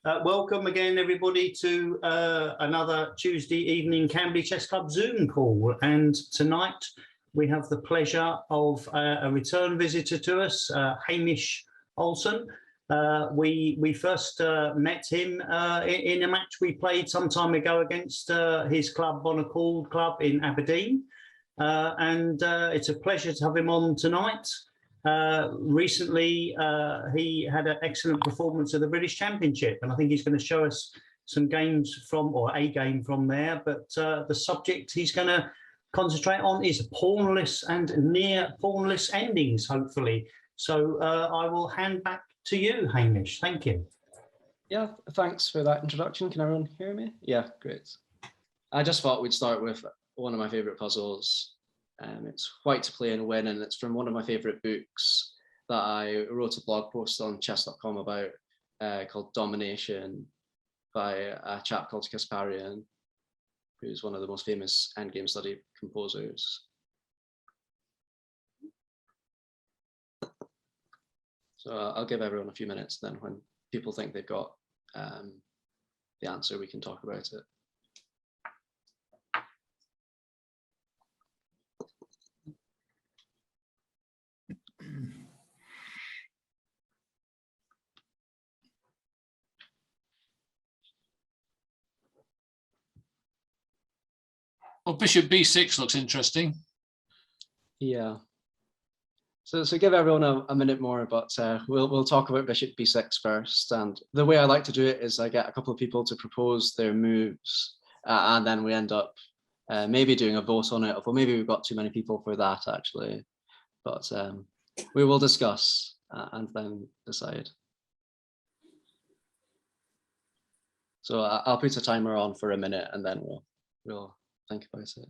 Welcome again, everybody, to another Tuesday evening Camberley Chess Club Zoom call. And tonight we have the pleasure of a return visitor to us, Hamish Olson. We first met him in a match we played some time ago against his club, Bonaccord Club in Aberdeen. And it's a pleasure to have him on tonight. Recently, he had an excellent performance at the British Championship, and I think he's going to show us some games from, or a game from there. But the subject he's going to concentrate on is pawnless and near pawnless endings, hopefully. So I will hand back to you, Hamish. Thank you. Yeah, thanks for that introduction. Can everyone hear me? Yeah, great. I just thought we'd start with one of my favourite puzzles. It's White to Play and Win, and it's from one of my favourite books that I wrote a blog post on chess.com about called Domination by a chap called Kasparian, who's one of the most famous endgame study composers. So I'll give everyone a few minutes, then when people think they've got the answer, we can talk about it. Well, Bishop B6 looks interesting. Yeah. So give everyone a minute more, but we'll talk about Bishop B6 first. And the way I like to do it is I get a couple of people to propose their moves, and then we end up maybe doing a vote on it, although maybe we've got too many people for that actually. But we will discuss and then decide. So I'll put a timer on for a minute, and then we'll think about it.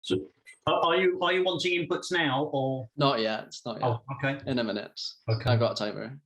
So, are you wanting inputs now, or not yet? It's not yet. Oh, okay. In a minute. Okay. I've got a timer.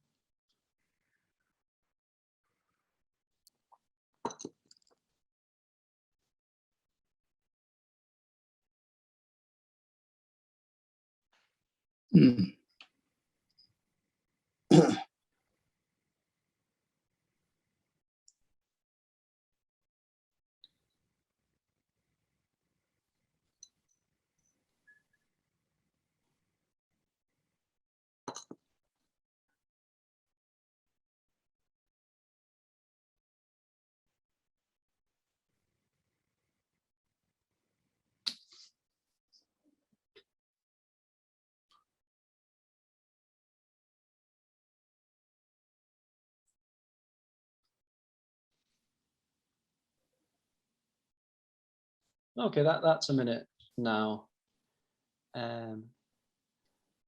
Okay, that's a minute now.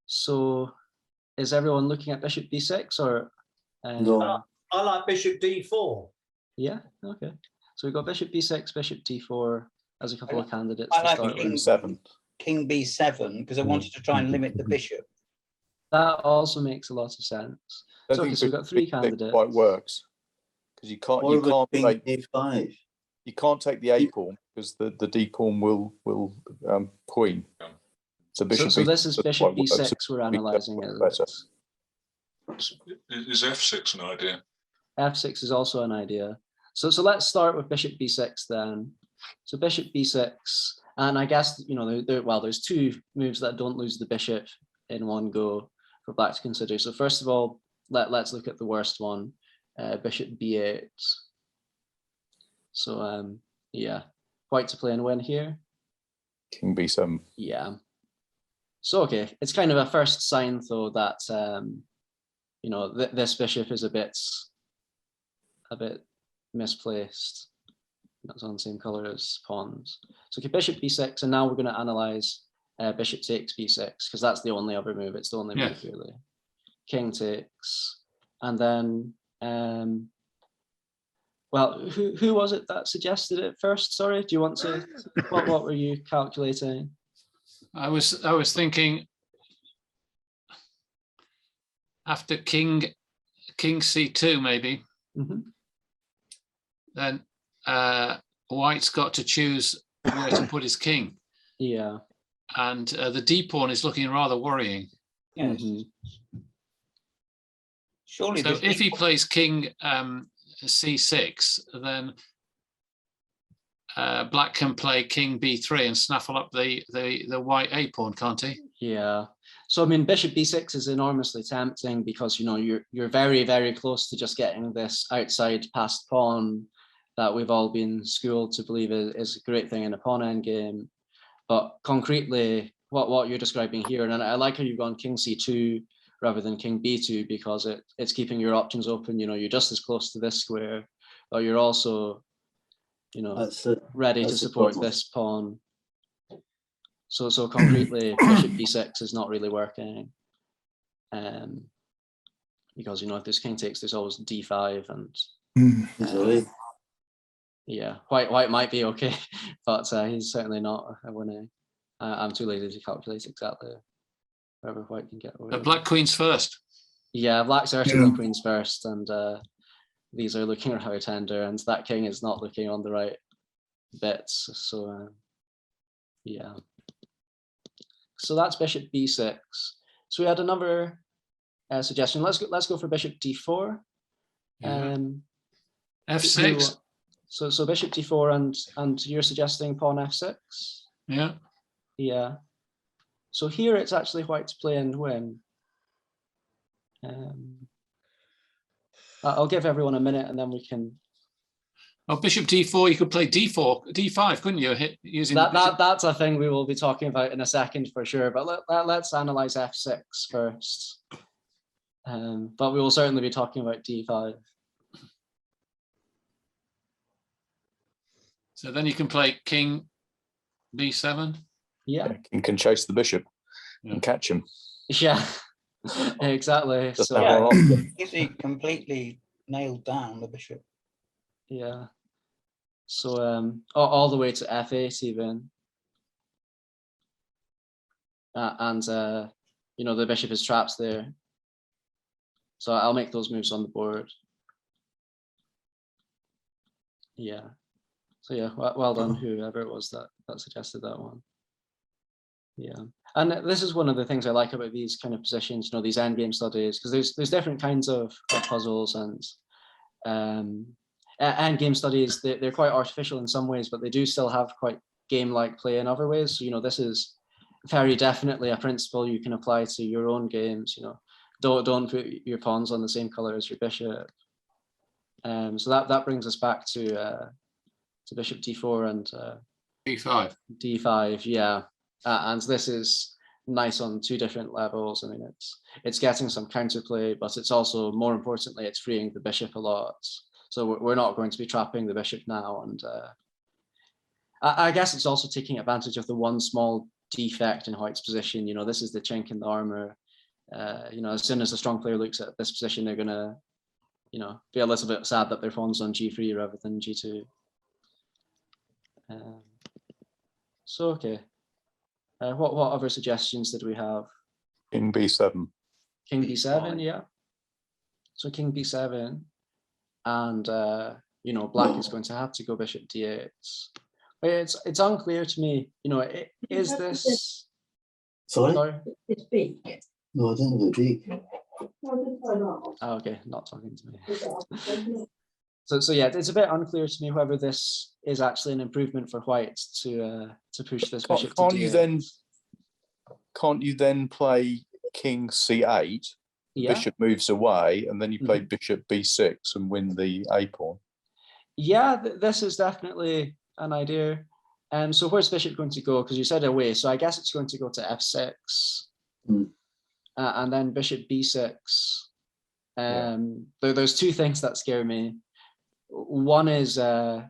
So is everyone looking at Bishop B6 or? No. I like Bishop D4. Yeah, okay. So we've got Bishop B6, Bishop D4 as a couple of candidates. I like King B7. King B7 because I wanted to try and limit the bishop. That also makes a lot of sense. So, okay, so we've got three candidates. Quite works because you can't take D5. You can't take the A pawn because the D pawn will queen. So bishop. So this is Bishop B6 we're analysing. Is F6 an idea? F6 is also an idea. So let's start with Bishop B6 then. So Bishop B6, and I guess there's two moves that don't lose the bishop in one go for Black to consider. So first of all, let's look at the worst one, Bishop B8. So yeah, White to play and win here. King B7. Yeah. So okay, it's kind of a first sign though that this bishop is a bit misplaced. That's on the same color as pawns. So okay, Bishop B6, and now we're going to analyze Bishop takes B6 because that's the only other move. It's the only move really. King takes, and then well, who was it that suggested it first? Sorry, do you want to? What were you calculating? I was thinking after King C2 maybe. Mm-hmm. Then White's got to choose where to put his king. Yeah. And the D pawn is looking rather worrying. Yes. Mhm. Surely. So this if he equal- plays king c6, then black can play king b3 and snaffle up the white a pawn, can't he? Yeah. So I mean, bishop b6 is enormously tempting because you're very, very close to just getting this outside passed pawn that we've all been schooled to believe is a great thing in a pawn endgame. But concretely, what you're describing here, and I like how you've gone king c2 rather than king b2 because it's keeping your options open. You're just as close to this square, but you're also, ready to that's the support problem. this pawn. So concretely, bishop b6 is not really working, because if there's king takes, there's always d5, and Easily. yeah, white might be okay, but he's certainly not winning. I'm too lazy to calculate exactly wherever white can get away. The black queen's first. Yeah, black certainly queen's first, and these are looking how tender, and that king is not looking on the right bits. So yeah. So that's bishop b6. So we had another suggestion. Let's go for bishop d4. Yeah. f6. So bishop d4, and you're suggesting pawn f6. Yeah. Yeah. So here it's actually white to play and win. I'll give everyone a minute, and then we can. Oh, bishop d4. You could play d5, couldn't you? Using That's a thing we will be talking about in a second for sure. But let's analyze f6 first. But we will certainly be talking about d5. So then you can play king b7. Yeah. You can chase the bishop Yeah. and catch him. Yeah. Exactly. Just So have one on. Is he completely nailed down the bishop? yeah. So all the way to f8 even. And the bishop is trapped there. So I'll make those moves on the board. Yeah. So yeah, well done, whoever it was that suggested that one. Yeah. And this is one of the things I like about these kind of positions, these endgame studies, because there's different kinds of puzzles, and endgame studies, they're quite artificial in some ways, but they do still have quite game-like play in other ways. So this is very definitely a principle you can apply to your own games. Don't put your pawns on the same color as your bishop. So that brings us back to bishop d4 and d5. d5. Yeah. And this is nice on two different levels. I mean, it's getting some counterplay, but it's also, more importantly, it's freeing the bishop a lot. So we're not going to be trapping the bishop now. And I guess it's also taking advantage of the one small defect in white's position. This is the chink in the armor. As soon as a strong player looks at this position, they're gonna, be a little bit sad that their pawn's on g3 rather than g2. So okay. What other suggestions did we have? King b7. King b7, yeah. So king b7, and black is going to have to go bishop d8. But it's unclear to me. Is this? Sorry? It's big. No, I didn't do big. Oh, okay, not talking to me. So yeah, it's a bit unclear to me whether this is actually an improvement for white to push this bishop to d8. Can't you then play king c8? Yeah. Bishop moves away, and then you play bishop b6 and win the a pawn. Yeah, this is definitely an idea. So where's bishop going to go? Because you said away, so I guess it's going to go to f6, and then bishop b6. There's two things that scare me. One is bishop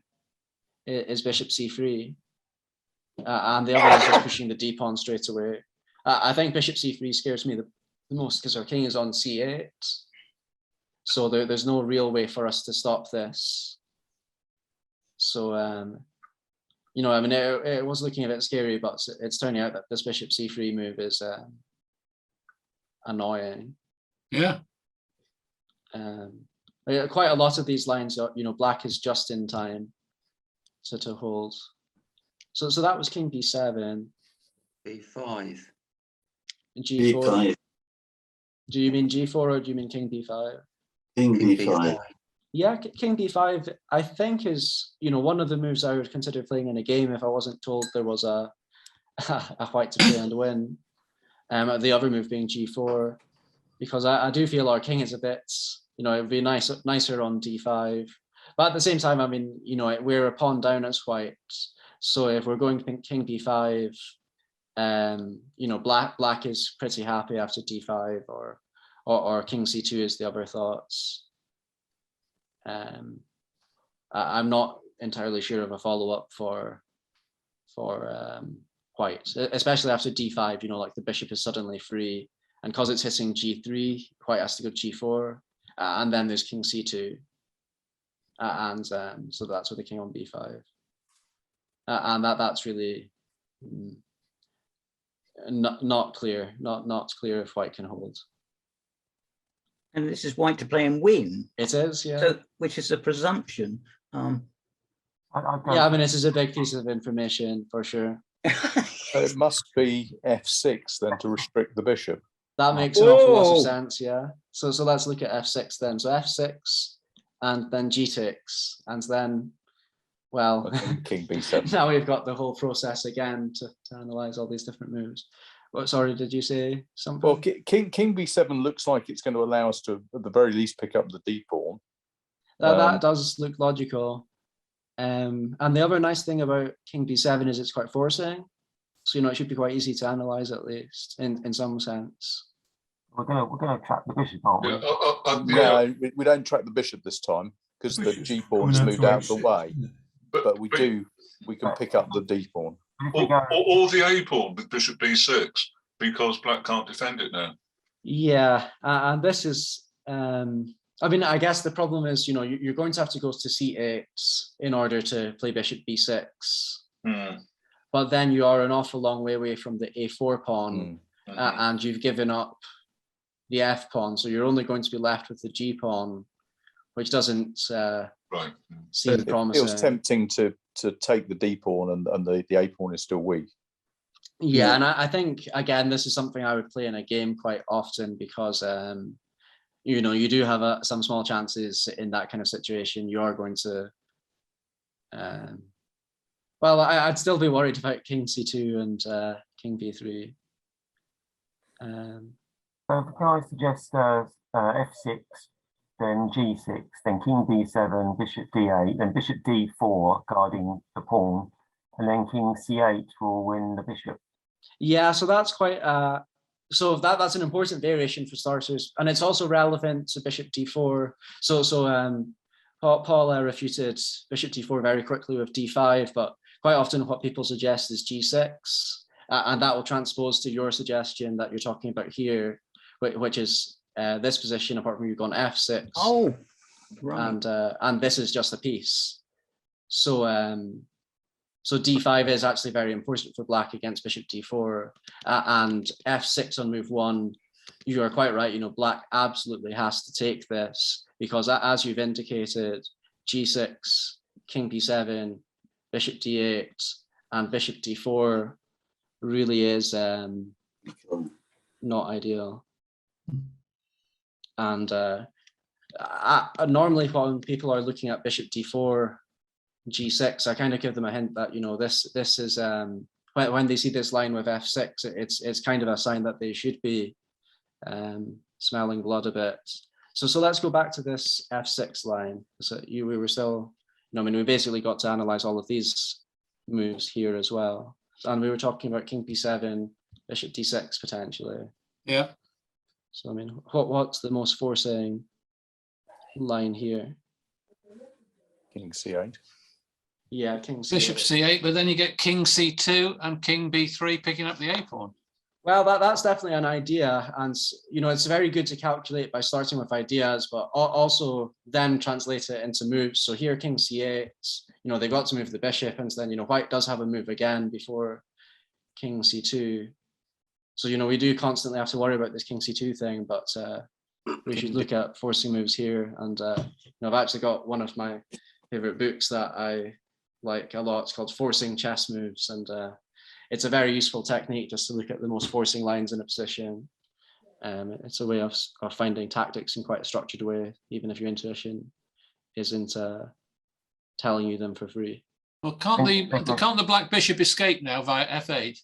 c3, and the other is just pushing the d pawn straight away. I think bishop c3 scares me the most because our king is on c8, so there's no real way for us to stop this. So it was looking a bit scary, but it's turning out that this bishop c3 move is annoying. Yeah. Quite a lot of these lines are, black is just in time to hold. So that was king b7. b5. G4. Do you mean G4 or do you mean King B5? King King B5. Yeah, King B5, I think is, one of the moves I would consider playing in a game if I wasn't told there was a white to play and win. The other move being G4, because I do feel our king is a bit, it would be nicer on D5. But at the same time, I mean, we're a pawn down as white. So if we're going King B5, black is pretty happy after D5 or King C2 is the other thoughts. I'm not entirely sure of a follow-up for white, especially after D5, like the bishop is suddenly free, and because it's hitting G3, white has to go G4, and then there's King C2, and so that's with the king on B5, and that's really not clear, not clear if white can hold. And this is white to play and win. It is, yeah. So, which is a presumption. Yeah, I mean, this is a big piece of information for sure. It must be F6 then to restrict the bishop. That makes an awful lot of sense, yeah. So let's look at F6 then. So F6 and then G6 and then, well, King B7. Now we've got the whole process again to analyze all these different moves. What, sorry, did you say something? Well, King B7 looks like it's going to allow us to, at the very least, pick up the D pawn. That does look logical. And the other nice thing about King B7 is it's quite forcing. So, it should be quite easy to analyze, at least in some sense. We're going to track the bishop, aren't we? No, we don't track the bishop this time because the G pawn's moved out of the way. But we can pick up the D pawn. Or the A pawn with bishop B6 because black can't defend it now. Yeah, and this is, I mean, I guess the problem is, you're going to have to go to C8 in order to play bishop B6. But then you are an awful long way away from the A4 pawn, and you've given up the F pawn, so you're only going to be left with the G pawn, which doesn't seem promising. It was tempting to take the D pawn, and the A pawn is still weak. Yeah, and I think, again, this is something I would play in a game quite often because, you do have some small chances in that kind of situation. You are going to, well, I'd still be worried about King C2 and King B3. So can I suggest F6, then G6, then King B7, Bishop D8, then Bishop D4 guarding the pawn, and then King C8 will win the bishop. Yeah, so that's quite so that's an important variation for starters, and it's also relevant to Bishop D4. So Paul refuted Bishop D4 very quickly with D5, but quite often what people suggest is G6, and that will transpose to your suggestion that you're talking about here, which is this position, apart from you going F6. Oh, right. And this is just a piece. So so D5 is actually very important for black against Bishop D4, and F6 on move 1. You are quite right. Black absolutely has to take this because, as you've indicated, G6, King B7, Bishop D8, and Bishop D4 really is not ideal. And normally when people are looking at Bishop D4, G6, I kind of give them a hint that this is when they see this line with F6, it's kind of a sign that they should be smelling blood a bit. So let's go back to this F6 line. So we were still, we basically got to analyze all of these moves here as well, and we were talking about King B7, Bishop D6 potentially. Yeah. So what's the most forcing line here? King C8. Yeah, King C8. Bishop C8, but then you get King C2 and King B3 picking up the A pawn. Well, that's definitely an idea, and it's very good to calculate by starting with ideas, but also then translate it into moves. So here, King C8, they got to move the bishop, and then white does have a move again before King C2. So we do constantly have to worry about this King C2 thing, but we should look at forcing moves here. And I've actually got one of my favorite books that I like a lot. It's called Forcing Chess Moves, and it's a very useful technique just to look at the most forcing lines in a position. It's a way of finding tactics in quite a structured way, even if your intuition isn't telling you them for free. Well, can't the black bishop escape now via f8?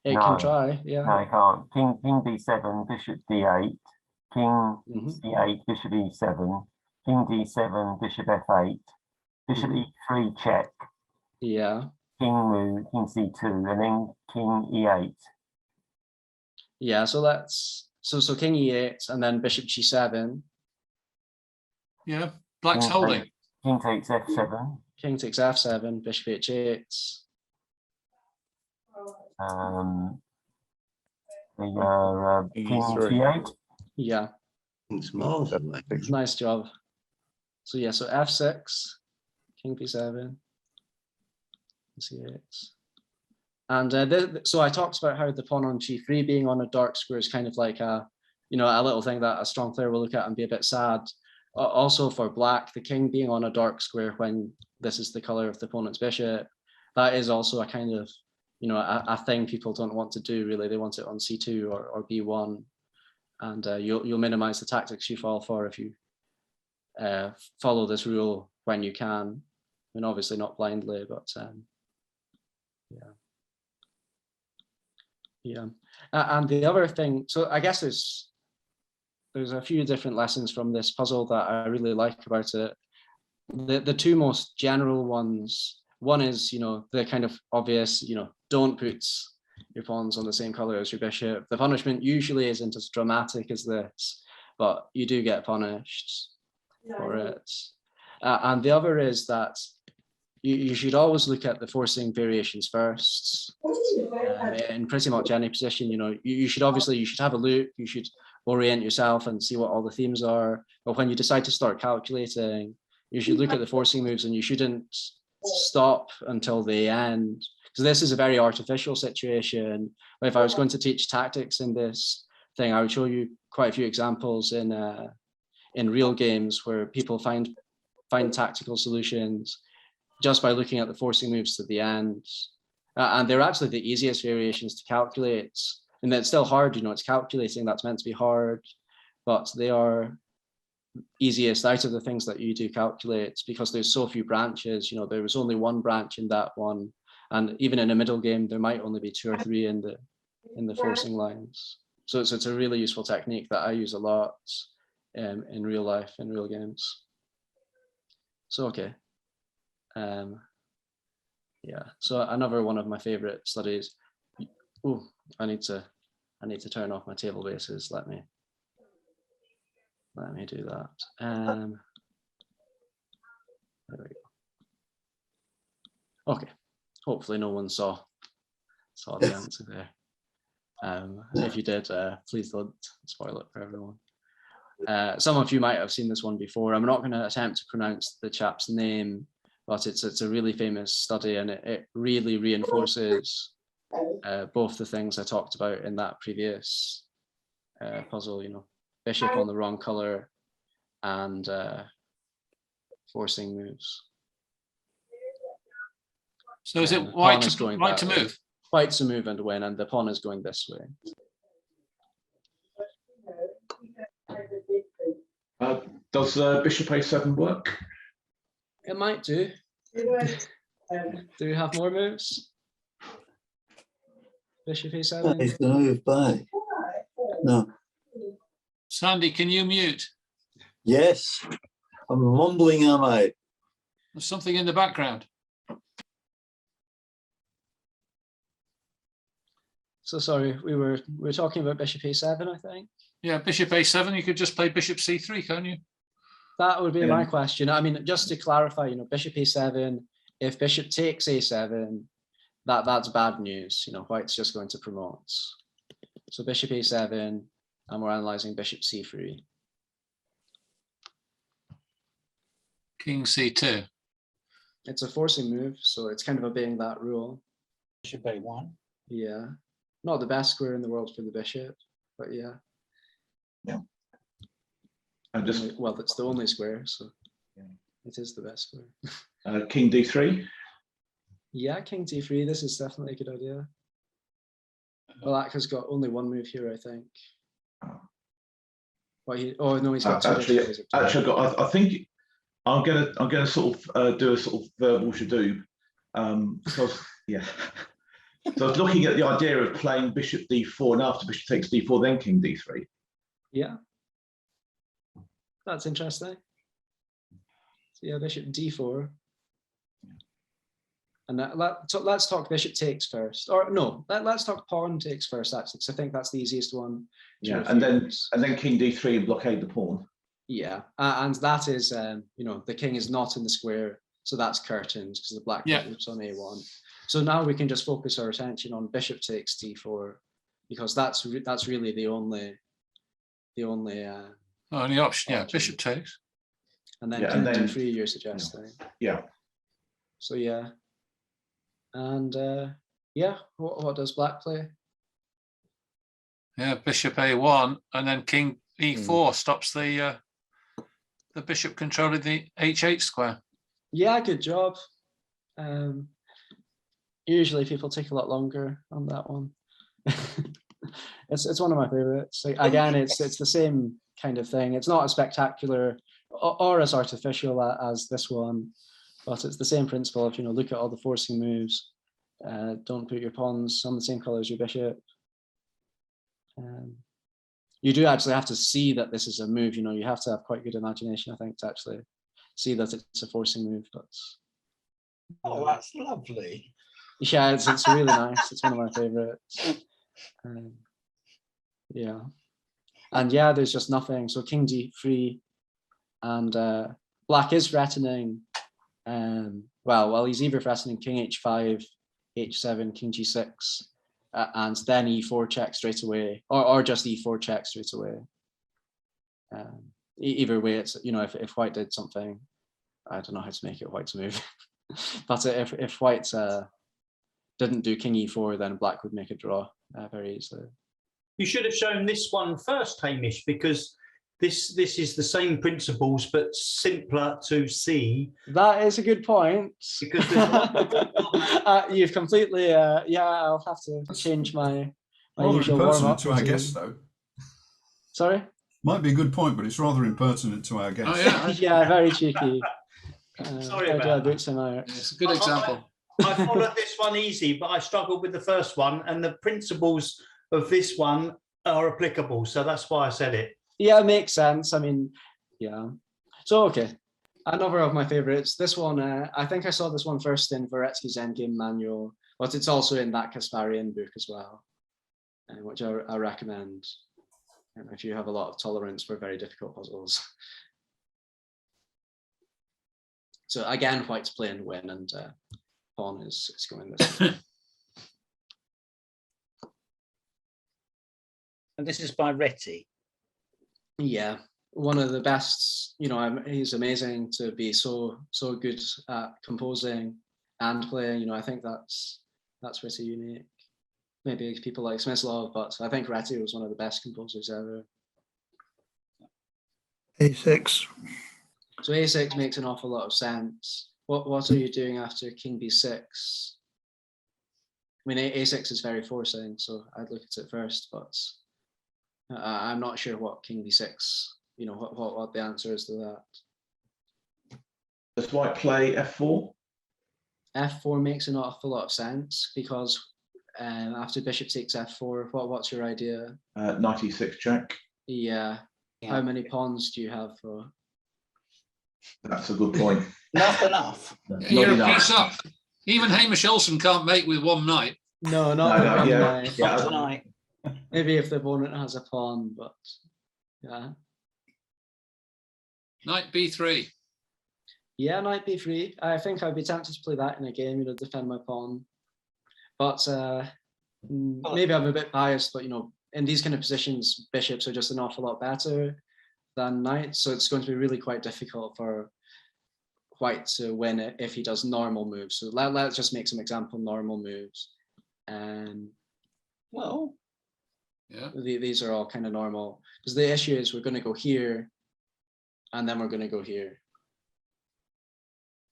It No. can try, yeah. No, it can't. King b7, bishop d8, king Mhm. c8, bishop e7, king d7, bishop f8, bishop e3 check, Yeah. king move, king c2, and then king e8. Yeah, so that's so king e8 and then bishop g7. Yeah, black's King holding. King takes f7. King takes f7, bishop h8. King E3. c8. Yeah, It's miles away. nice job. So yeah, so f6, king b7, c8. And so I talked about how the pawn on g3 being on a dark square is kind of like a little thing that a strong player will look at and be a bit sad. Also for black, the king being on a dark square when this is the color of the opponent's bishop, that is also a kind of, a thing people don't want to do really. They want it on c2 or b1, and you'll minimize the tactics you fall for if you follow this rule when you can. I mean, obviously not blindly, but yeah. And the other thing, so I guess there's a few different lessons from this puzzle that I really like about it. The two most general ones, one is, the kind of obvious, don't put your pawns on the same color as your bishop. The punishment usually isn't as dramatic as this, but you do get punished for it. And the other is that you should always look at the forcing variations first. In pretty much any position, you should have a look, you should orient yourself and see what all the themes are. But when you decide to start calculating, you should look at the forcing moves and you shouldn't stop until the end. Because this is a very artificial situation. If I was going to teach tactics in this thing, I would show you quite a few examples in real games where people find tactical solutions just by looking at the forcing moves to the end. And they're actually the easiest variations to calculate. And it's still hard, it's calculating that's meant to be hard, but they are easiest out of the things that you do calculate because there's so few branches. There was only one branch in that one. And even in a middle game, there might only be 2 or 3 in the forcing lines. So it's a really useful technique that I use a lot in real life, in real games. So, okay. Yeah, so another one of my favorite studies. Oh, I need to turn off my table bases. Let me do that. There we go. Okay, hopefully no one saw the answer there. If you did, please don't spoil it for everyone. Some of you might have seen this one before. I'm not going to attempt to pronounce the chap's name, but it's a really famous study, and it really reinforces both the things I talked about in that previous puzzle, bishop on the wrong color and forcing moves. So is it white to move? White to move and win, and the pawn is going this way. Does bishop a7 work? It might do. Do you have more moves? Bishop a7. He's going to move back. No. Sandy, can you mute? Yes. I'm mumbling, am I? There's something in the background. So sorry, we were talking about bishop a7, I think. Yeah, bishop a7. You could just play bishop c3, can't you? That would be my question. I mean, just to clarify, bishop a7. If bishop takes a7, that's bad news. White's just going to promote. So bishop a7, and we're analyzing bishop c3. King c2. It's a forcing move, so it's kind of obeying that rule. Bishop a1. Yeah, not the best square in the world for the bishop, but yeah. Yeah. Well, it's the only square, so it is the best square. King d3. Yeah, king d3. This is definitely a good idea. Black has got only one move here, I think. What he? Oh no, he's got two Actually, bishop. I think I'm gonna sort of do a sort of verbal shadoop, because yeah. So I was looking at the idea of playing bishop d4, and after bishop takes d4, then king d3. Yeah, that's interesting. So yeah, bishop d4. And let's talk bishop takes first, or no, let's talk pawn takes first actually, because I think that's the easiest one. Yeah, and then king d3 and blockade the pawn. Yeah, and that is, the king is not in the square, so that's curtains because the black moves on a1. So now we can just focus our attention on bishop takes d4, because that's really the only option. Yeah, bishop takes. And then king d3 you're suggesting. Yeah. So yeah. And what does black play? Yeah, bishop a1, and then king e4 stops the bishop controlling the h8 square. Yeah, good job. Usually people take a lot longer on that one. It's one of my favorites. Like, again, it's the same kind of thing. It's not as spectacular or as artificial as this one, but it's the same principle of, look at all the forcing moves. Don't put your pawns on the same color as your bishop. You do actually have to see that this is a move. You have to have quite good imagination, I think, to actually see that it's a forcing move. But oh, that's lovely. Yeah, it's really nice. It's one of my favorites. Yeah, and yeah, there's just nothing. So king d3, and black is threatening. Well, he's either threatening king h5, h7, king g6, and then e4 check straight away, or just e4 check straight away. Either way, it's if white did something, I don't know how to make it white's move, but if white didn't do king e4, then black would make a draw very easily. You should have shown this one first, Hamish, because this is the same principles but simpler to see. That is a good point. Because there's you've completely I'll have to change my usual warm-up to our guest, though. Sorry? Might be a good point, but it's rather impertinent to our guest. Oh, yeah. Yeah, very cheeky. Sorry about that. It's a good example. I followed this one easy, but I struggled with the first one, and the principles of this one are applicable, so that's why I said it. Yeah, it makes sense. I mean, yeah. So, okay. Another of my favorites. This one, I think I saw this one first in Varetsky's Endgame Manual, but it's also in that Kasparian book as well, which I recommend if you have a lot of tolerance for very difficult puzzles. So again, white's playing win, and pawn is going this way. And this is by Retty. Yeah, one of the best. He's amazing to be so good at composing and playing. I think that's pretty unique. Maybe people like Smyslov, but I think Retty was one of the best composers ever. A6. So A6 makes an awful lot of sense. What are you doing after king B6? I mean, A6 is very forcing, so I'd look at it first, but I'm not sure what king B6, what the answer is to that. Does white play F4? F4 makes an awful lot of sense, because after bishop takes F4, what's your idea? Knight E6 check. Yeah. How many pawns do you have for? That's a good point. Not enough. You're a piece up. Even Hamish Olson can't make with one knight. No, not with one knight. Not tonight. Maybe if the opponent has a pawn, but yeah. Knight B3. Yeah, knight B3. I think I'd be tempted to play that in a game, defend my pawn. But maybe I'm a bit biased, but in these kind of positions, bishops are just an awful lot better than knights. So it's going to be really quite difficult for white to win it if he does normal moves. So let's just make some example normal moves. Well, yeah, these are all kind of normal, because the issue is we're going to go here, and then we're going to go here.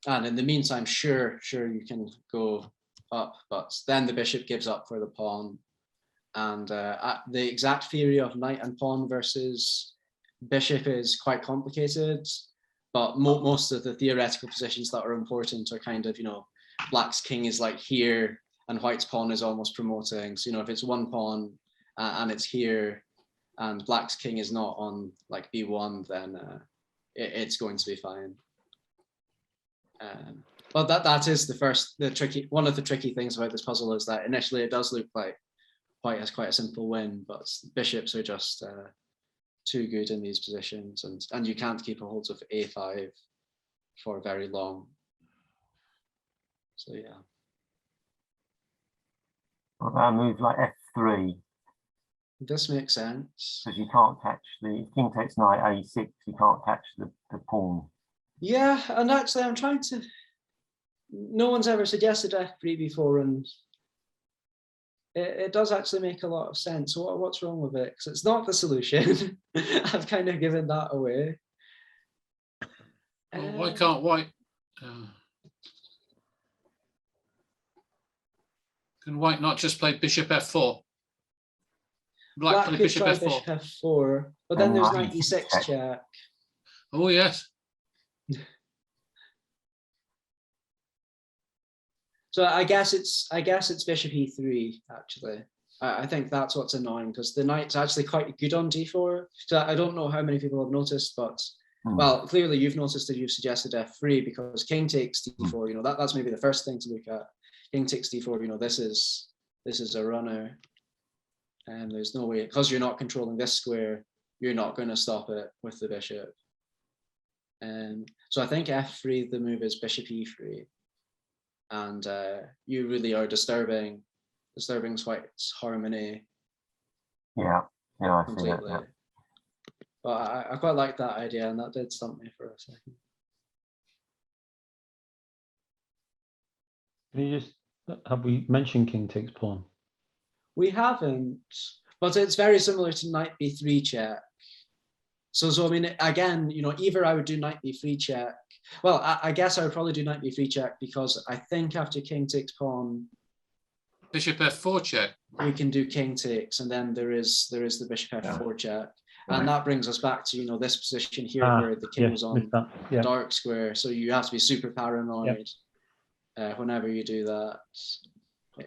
And in the meantime, sure, you can go up, but then the bishop gives up for the pawn, And the exact theory of knight and pawn versus bishop is quite complicated, but most of the theoretical positions that are important are kind of, black's king is like here and white's pawn is almost promoting. So, if it's one pawn and it's here and black's king is not on like b1, then it's going to be fine. But that is one of the tricky things about this puzzle is that initially it does look like quite a simple win, but bishops are just too good in these positions, and you can't keep a hold of a5 for very long. So yeah. What about a move like f3? This makes sense. Because you can't catch the king takes knight a6, you can't catch the pawn. Yeah, and actually I'm trying to, no one's ever suggested f3 before, and it does actually make a lot of sense. So what's wrong with it? Because it's not the solution. I've kind of given that away. Well, why can't white? Can white not just play bishop f4? Black play could bishop try f4. bishop f4, but then there's knight e6 check. Oh yes. So I guess it's bishop e3 actually. I think that's what's annoying, because the knight's actually quite good on d4. So I don't know how many people have noticed, but well, clearly you've noticed that you've suggested f3 because king takes d4. That's maybe the first thing to look at. King takes d4. This is a runner, and there's no way, because you're not controlling this square, you're not going to stop it with the bishop. So I think f3, the move is bishop e3. And you really are disturbing white's harmony. Yeah, I see completely. that. Yeah. But I quite like that idea, and that did stump me for a second. Can you just, have we mentioned king takes pawn? We haven't, but it's very similar to knight b3 check. So I mean, again, either I would do knight b3 check. Well, I guess I would probably do knight b3 check, because I think after king takes pawn, bishop f4 check, we can do king takes, and then there is the bishop f4 check, and that brings us back to this position here where the king was on the dark square. So you have to be super paranoid whenever you do that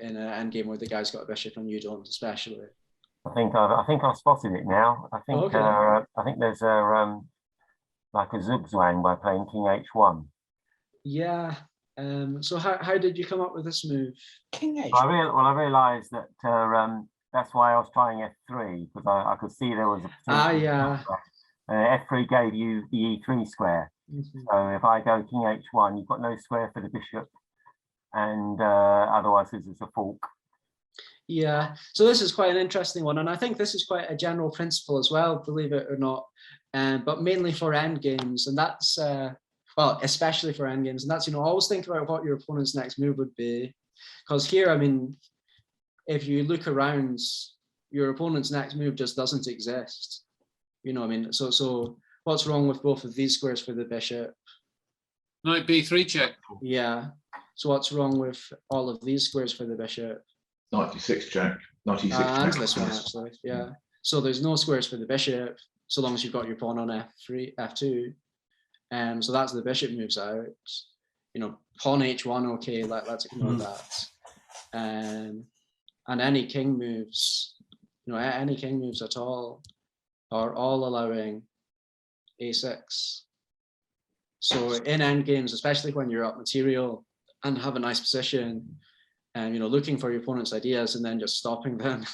in an endgame where the guy's got a bishop and you don't, especially. I think I've spotted it now. I think I think there's a like a zugzwang by playing king h1. Yeah. So how did you come up with this move? King h1. I realised that that's why I was trying f3, because I could see there was a f3 gave you the e3 square. So if I go king h1, you've got no square for the bishop, and otherwise this is a fork. Yeah, so this is quite an interesting one, and I think this is quite a general principle as well, believe it or not, but mainly for endgames, and that's well, especially for endgames, and that's always think about what your opponent's next move would be, because here, I mean, if you look around, your opponent's next move just doesn't exist. I mean, so what's wrong with both of these squares for the bishop? Knight b3 check. Yeah. So what's wrong with all of these squares for the bishop? Knight e6 check. Knight e6 and check. this one actually, yeah. So there's no squares for the bishop, so long as you've got your pawn on f3, f2. So that's the bishop moves out. Pawn h1, okay, let's ignore that. And any king moves, any king moves at all are all allowing a6. So in endgames, especially when you're up material and have a nice position, and looking for your opponent's ideas and then just stopping them,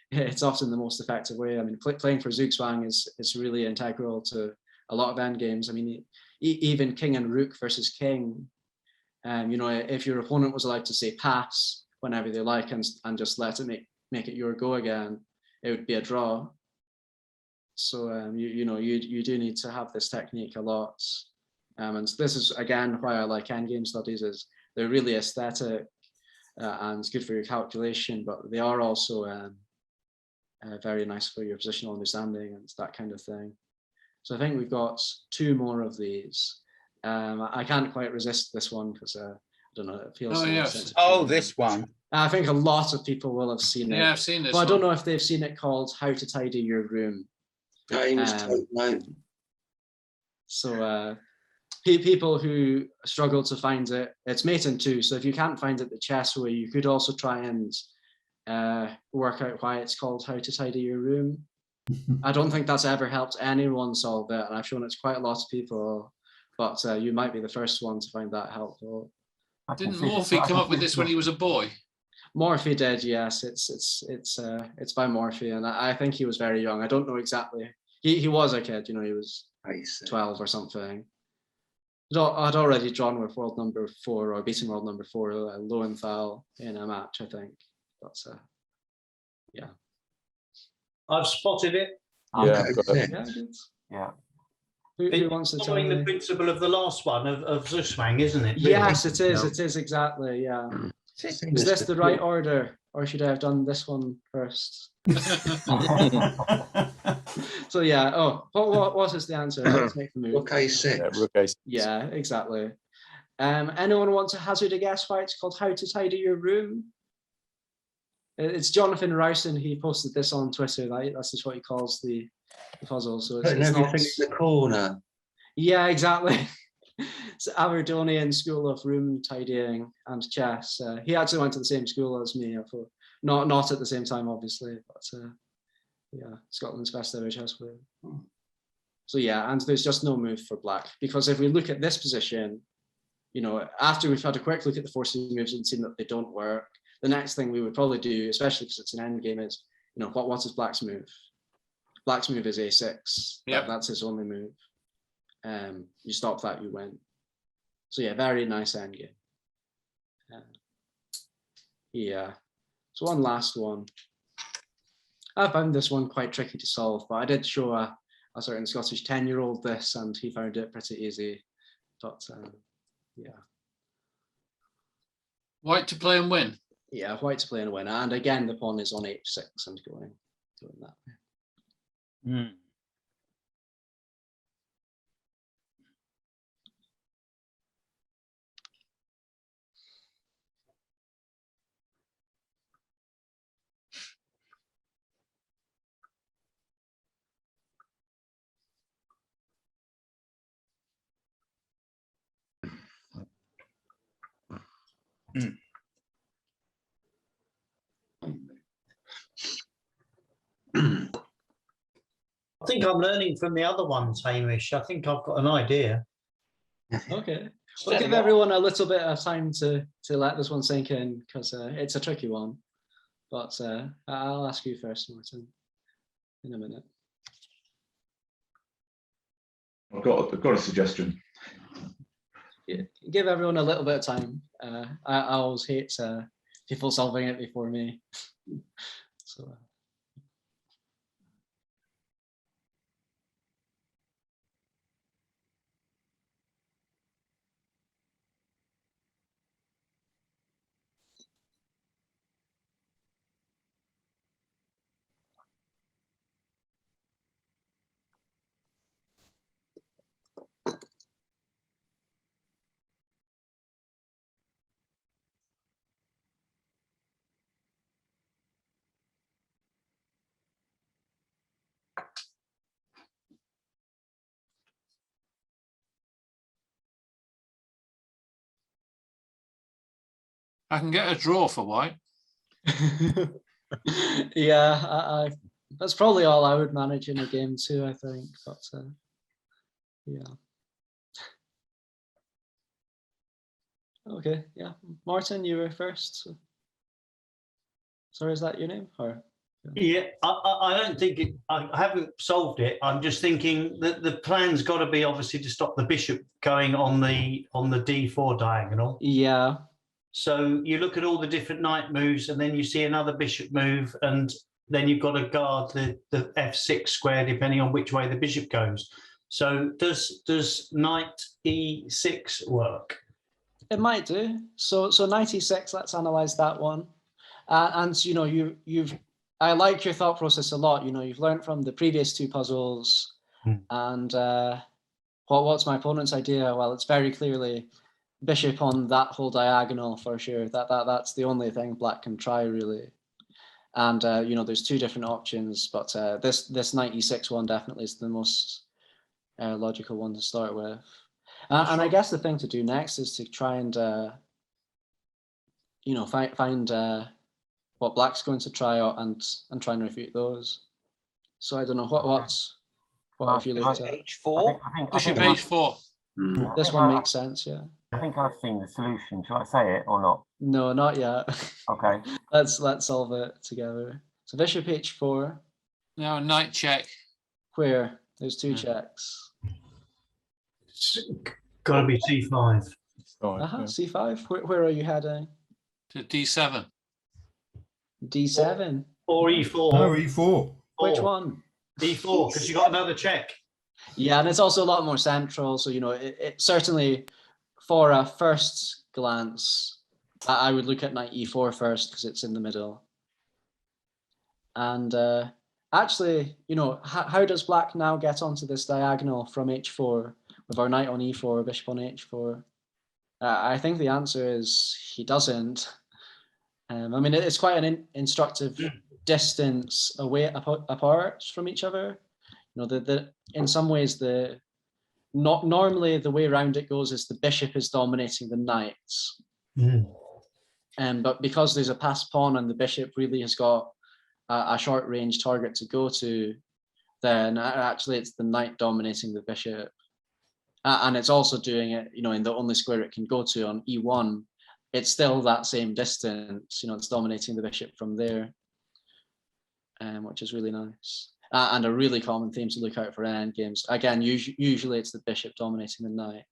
it's often the most effective way. I mean, playing for Zugzwang is really integral to a lot of endgames. I mean, even king and rook versus king, if your opponent was allowed to say pass whenever they like and just let it make it your go again, it would be a draw. So you do need to have this technique a lot. And this is again why I like endgame studies, is they're really aesthetic and it's good for your calculation, but they are also very nice for your positional understanding and that kind of thing. So I think we've got two more of these. I can't quite resist this one because don't know. It feels. Oh, so yes. sensitive. Oh, this one. I think a lot of people will have seen it. Yeah, I've seen this. But I don't know if they've seen it called "How to Tidy Your Room." So people who struggle to find it, it's made in two. So if you can't find it the chess way, you could also try and work out why it's called "How to Tidy Your Room." I don't think that's ever helped anyone solve it, and I've shown it to quite a lot of people. But you might be the first one to find that helpful. Didn't Morphy come up with this when he was a boy? Morphy did, yes. It's by Morphy, and I think he was very young. I don't know exactly. He was a kid, he was 12 or something. I'd already drawn with world number 4 or beaten world number 4, Lowenthal, in a match, I think. But yeah. I've spotted it. Yeah, I've got it. Yeah, good. Yeah. Who wants to tell Following the me? principle of the last one of Zuswang, isn't it? really? Yes, it is. It is exactly. Yeah. Is this the right order, or should I have done this one first? So yeah. Oh, what is the answer? Let's make the move. Rook A6. Yeah, Rook A6. Yeah, exactly. Anyone want to hazard a guess why it's called "How to Tidy Your Room"? It's Jonathan Rowson. He posted this on Twitter. That's just what he calls the puzzle. So it's everything not... in the corner. Yeah, exactly. It's Aberdonian School of Room Tidying and Chess. He actually went to the same school as me. Not at the same time, obviously, but yeah, Scotland's best ever chess player. So yeah, and there's just no move for black, because if we look at this position, after we've had a quick look at the forcing moves and seen that they don't work, the next thing we would probably do, especially because it's an end game, is what is black's move? Black's move is A6. Yeah, that's his only move. You stop that, you win. So yeah, very nice end game. Yeah. So one last one. I found this one quite tricky to solve, but I did show a certain Scottish 10-year-old this, and he found it pretty easy. But yeah. White to play and win. Yeah, white to play and win. And again, the pawn is on H6 and going that way. I think I'm learning from the other ones, Hamish. I think I've got an idea. Okay. We'll give everyone a little bit of time to let this one sink in, because it's a tricky one. But I'll ask you first, Martin, in a minute. I've got a suggestion. Yeah, give everyone a little bit of time. I always hate people solving it before me. So. I can get a draw for white. Yeah, that's probably all I would manage in a game too, I think. But yeah. Okay, yeah. Martin, you were first. So. Sorry, is that your name? Or yeah, I don't think it. I haven't solved it. I'm just thinking that the plan's got to be obviously to stop the bishop going on the D4 diagonal. Yeah. So you look at all the different knight moves, and then you see another bishop move, and then you've got to guard the F6 square depending on which way the bishop goes. So does knight E6 work? It might do. So knight E6. Let's analyze that one. And you've I like your thought process a lot. You've learned from the previous two puzzles, and what's my opponent's idea? Well, it's very clearly bishop on that whole diagonal for sure. That's the only thing black can try really. And you know, there's two different options, but this knight e6 one definitely is the most logical one to start with. And I guess the thing to do next is to try and you know, find what black's going to try out and try and refute those. So I don't know what have you looked at? H4. Bishop H4. This one makes sense, yeah. I think I've seen the solution. Shall I say it or not? No, not yet. Okay. Let's solve it together. So bishop H4. Now knight check. Where? There's two checks. Got to be C5. C5. Where are you heading? To D7. D7. Or E4. No, E4. Which one? E4, because you got another check. Yeah, and it's also a lot more central. So, you know, it certainly for a first glance, I would look at knight E4 first because it's in the middle. And actually, you know, how does black now get onto this diagonal from H4 with our knight on E4, bishop on H4? I think the answer is he doesn't. I mean, it's quite an instructive distance away apart from each other. You know, in some ways, normally the way around it goes is the bishop is dominating the knights. But because there's a passed pawn and the bishop really has got a short range target to go to, then actually it's the knight dominating the bishop. And it's also doing it, you know, in the only square it can go to on E1. It's still that same distance, you know, it's dominating the bishop from there, which is really nice. And a really common theme to look out for in endgames. Again, usually it's the bishop dominating the knight.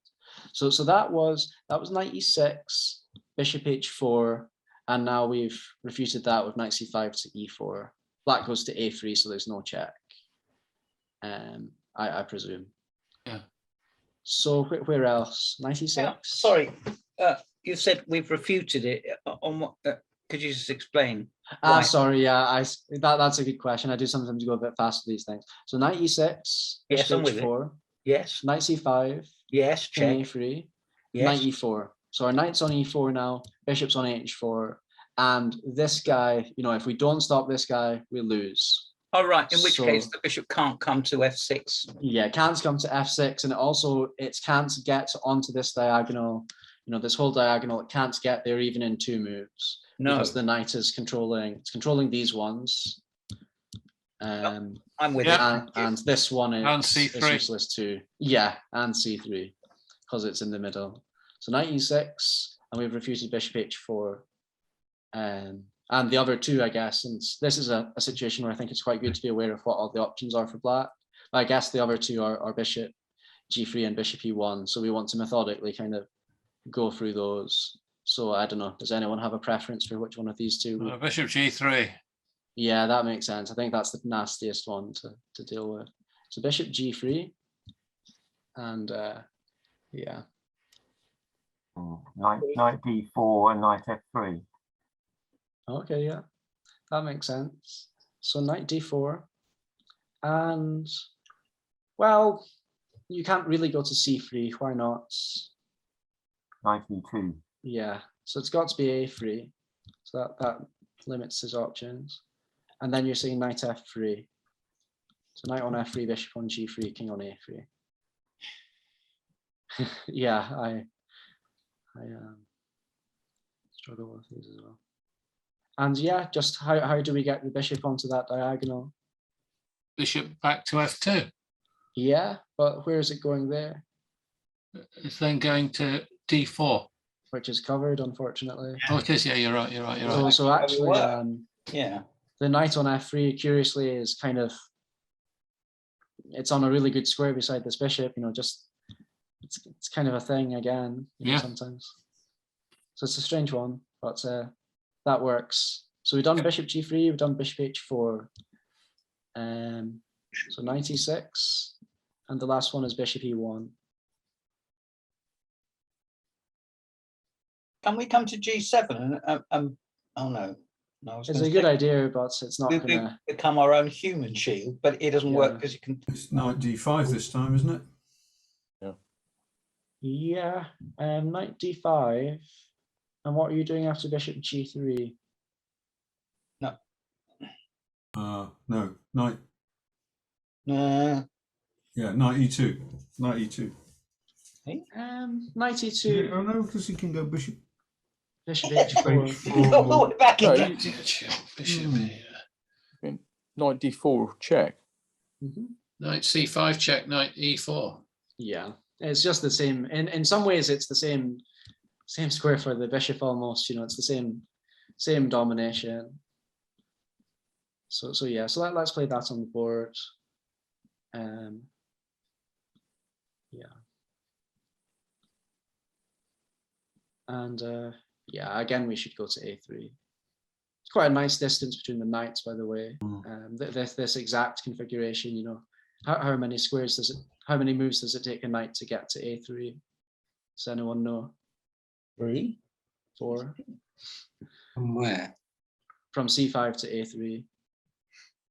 So that was knight E6, bishop H4, and now we've refuted that with knight C5 to E4. Black goes to A3, so there's no check. I presume. Yeah. So where else? Knight E6. Sorry, you said we've refuted it. On what? Could you just explain? Sorry, yeah, that's a good question. I do sometimes go a bit fast with these things. So knight E6, yes, I'm with H4, it. Yes. Knight C5, yes, check. A3, yes. Knight E4. So our knight's on E4 now, bishop's on H4, and this guy, you know, if we don't stop this guy, we lose. All right, in which case the bishop can't come to F6. Yeah, can't come to F6, and it can't get onto this diagonal, you know, this whole diagonal, it can't get there even in 2 moves. No. Because the knight is controlling these ones. I'm with it. And this one is, and C3. is useless too. Yeah, and C3, because it's in the middle. So knight E6, and we've refuted bishop H4. And the other two, I guess, and this is a situation where I think it's quite good to be aware of what all the options are for black. But I guess the other two are bishop G3 and bishop E1. So we want to methodically kind of go through those. So I don't know, does anyone have a preference for which one of these two? Bishop G3. Yeah, that makes sense. I think that's the nastiest one to deal with. So bishop G3, and yeah. Knight D4 and knight F3. Okay, yeah, that makes sense. So knight D4, and well, you can't really go to C3. Why not? Knight E2. Yeah, so it's got to be A3. So that limits his options. And then you're saying knight F3. So knight on F3, bishop on G3, king on A3. Yeah, I struggle with these as well. And yeah, just how do we get the bishop onto that diagonal? Bishop back to F2. Yeah, but where is it going there? It's then going to D4. Which is covered, unfortunately. Oh, it is. Yeah, you're right. So actually, yeah, the knight on F3, curiously, is kind of, it's on a really good square beside this bishop. You know, just it's kind of a thing again. You know, sometimes. So it's a strange one, but that works. So we've done bishop G3, we've done bishop H4. So knight E6, and the last one is bishop E1. Can we come to G7? Oh no, it's a good idea, but it's not going to become our own human shield. But it doesn't work because you can. It's knight D5 this time, isn't it? Yeah, knight d5. And what are you doing after bishop g3? No, knight. Nah. Yeah, knight e2. Knight e2. Knight e2. Oh no, because he can go bishop. Bishop h4. All the way back No, again. Bishop Knight d4 check. Knight c5 check, knight e4. Yeah, it's just the same. In some ways, it's the same square for the bishop almost. You know, it's the same domination. So yeah, so let's play that on the board. Yeah. And yeah, again, we should go to a3. It's quite a nice distance between the knights, by the way. This exact configuration, you know, how many squares does it? How many moves does it take a knight to get to a3? Does anyone know? 3. 4. From where? From c5 to a3.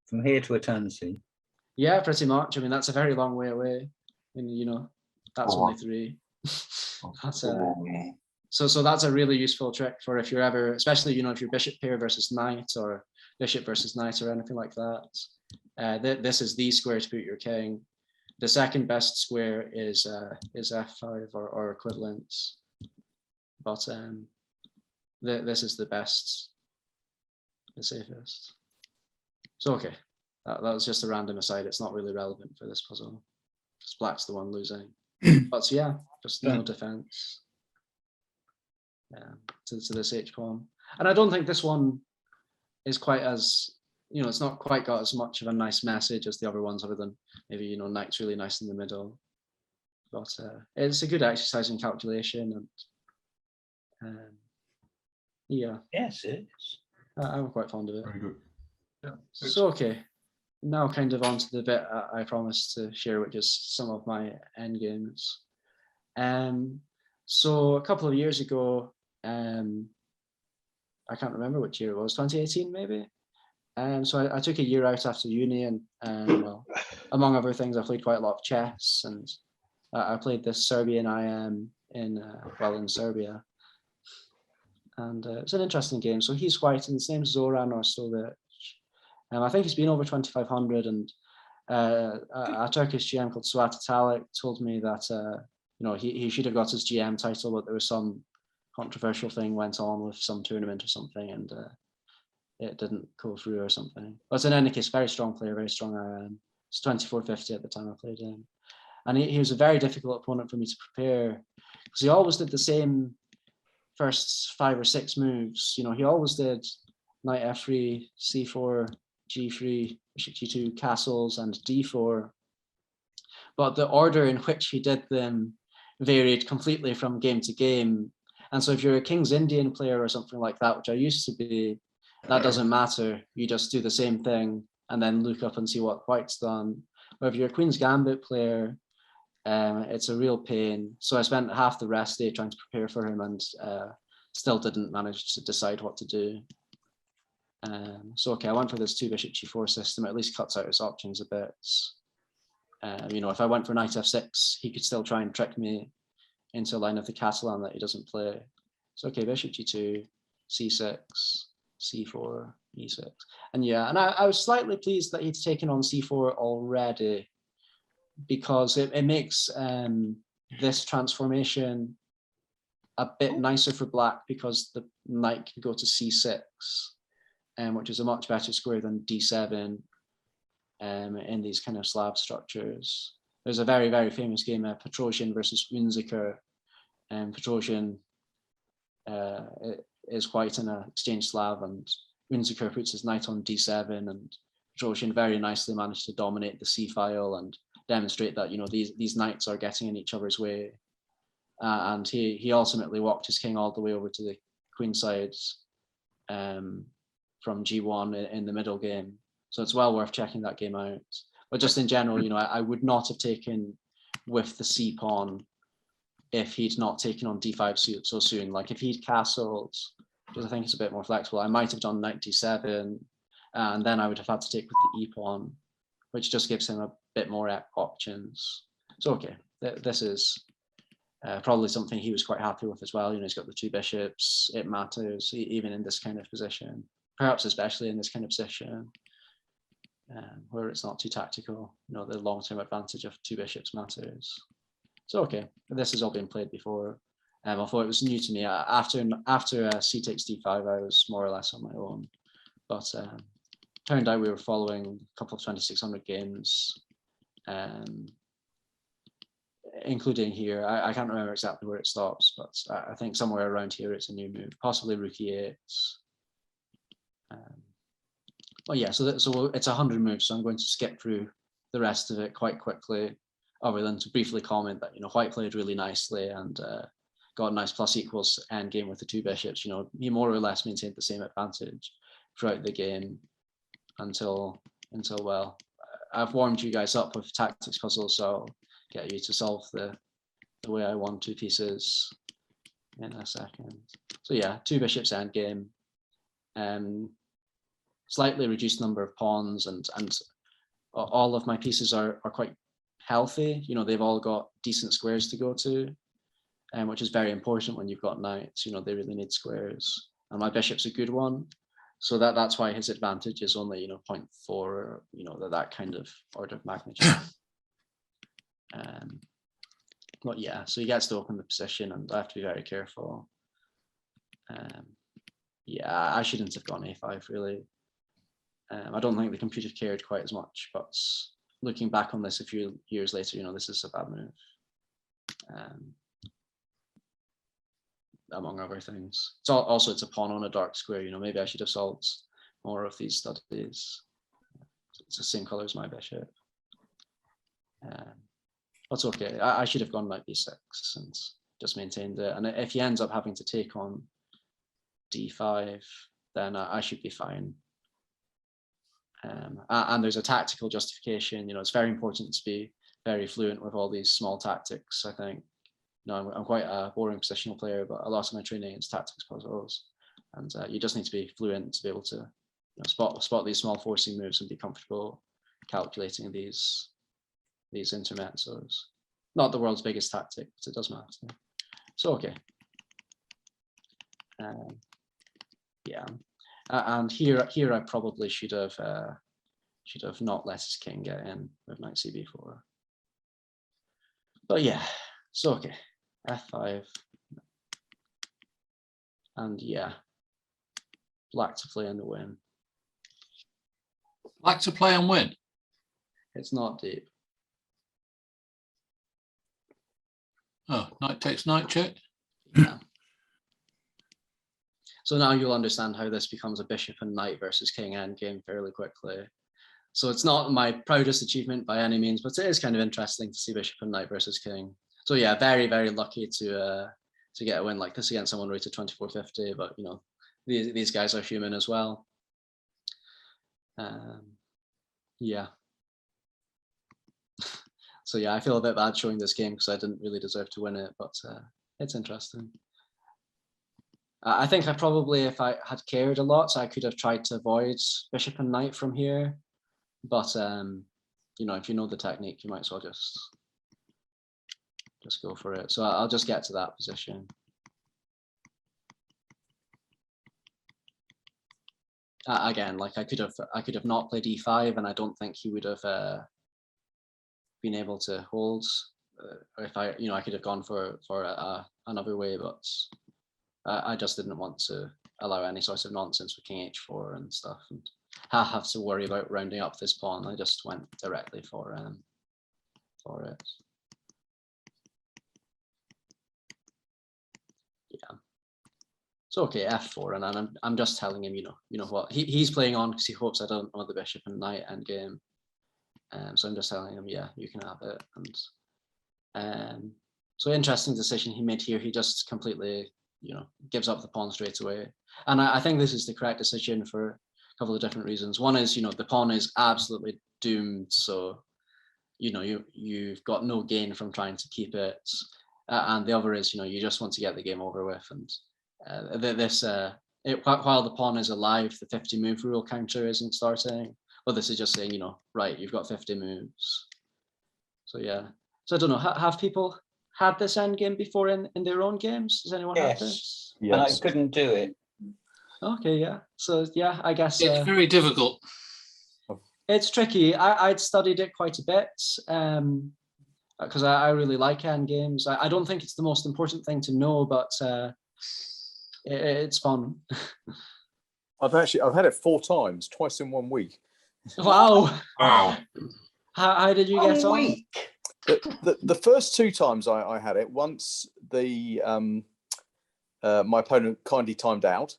From here to eternity. Yeah, pretty much. I mean, that's a very long way away. And you know, that's only 3. That's so that's a really useful trick for if you're ever, especially, you know, if you're bishop pair versus knight or bishop versus knight or anything like that. This is the square to put your king. The second best square is f5 or equivalents, but this is the best, the safest. So okay, that was just a random aside. It's not really relevant for this puzzle because black's the one losing. But yeah, just no defense to this H pawn. And I don't think this one is quite as, you know, it's not quite got as much of a nice message as the other ones, other than maybe, you know, knight's really nice in the middle. But it's a good exercise in calculation, and yeah. Yes, it is. I'm quite fond of it. Very good. Yeah. So okay, now kind of on to the bit I promised to share, which is some of my end games. So a couple of years ago, I can't remember which year it was, 2018 maybe. So I took a year out after uni, and well, among other things, I played quite a lot of chess, and I played this Serbian IM in Serbia, and it's an interesting game. So he's white, and his name's Zoran Orsovic. I think he's been over 2,500, and a Turkish GM called Suat Atalik told me that you know, he should have got his GM title, but there was some controversial thing went on with some tournament or something, and it didn't go through or something. But in any case, very strong player, very strong IM. It's 2450 at the time I played him. And he was a very difficult opponent for me to prepare, because he always did the same first 5 or 6 moves. You know, he always did knight f3, c4, g3, bishop g2, castles, and d4. But the order in which he did them varied completely from game to game. And so if you're a King's Indian player or something like that, which I used to be, that doesn't matter. You just do the same thing and then look up and see what white's done. But if you're a Queen's Gambit player, it's a real pain. So I spent half the rest day trying to prepare for him, and still didn't manage to decide what to do. So okay, I went for this 2 bishop g4 system. It at least cuts out his options a bit. You know, if I went for knight f6, he could still try and trick me into a line of the Catalan that he doesn't play. So okay, bishop g2, c6, c4, e6. And yeah, and I was slightly pleased that he'd taken on c4 already, because it makes this transformation a bit nicer for black, because the knight can go to c6, which is a much better square than d7 in these kind of Slav structures. There's a very, very famous game, Petrosian versus Unziker. Petrosian is white in an exchange Slav, and Unziker puts his knight on d7, and Petrosian very nicely managed to dominate the c file and demonstrate that, you know, these knights are getting in each other's way. And he ultimately walked his king all the way over to the queen side from g1 in the middle game. So it's well worth checking that game out. But just in general, you know, I would not have taken with the c pawn if he'd not taken on d5 so soon. Like if he'd castled, because I think it's a bit more flexible, I might have done knight d7, and then I would have had to take with the e pawn, which just gives him a bit more options. So okay, this is Probably something he was quite happy with as well. He's got the 2 bishops. It matters even in this kind of position, perhaps especially in this kind of position where it's not too tactical. The long-term advantage of 2 bishops matters. So okay, this has all been played before. Although it was new to me. After c takes d5, I was more or less on my own. But turned out we were following a couple of 2600 games, including here. I can't remember exactly where it stops, but I think somewhere around here it's a new move, possibly rook e8. Well, yeah, so it's 100 moves, so I'm going to skip through the rest of it quite quickly, other than to briefly comment that White played really nicely and got a nice plus equals endgame with the 2 bishops. He more or less maintained the same advantage throughout the game until well, I've warmed you guys up with tactics puzzles, so I'll get you to solve the way I won 2 pieces in a second. So yeah, 2 bishops endgame. Slightly reduced number of pawns, and all of my pieces are quite healthy. They've all got decent squares to go to, which is very important when you've got knights. They really need squares, and my bishop's a good one, so that's why his advantage is only 0.4, or that kind of order of magnitude. But yeah, so he gets to open the position, and I have to be very careful. Yeah, I shouldn't have gone a5 really. I don't think the computer cared quite as much, but looking back on this a few years later, this is a bad move, among other things. It's a pawn on a dark square. Maybe I should have solved more of these studies. It's the same color as my bishop. That's okay. I should have gone knight b6 and just maintained it. And if he ends up having to take on d5, then I should be fine. And there's a tactical justification. It's very important to be very fluent with all these small tactics. I think I'm quite a boring positional player, but a lot of my training is tactics puzzles, and you just need to be fluent to be able to spot these small forcing moves and be comfortable calculating these intermezzos. Not the world's biggest tactic, but it does matter. So okay, yeah. And here I probably should have not let his king get in with knight cb4. But yeah, so okay, f5, and yeah, black to play and win. Black to play and win? It's not deep. Oh, knight takes knight check. Yeah. So now you'll understand how this becomes a bishop and knight versus king endgame fairly quickly. So it's not my proudest achievement by any means, but it is kind of interesting to see bishop and knight versus king. So yeah, very, very lucky to get a win like this against someone rated 2450, but these guys are human as well. Yeah. So yeah, I feel a bit bad showing this game because I didn't really deserve to win it, but it's interesting. I think I probably, if I had cared a lot, I could have tried to avoid bishop and knight from here. But if you know the technique, you might as well just go for it. So I'll just get to that position. Again, like I could have not played e5, and I don't think he would have been able to hold. If I could have gone for another way, but I just didn't want to allow any sort of nonsense with king h4 and stuff, and have to worry about rounding up this pawn. I just went directly for it. Yeah. So okay, f4, and I'm just telling him, you know what he's playing on because he hopes I don't know the bishop and knight endgame. So I'm just telling him, yeah, you can have it. And so interesting decision he made here. He just completely, gives up the pawn straight away. And I think this is the correct decision for a couple of different reasons. One is, the pawn is absolutely doomed. So, you've got no gain from trying to keep it. And the other is, you just want to get the game over with. And while the pawn is alive, the 50 move rule counter isn't starting. But this is just saying, right, you've got 50 moves. So yeah. So I don't know, have people had this endgame before in their own games? Does anyone have this? And I couldn't do it. Okay, yeah. So yeah, I guess It's very difficult. it's tricky. I'd studied it quite a bit because I really like endgames. I don't think it's the most important thing to know, but it's fun. I've had it 4 times, twice in 1 week. Wow. Wow. How did you get on? The first 2 times I had it, once my opponent kindly timed out,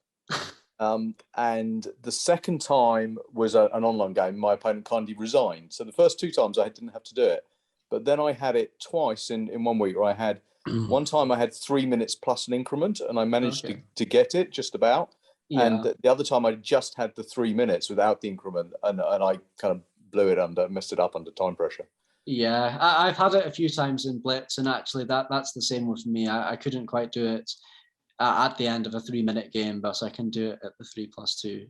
and the second time was an online game. My opponent kindly resigned. So the first 2 times I didn't have to do it, but then I had it twice in 1 week. Where I had one time I had 3 minutes plus an increment, and I managed to get it just about. Yeah. And the other time I just had the 3 minutes without the increment, and I kind of blew it messed it up under time pressure. Yeah, I've had it a few times in Blitz, and actually that's the same with me. I couldn't quite do it at the end of a 3-minute game, but I can do it at the 3+2.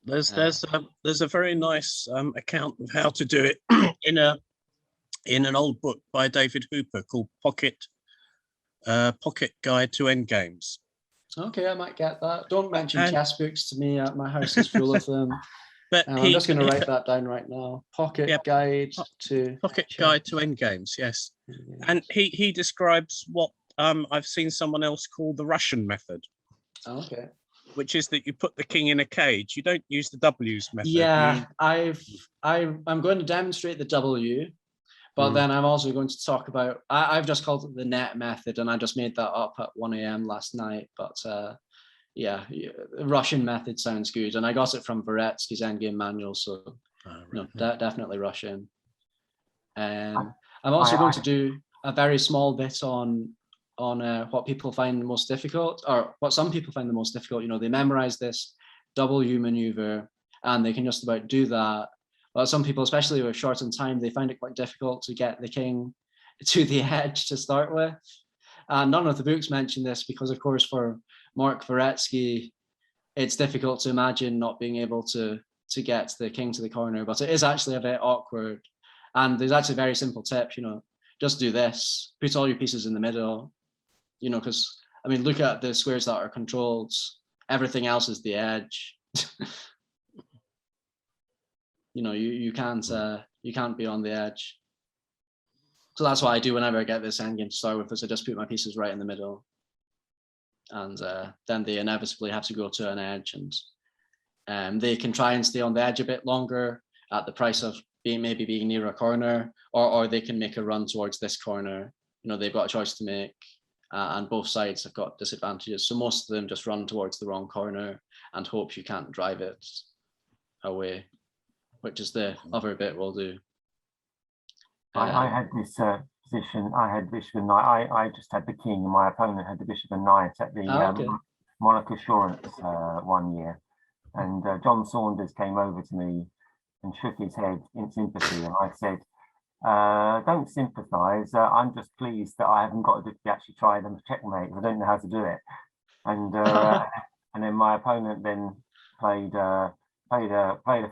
There's a very nice account of how to do it in an old book by David Hooper called Pocket Guide to Endgames. Okay, I might get that. Don't mention chess books to me. My house is full of them. But I'm just going to write that down right now. Pocket Guide to Endgames. Yes, and he describes what I've seen someone else call the Russian method. Okay. Which is that you put the king in a cage. You don't use the W's method. Yeah, I'm going to demonstrate the W, but then I'm also going to talk about. I've just called it the net method, and I just made that up at 1 a.m. last night. But yeah, Russian method sounds good, and I got it from Varetsky's Endgame Manual, so definitely Russian. I'm also going to do a very small bit on what people find the most difficult, or what some people find the most difficult. They memorize this W maneuver, and they can just about do that. But some people, especially with short on time, they find it quite difficult to get the king to the edge to start with. And none of the books mention this because, of course, for Mark Varetsky, it's difficult to imagine not being able to get the king to the corner. But it is actually a bit awkward. And there's actually a very simple tip, just do this, put all your pieces in the middle, because, I mean, look at the squares that are controlled. Everything else is the edge. You can't be on the edge. So that's what I do whenever I get this endgame to start with, is I just put my pieces right in the middle. And then they inevitably have to go to an edge, and they can try and stay on the edge a bit longer at the price of maybe being near a corner, or they can make a run towards this corner. They've got a choice to make, and both sides have got disadvantages. So most of them just run towards the wrong corner and hope you can't drive it away, which is the other bit we'll do. I had this position. I had bishop and knight. I just had the king, and my opponent had the bishop and knight at the Monarch Assurance 1 year. And John Saunders came over to me and shook his head in sympathy, and I said, don't sympathise. I'm just pleased that I haven't got to actually try them checkmate. I don't know how to do it. And and then my opponent then played a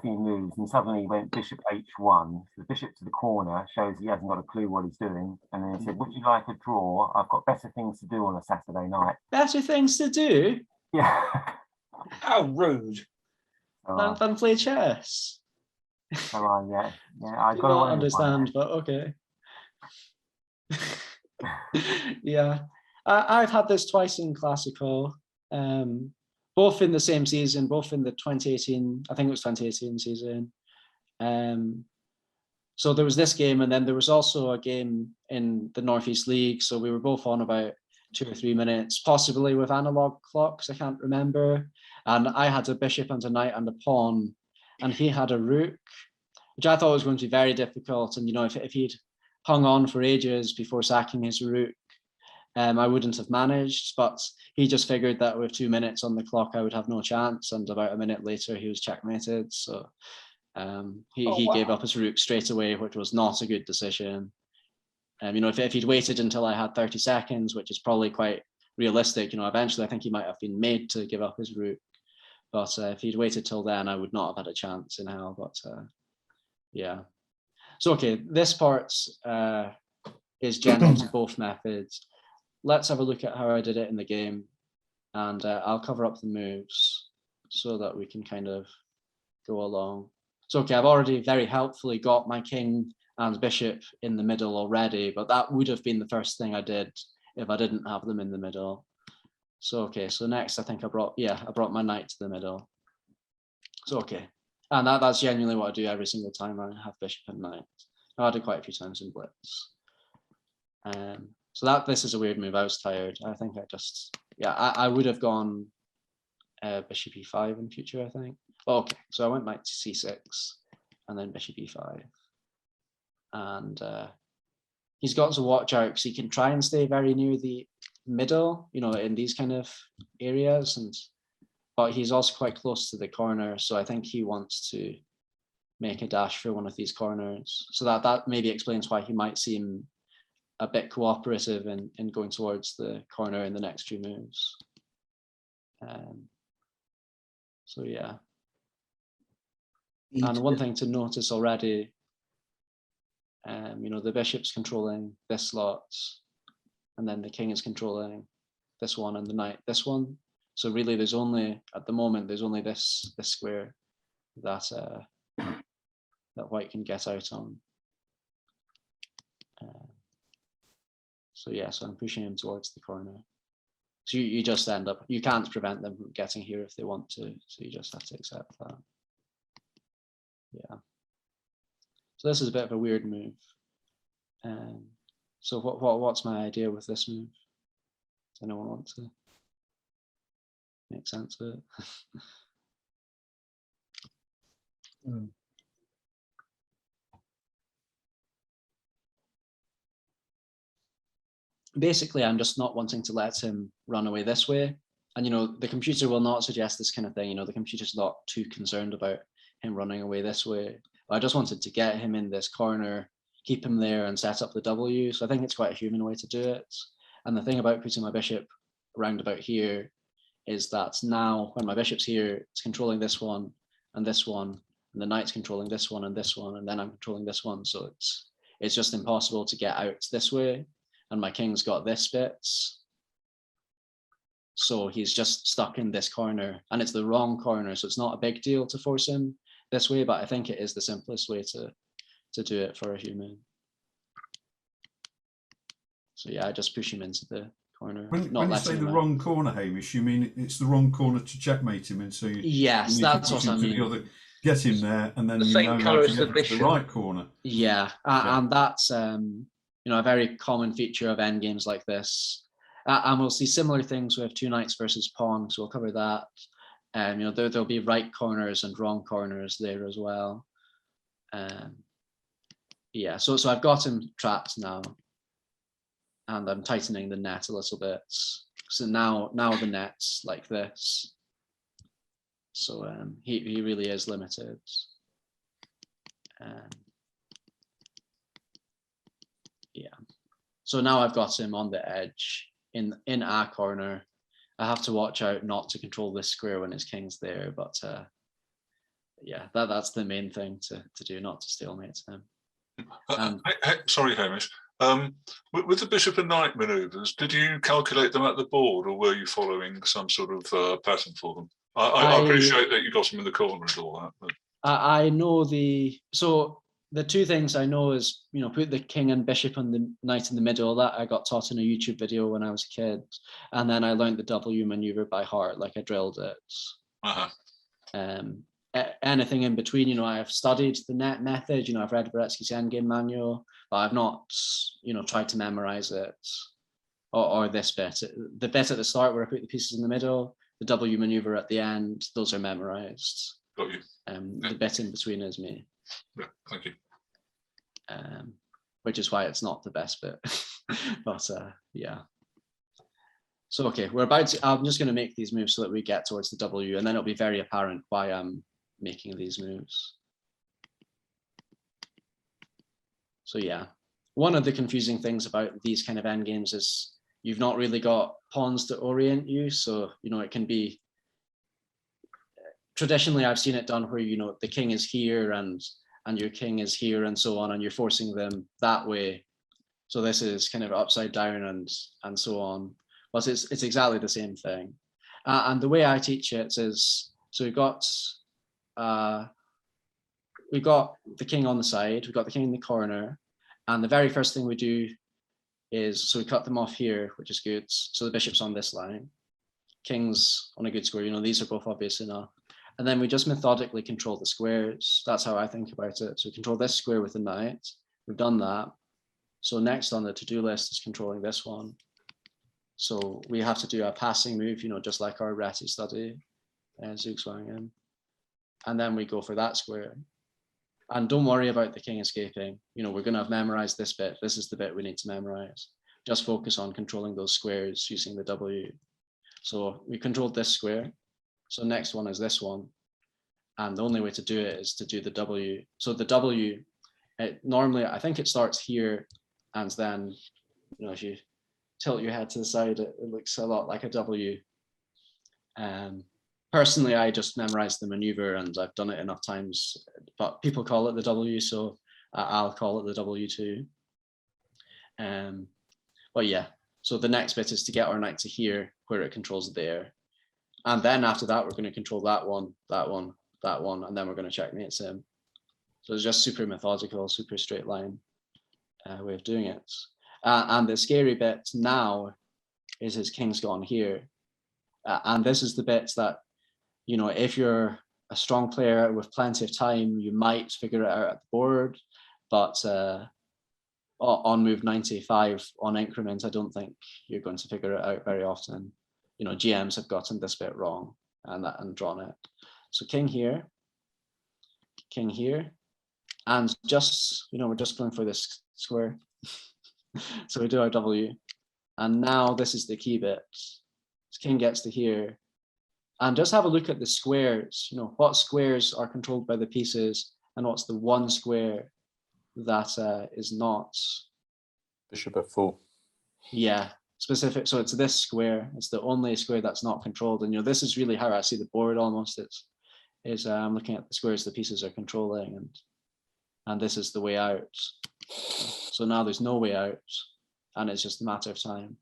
few moves, and suddenly went bishop h1. So the bishop to the corner shows he hasn't got a clue what he's doing. And then he said, would you like a draw? I've got better things to do on a Saturday night. Better things to do? Yeah. How rude. Than play chess. Yeah, I do not understand, but okay. Yeah, I've had this twice in Classical, both in the same season, both in the 2018, I think it was 2018 season. So there was this game, and then there was also a game in the Northeast League. So we were both on about 2 or 3 minutes, possibly with analog clocks, I can't remember. And I had a bishop and a knight and a pawn, and he had a rook, which I thought was going to be very difficult. And, if he'd hung on for ages before sacking his rook, I wouldn't have managed. But he just figured that with 2 minutes on the clock, I would have no chance. And about a minute later, he was checkmated. So he gave up his rook straight away, which was not a good decision. If he'd waited until I had 30 seconds, which is probably quite realistic, eventually I think he might have been made to give up his rook. But if he'd waited till then, I would not have had a chance in hell. But yeah. So, okay, this part's is general to both methods. Let's have a look at how I did it in the game, and I'll cover up the moves so that we can kind of go along. So, okay, I've already very helpfully got my king and bishop in the middle already, but that would have been the first thing I did if I didn't have them in the middle. So, okay, so next I think I brought my knight to the middle. So, okay, and that's genuinely what I do every single time I have bishop and knight. I did quite a few times in Blitz. So this is a weird move. I was tired. I think I would have gone bishop e5 in future, I think. Okay, so I went knight to c6 and then bishop e5. And he's got to watch out because he can try and stay very near the middle, in these kind of areas, but he's also quite close to the corner, so I think he wants to make a dash for one of these corners. So that maybe explains why he might seem a bit cooperative in going towards the corner in the next few moves. So yeah. And one thing to notice already, the bishop's controlling this slot, and then the king is controlling this one and the knight this one. So really there's only, at the moment, there's only this square that that white can get out on. So yeah, so I'm pushing him towards the corner. So you just end up, you can't prevent them from getting here if they want to, so you just have to accept that. Yeah. So this is a bit of a weird move. So what's my idea with this move? Does anyone want to make sense of it? Basically, I'm just not wanting to let him run away this way. And, the computer will not suggest this kind of thing. The computer's not too concerned about him running away this way. I just wanted to get him in this corner, keep him there and set up the W. So I think it's quite a human way to do it. And the thing about putting my bishop around about here is that now when my bishop's here, it's controlling this one, and the knight's controlling this one, and then I'm controlling this one. So it's just impossible to get out this way. And my king's got this bit. So he's just stuck in this corner, and it's the wrong corner. So it's not a big deal to force him this way, but I think it is the simplest way to do it for a human. So yeah, I just push him into the corner. When you say the wrong corner, Hamish, you mean it's the wrong corner to checkmate him, and so yes, that's what I mean. Get him there, and then the same colour as the bishop. The right corner. Yeah, and that's a very common feature of endgames like this. And we'll see similar things with two knights versus pawn, so we'll cover that. There'll be right corners and wrong corners there as well. Yeah, so I've got him trapped now, and I'm tightening the net a little bit. So now the net's like this. So he really is limited. Yeah. So now I've got him on the edge in our corner. I have to watch out not to control this square when his king's there, but yeah, that's the main thing to do, not to stalemate him. Sorry, Hamish. With the bishop and knight manoeuvres, did you calculate them at the board, or were you following some sort of pattern for them? I appreciate that you got them in the corner and all that. But... I know the two things I know is, put the king and bishop and the knight in the middle. That I got taught in a YouTube video when I was a kid. And then I learned the W maneuver by heart, like I drilled it. Anything in between, I've studied the net method, I've read Boretsky's endgame manual, but I've not, tried to memorize it or this bit. The bit at the start where I put the pieces in the middle, the W maneuver at the end, those are memorized. Got you. The bit in between is me. Yeah, thank you. Which is why it's not the best bit, but yeah. So okay, I'm just going to make these moves so that we get towards the W, and then it'll be very apparent why I'm making these moves. So yeah, one of the confusing things about these kind of endgames is you've not really got pawns to orient you, so it can be. Traditionally, I've seen it done where the king is here and your king is here and so on, and you're forcing them that way. So this is kind of upside down and so on. But it's exactly the same thing. And the way I teach it is, so we've got the king on the side, we've got the king in the corner, and the very first thing we do is, so we cut them off here, which is good. So the bishop's on this line, king's on a good square, these are both obvious enough. And then we just methodically control the squares. That's how I think about it. So we control this square with the knight. We've done that. So next on the to-do list is controlling this one. So we have to do a passing move, just like our Reti study, Zugzwangen. And then we go for that square. And don't worry about the king escaping. We're going to have memorized this bit. This is the bit we need to memorize. Just focus on controlling those squares using the W. So we controlled this square. So next one is this one. And the only way to do it is to do the W. So the W, normally, I think it starts here. And then, if you tilt your head to the side, it looks a lot like a W. Personally, I just memorized the maneuver and I've done it enough times, but people call it the W, so I'll call it the W too. But yeah, so the next bit is to get our knight to here where it controls there. And then after that, we're going to control that one, that one, that one, and then we're going to checkmate sim. So it's just super methodical, super straight line way of doing it. And the scary bit now is his king's gone here. And this is the bit that, if you're a strong player with plenty of time, you might figure it out at the board, but on move 95 on increment, I don't think you're going to figure it out very often. GMs have gotten this bit wrong and drawn it. So king here, and just, we're just going for this square. So we do our W, and now this is the key bit. This king gets to here, and just have a look at the squares. What squares are controlled by the pieces, and what's the one square that is not. Bishop F4. Yeah, specific. So it's this square. It's the only square that's not controlled. And this is really how I see the board almost. I'm looking at the squares the pieces are controlling, and this is the way out. So now there's no way out, and it's just a matter of time.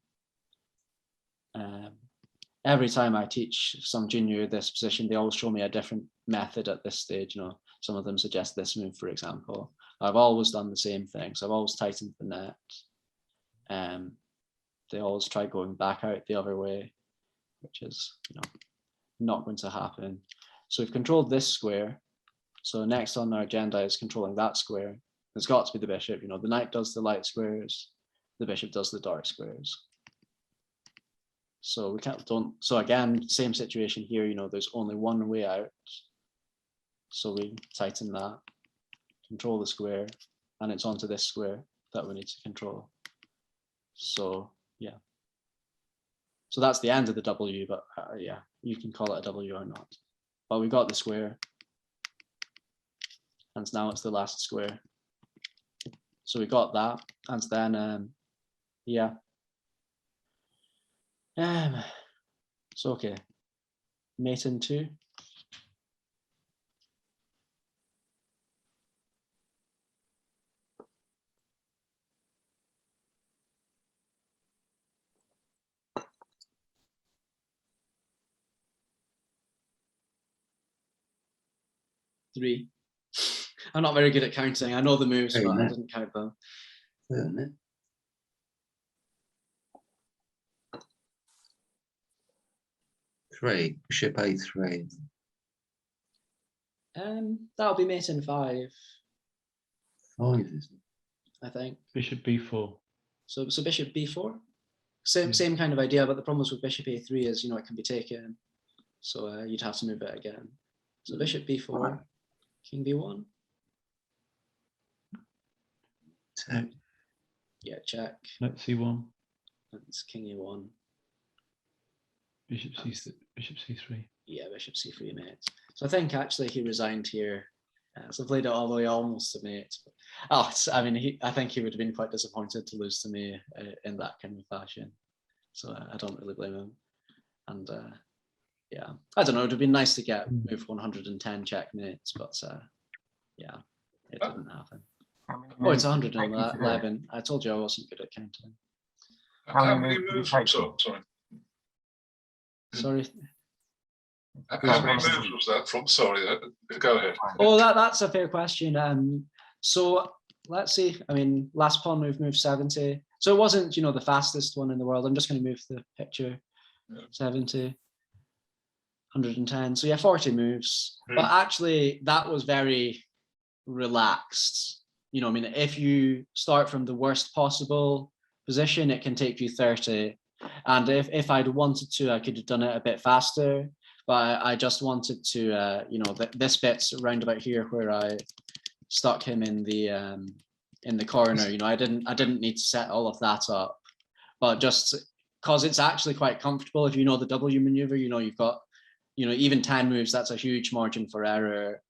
Every time I teach some junior this position, they always show me a different method at this stage. Some of them suggest this move, for example. I've always done the same thing. So I've always tightened the net. They always try going back out the other way, which is not going to happen. So we've controlled this square. So next on our agenda is controlling that square. It's got to be the bishop. The knight does the light squares, the bishop does the dark squares. So so again, same situation here, there's only one way out. So we tighten that, control the square, and it's onto this square that we need to control. So yeah. So that's the end of the W, but yeah, you can call it a W or not. But we got the square, and now it's the last square. So we got that, and then yeah. So okay, mate in 2. Three. I'm not very good at counting. I know the moves, but I didn't count them. 3, bishop A3. That'll be mate in 5. 5, is it? I think. Bishop B4. So bishop B4. Same kind of idea, but the problem with bishop A3 is it can be taken. So you'd have to move it again. So bishop B4, king B1. Check. Yeah, check. Knight C1. That's king A1. Bishop C3. Yeah, bishop C3 mate. So I think actually he resigned here. So I played it all the way almost to mate. I think he would have been quite disappointed to lose to me in that kind of fashion. So I don't really blame him. And yeah, I don't know. It would have been nice to get move 110 checkmates, but yeah, it didn't happen. Oh, it's 111. I told you I wasn't good at counting. How many moves? Sorry. Sorry. How many moves was that from? Sorry, go ahead. Oh, that's a fair question. So let's see. I mean, last pawn moved 70. So it wasn't, the fastest one in the world. I'm just going to move the picture. 70, 110. So yeah, 40 moves. But actually, that was very relaxed. I mean, if you start from the worst possible position, it can take you 30. And if I'd wanted to, I could have done it a bit faster. But I just wanted to, this bit's around about here where I stuck him in the corner. I didn't need to set all of that up, but just because it's actually quite comfortable. If you know the W maneuver, you've got, even 10 moves. That's a huge margin for error.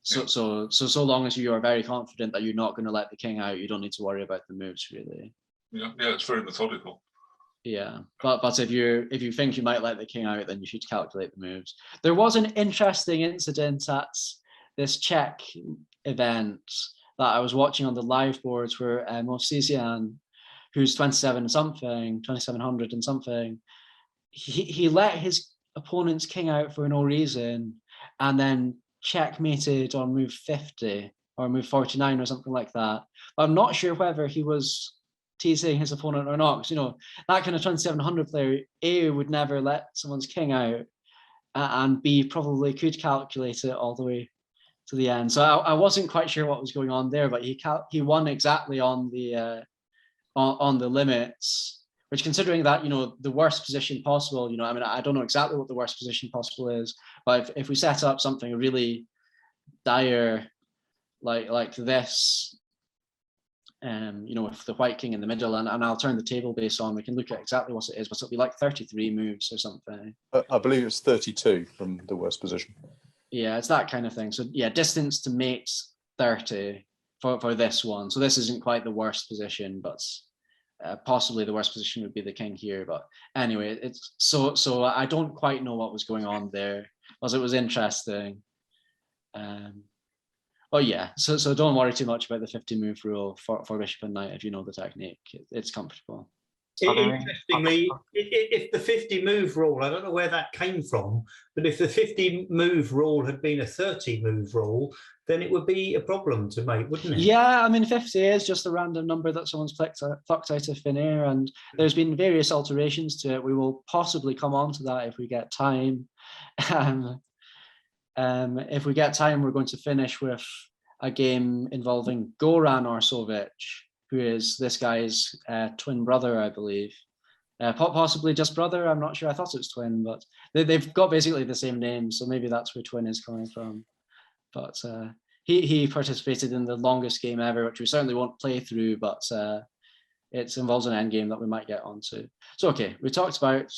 So long as you are very confident that you're not going to let the king out, you don't need to worry about the moves really. Yeah, it's very methodical. Yeah, but if you think you might let the king out, then you should calculate the moves. There was an interesting incident at this Czech event that I was watching on the live boards where Movsesian, who's 2700 and something, he let his opponent's king out for no reason, and then checkmated on move 50 or move 49 or something like that. But I'm not sure whether he was teasing his opponent or not, because that kind of 2700 player, A, would never let someone's king out, and B, probably could calculate it all the way to the end. So I wasn't quite sure what was going on there, but he won exactly on the limits, which, considering that the worst position possible, I mean, I don't know exactly what the worst position possible is, but if we set up something really dire like this, with the white king in the middle, and I'll turn the table base on, we can look at exactly what it is, but it'll be like 33 moves or something. I believe it's 32 from the worst position. Yeah, it's that kind of thing. So yeah, distance to mate 30 for this one. So this isn't quite the worst position, but possibly the worst position would be the king here. But anyway, it's so I don't quite know what was going on there, because it was interesting. But yeah, so don't worry too much about the 50 move rule for bishop and knight if you know the technique. It's comfortable. Interestingly, if the 50 move rule, I don't know where that came from, but if the 50 move rule had been a 30 move rule, then it would be a problem to make, wouldn't it? Yeah, I mean, 50 is just a random number that someone's plucked out of thin air, and there's been various alterations to it. We will possibly come on to that if we get time. If we get time, we're going to finish with a game involving Goran Arsovic, who is this guy's twin brother, I believe. Possibly just brother, I'm not sure. I thought it was twin, but they've got basically the same name, so maybe that's where twin is coming from. But he participated in the longest game ever, which we certainly won't play through, but it involves an end game that we might get onto. So, okay, we talked about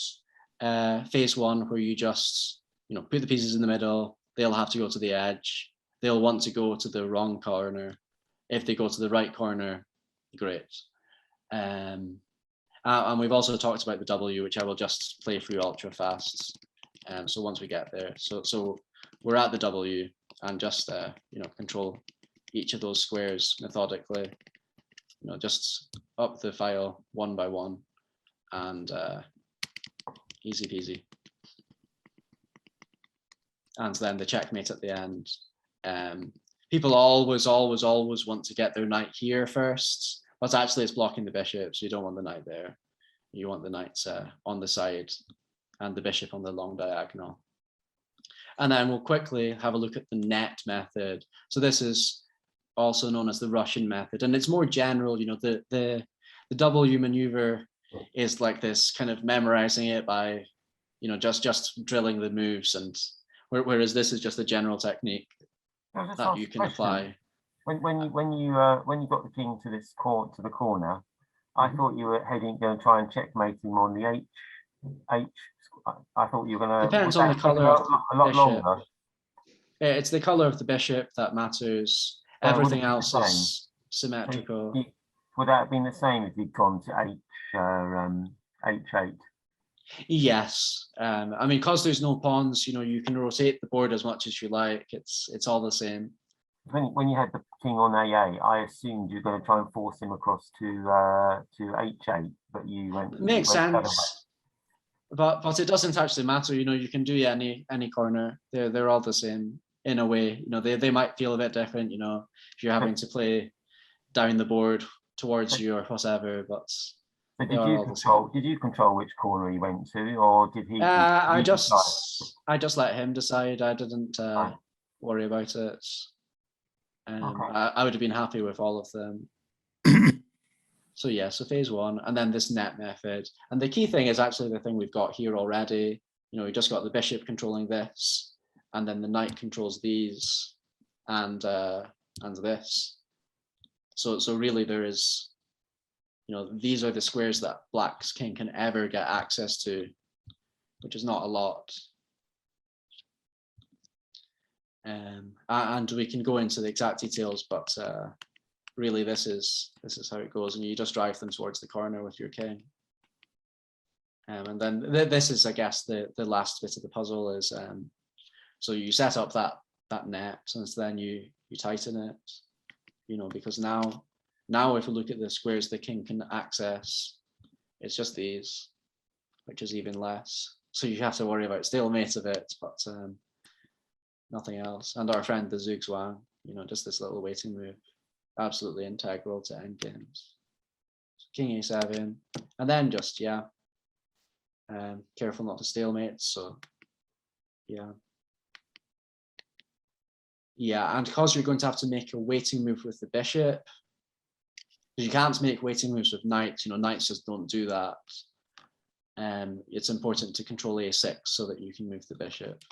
phase one, where you just put the pieces in the middle. They'll have to go to the edge. They'll want to go to the wrong corner. If they go to the right corner, great. And we've also talked about the W, which I will just play through ultra fast. So once we get there, so we're at the W, and just control each of those squares methodically. Just up the file one by one, and easy peasy. And then the checkmate at the end. People always want to get their knight here first, but actually it's blocking the bishop, so you don't want the knight there. You want the knight on the side and the bishop on the long diagonal. And then we'll quickly have a look at the net method. So this is also known as the Russian method, and it's more general. The W maneuver is like this, kind of memorizing it by just drilling the moves, and whereas this is just a general technique that you can apply. When you got the king to the corner, I thought you were going to try and checkmate him on the H. I thought you were going to. Depends on the color of a lot longer. It's the color of the bishop that matters. Everything else is symmetrical. Would that have been the same if you'd gone to H8? Yes, I mean, because there's no pawns, you can rotate the board as much as you like. It's all the same. when you had the king on A8, I assumed you were going to try and force him across to H8, but you went. Makes you went the other way. sense. But it doesn't actually matter. You know, you can do any corner. They're all the same in a way. You know, they might feel a bit different. You know, if you're having to play down the board towards you or whatever. But so did you control which corner he went to, or did he? I just let him decide. I didn't worry about it. I would have been happy with all of them. So yeah, so phase one, and then this net method. And the key thing is actually the thing we've got here already. You know, we just got the bishop controlling this, and then the knight controls these, and this. So really there is, you know, these are the squares that Black's king can ever get access to, which is not a lot. And we can go into the exact details, but really this is how it goes, and you just drive them towards the corner with your king. And then this is, I guess, the last bit of the puzzle is, so you set up that net, and then you tighten it, you know, because now if we look at the squares the king can access, it's just these, which is even less. So you have to worry about stalemate of it, but nothing else. And our friend the Zugzwang, you know, just this little waiting move, absolutely integral to endgames. So king a7, and then just careful not to stalemate. So yeah, and because you're going to have to make a waiting move with the bishop, because you can't make waiting moves with knights. You know, knights just don't do that. It's important to control a6 so that you can move the bishop.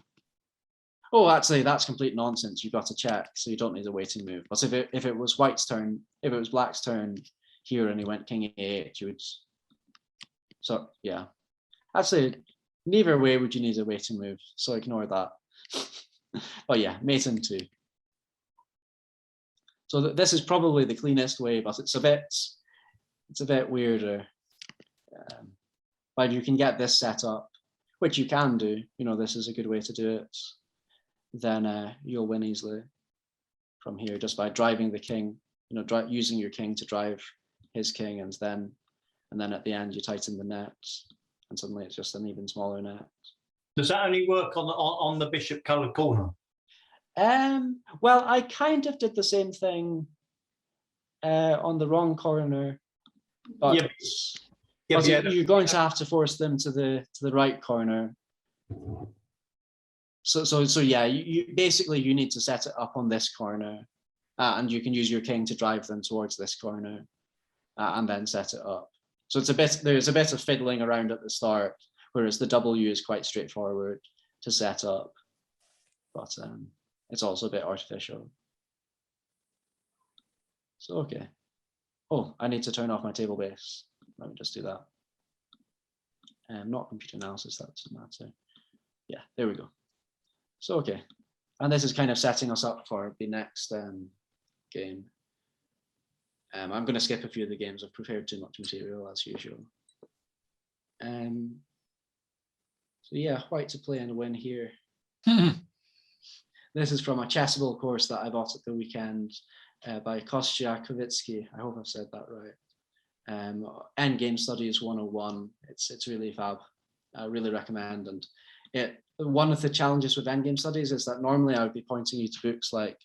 Oh, actually, that's complete nonsense. You've got to check, so you don't need a waiting move. But if it was White's turn, if it was Black's turn here and he went king a8, you would. So yeah, actually, neither way would you need a waiting move. So ignore that. But yeah, mate in 2. So this is probably the cleanest way, but it's a bit weirder. But you can get this set up, which you can do. You know, this is a good way to do it. Then you'll win easily from here just by driving the king, you know, using your king to drive his king, and then at the end you tighten the net, and suddenly it's just an even smaller net. Does that only work on the bishop coloured corner? Well, I kind of did the same thing on the wrong corner, but, you're going to have to force them to the right corner. So yeah, you basically you need to set it up on this corner, and you can use your king to drive them towards this corner, and then set it up. So there's a bit of fiddling around at the start, whereas the W is quite straightforward to set up, but it's also a bit artificial. So okay. Oh, I need to turn off my table base. Let me just do that. Not computer analysis, that doesn't matter. Yeah, there we go. So okay, and this is kind of setting us up for the next game. I'm going to skip a few of the games. I've prepared too much material as usual. So yeah, White to play and win here. This is from a Chessable course that I bought at the weekend by Kostiakovitsky. I hope I've said that right. Endgame Studies 101. It's really fab. I really recommend. And one of the challenges with endgame studies is that normally I would be pointing you to books like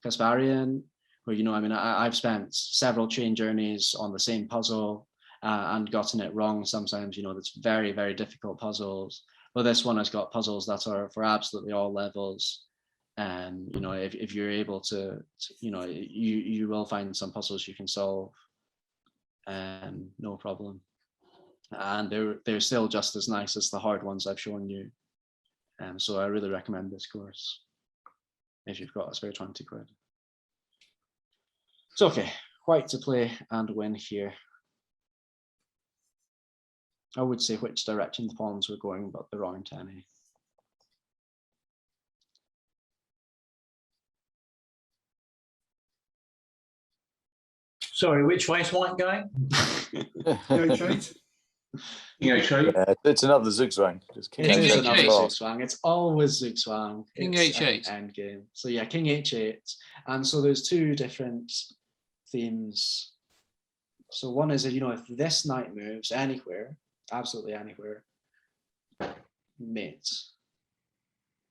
Kasparian, where, you know, I mean, I've spent several train journeys on the same puzzle and gotten it wrong sometimes. You know, it's very, very difficult puzzles. But this one has got puzzles that are for absolutely all levels. And, you know, if you're able to, you know, you will find some puzzles you can solve, no problem. And they're still just as nice as the hard ones I've shown you. So I really recommend this course if you've got a spare 20 quid. So okay, White to play and win here. I would say which direction the pawns were going, but there aren't any. Sorry, which way is White going? H8. King H8. Yeah, it's another Zugzwang. Just King It is H8 another fast. Zugzwang. It's always Zugzwang. King It's H8. an endgame. So yeah, King H8. And so there's two different themes. So one is, you know, if this knight moves anywhere, absolutely anywhere, mate.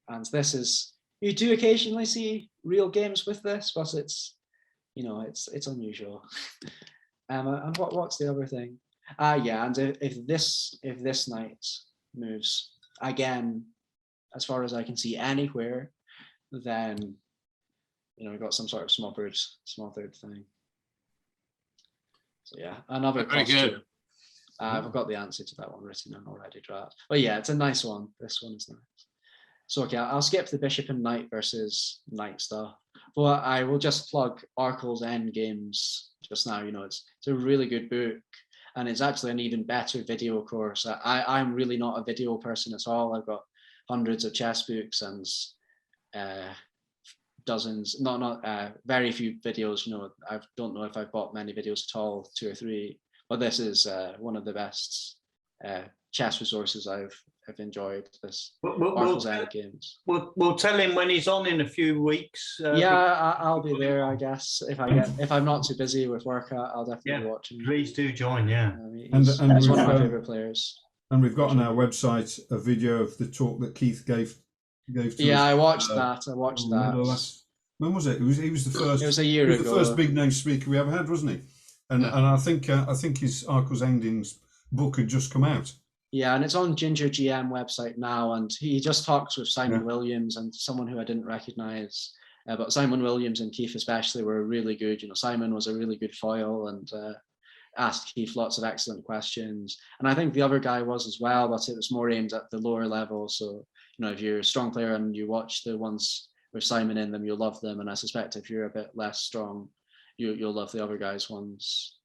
And this is, you do occasionally see real games with this, but it's, you know, it's unusual. And what's the other thing? Yeah, and if this knight moves again, as far as I can see, anywhere, then, you know, we've got some sort of smothered thing. So yeah, another Very costume. good. I've got the answer to that one written in already, draft. But yeah, it's a nice one. This one is nice. So okay, I'll skip the bishop and knight versus knight stuff. But I will just plug Arkle's End Games just now. You know, it's a really good book, and it's actually an even better video course. I'm really not a video person at all. I've got hundreds of chess books and dozens, very few videos. You know, I don't know if I've bought many videos at all, 2 or 3. But this is one of the best chess resources I've enjoyed. This Arkle's End Games. We'll tell him when he's on in a few weeks. Yeah, I'll be there, I guess. If I'm not too busy with work, I'll definitely be watching. Please do join. Yeah, he's one of my favorite players. And we've got on our website a video of the talk that Keith gave to us. Yeah, I watched that. When was it? He was the first. It was a year ago. The first big name speaker we ever had, wasn't he? And I think his Arkle's Endings book had just come out. Yeah, and it's on Ginger GM website now, and he just talks with Simon Williams and someone who I didn't recognize. But Simon Williams and Keith especially were really good. You know, Simon was a really good foil and asked Keith lots of excellent questions. And I think the other guy was as well, but it was more aimed at the lower level. So, you know, if you're a strong player and you watch the ones with Simon in them, you'll love them. And I suspect if you're a bit less strong, you'll love the other guys' ones.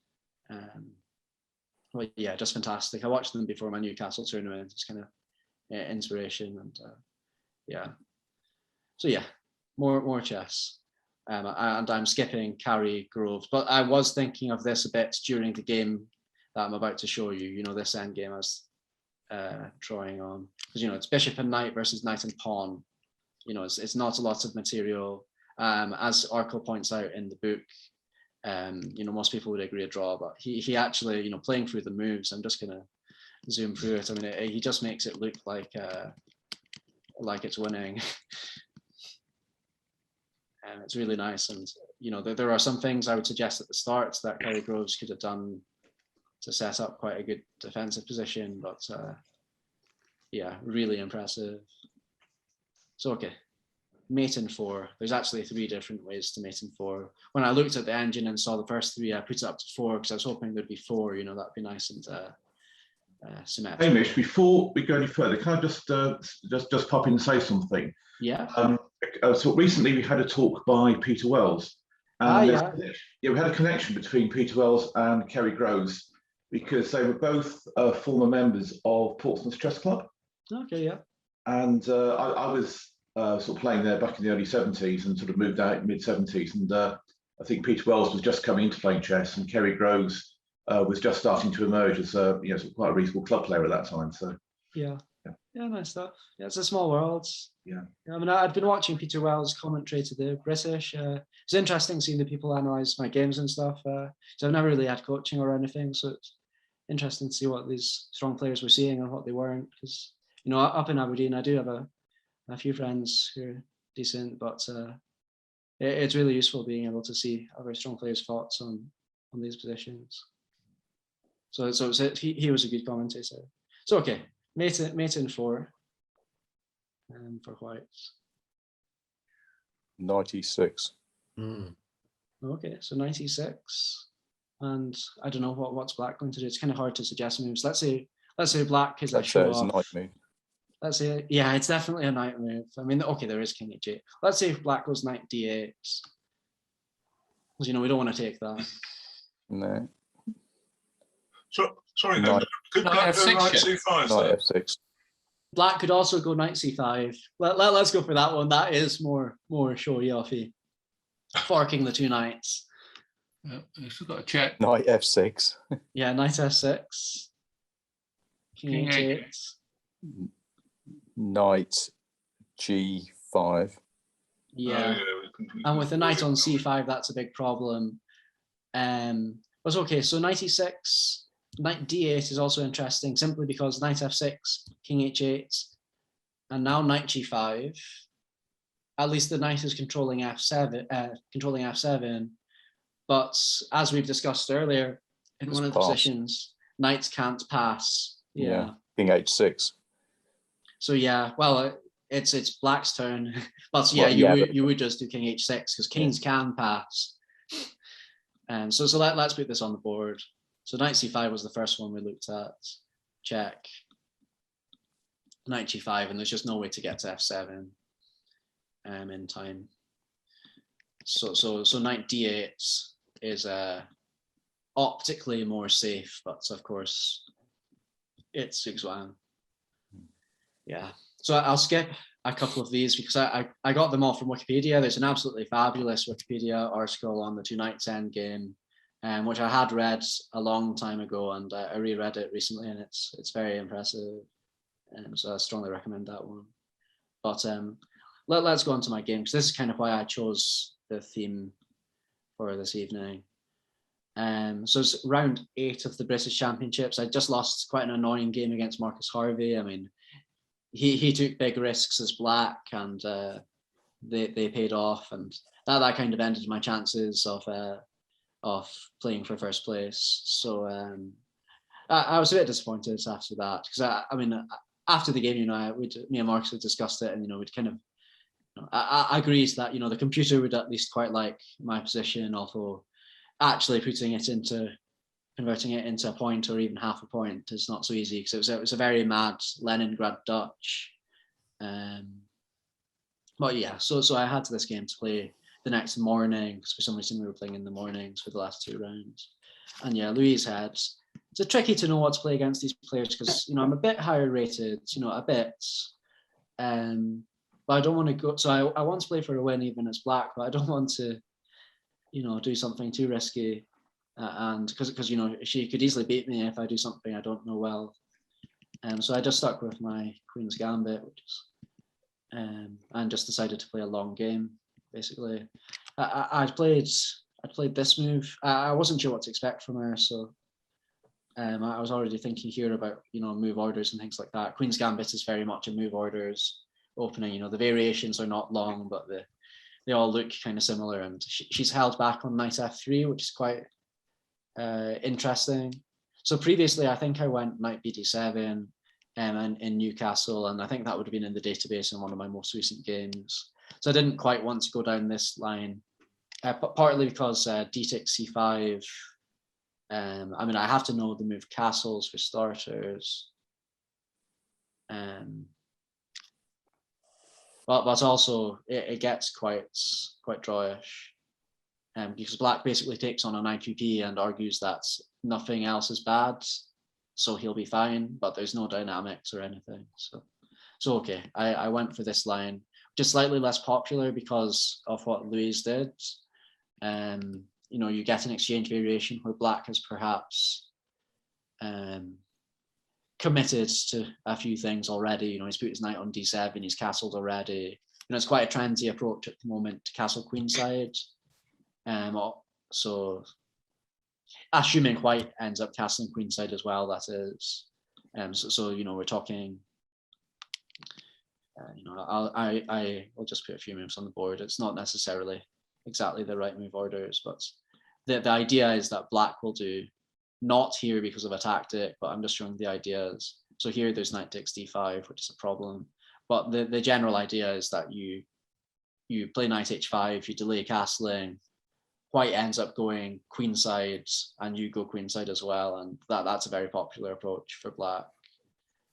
Well, yeah, just fantastic. I watched them before my Newcastle tournament. It's kind of inspiration, and yeah. So yeah, more chess. And I'm skipping Carry Groves, but I was thinking of this a bit during the game that I'm about to show you. You know, this end game I was drawing on, because you know it's bishop and knight versus knight and pawn. You know, it's not a lot of material. As Arkle points out in the book, you know, most people would agree a draw, but he actually, you know, playing through the moves, I'm just gonna zoom through it. I mean, he just makes it look like it's winning. And it's really nice. And, you know, there are some things I would suggest at the start that Carry Groves could have done to set up quite a good defensive position, but yeah, really impressive. So, okay. Mate in 4. There's actually 3 different ways to mate in 4. When I looked at the engine and saw the first 3, I put it up to 4 because I was hoping there'd be 4. You know, that'd be nice and symmetrical. Hamish, before we go any further, can I just pop in and say something? Yeah. So recently we had a talk by Peter Wells. And yeah, we had a connection between Peter Wells and Kerry Groves because they were both former members of Portsmouth Chess Club. Okay, yeah. And I was sort of playing there back in the early 70s and sort of moved out in mid 70s. And I think Peter Wells was just coming into playing chess, and Kerry Groves was just starting to emerge as a sort of quite a reasonable club player at that time. So yeah, nice stuff. Yeah, it's a small world. Yeah. I mean, I'd been watching Peter Wells commentary to the British. It's interesting seeing the people analyze my games and stuff. So I've never really had coaching or anything, so it's interesting to see what these strong players were seeing and what they weren't. Because, you know, up in Aberdeen, I do have a few friends who are decent, but it's really useful being able to see other strong players' thoughts on these positions. So he was a good commentator. So okay, mate in 4 for whites. 96. Okay, so 96, and I don't know what's black going to do. It's kind of hard to suggest moves. Let's say black is a show off. Knight move. Let's say, yeah, it's definitely a knight move. I mean, okay, there is king h8. Let's say if black goes knight d8. Because, you know, we don't want to take that. No. So, sorry, could black go knight c5? Knight f6. Black could also go knight c5. Let's go for that one. That is more showy-offy. Forking the 2 knights. Yeah, you've still got to check. Knight f6. Yeah, knight f6. king h8. Knight G5. Yeah, and with the knight on c5, that's a big problem. But okay, so knight e6, knight d8 is also interesting simply because knight f6, king h8, and now knight g5. At least the knight is controlling f7, but as we've discussed earlier, in one of the positions, knights can't pass. Yeah. King h6. So yeah, well, it's black's turn, but yeah, Well, you would just do king h6 because kings can pass. And so let's put this on the board. So knight c5 was the first one we looked at. Check. Knight g5, and there's just no way to get to f7 in time. So knight d8 is optically more safe, but of course it's Zugzwang. Yeah. So I'll skip a couple of these because I got them all from Wikipedia. There's an absolutely fabulous Wikipedia article on the two knights endgame, which I had read a long time ago, and I reread it recently, and it's very impressive. So I strongly recommend that one. But let's go on to my game, because this is kind of why I chose the theme for this evening. So it's round 8 of the British Championships. I just lost quite an annoying game against Marcus Harvey. I mean, he took big risks as black, and they paid off, and that kind of ended my chances of playing for first place. So I was a bit disappointed after that, because I mean, after the game, me and Marcus had discussed it, and we'd kind of, I agreed that the computer would at least quite like my position, although actually converting it into a point or even half a point is not so easy, because it was a very mad Leningrad Dutch. But yeah, so I had this game to play the next morning, because for some reason we were playing in the mornings for the last 2 rounds. And yeah, Louise had, it's tricky to know what to play against these players, because I'm a bit higher rated, a bit. But I don't want to go, so I want to play for a win even as black, but I don't want to, do something too risky. And because she could easily beat me if I do something I don't know well. So I just stuck with my Queen's Gambit, which is, and just decided to play a long game. Basically, I'd played this move. I wasn't sure what to expect from her, so I was already thinking here about move orders and things like that. Queen's Gambit is very much a move orders opening. The variations are not long, but they all look kind of similar. And she's held back on knight f3, which is quite interesting. So previously, I think I went knight bd7 and in Newcastle, and I think that would have been in the database in one of my most recent games. So I didn't quite want to go down this line, but partly because d takes c5. I mean, I have to know the move castles for starters. But also it gets quite drawish. Because black basically takes on an IQP and argues that nothing else is bad, so he'll be fine, but there's no dynamics or anything. So okay, I went for this line, just slightly less popular because of what Louise did. You get an exchange variation where black has perhaps committed to a few things already. He's put his knight on d7, he's castled already. It's quite a trendy approach at the moment to castle queenside. So assuming white ends up castling queenside as well, that is. So we're talking. I will just put a few moves on the board. It's not necessarily exactly the right move orders, but the idea is that black will do not here because of a tactic, but I'm just showing the ideas. So here there's knight takes d5, which is a problem. But the general idea is that you play knight h5, you delay castling, white ends up going queenside, and you go queenside as well, and that's a very popular approach for black.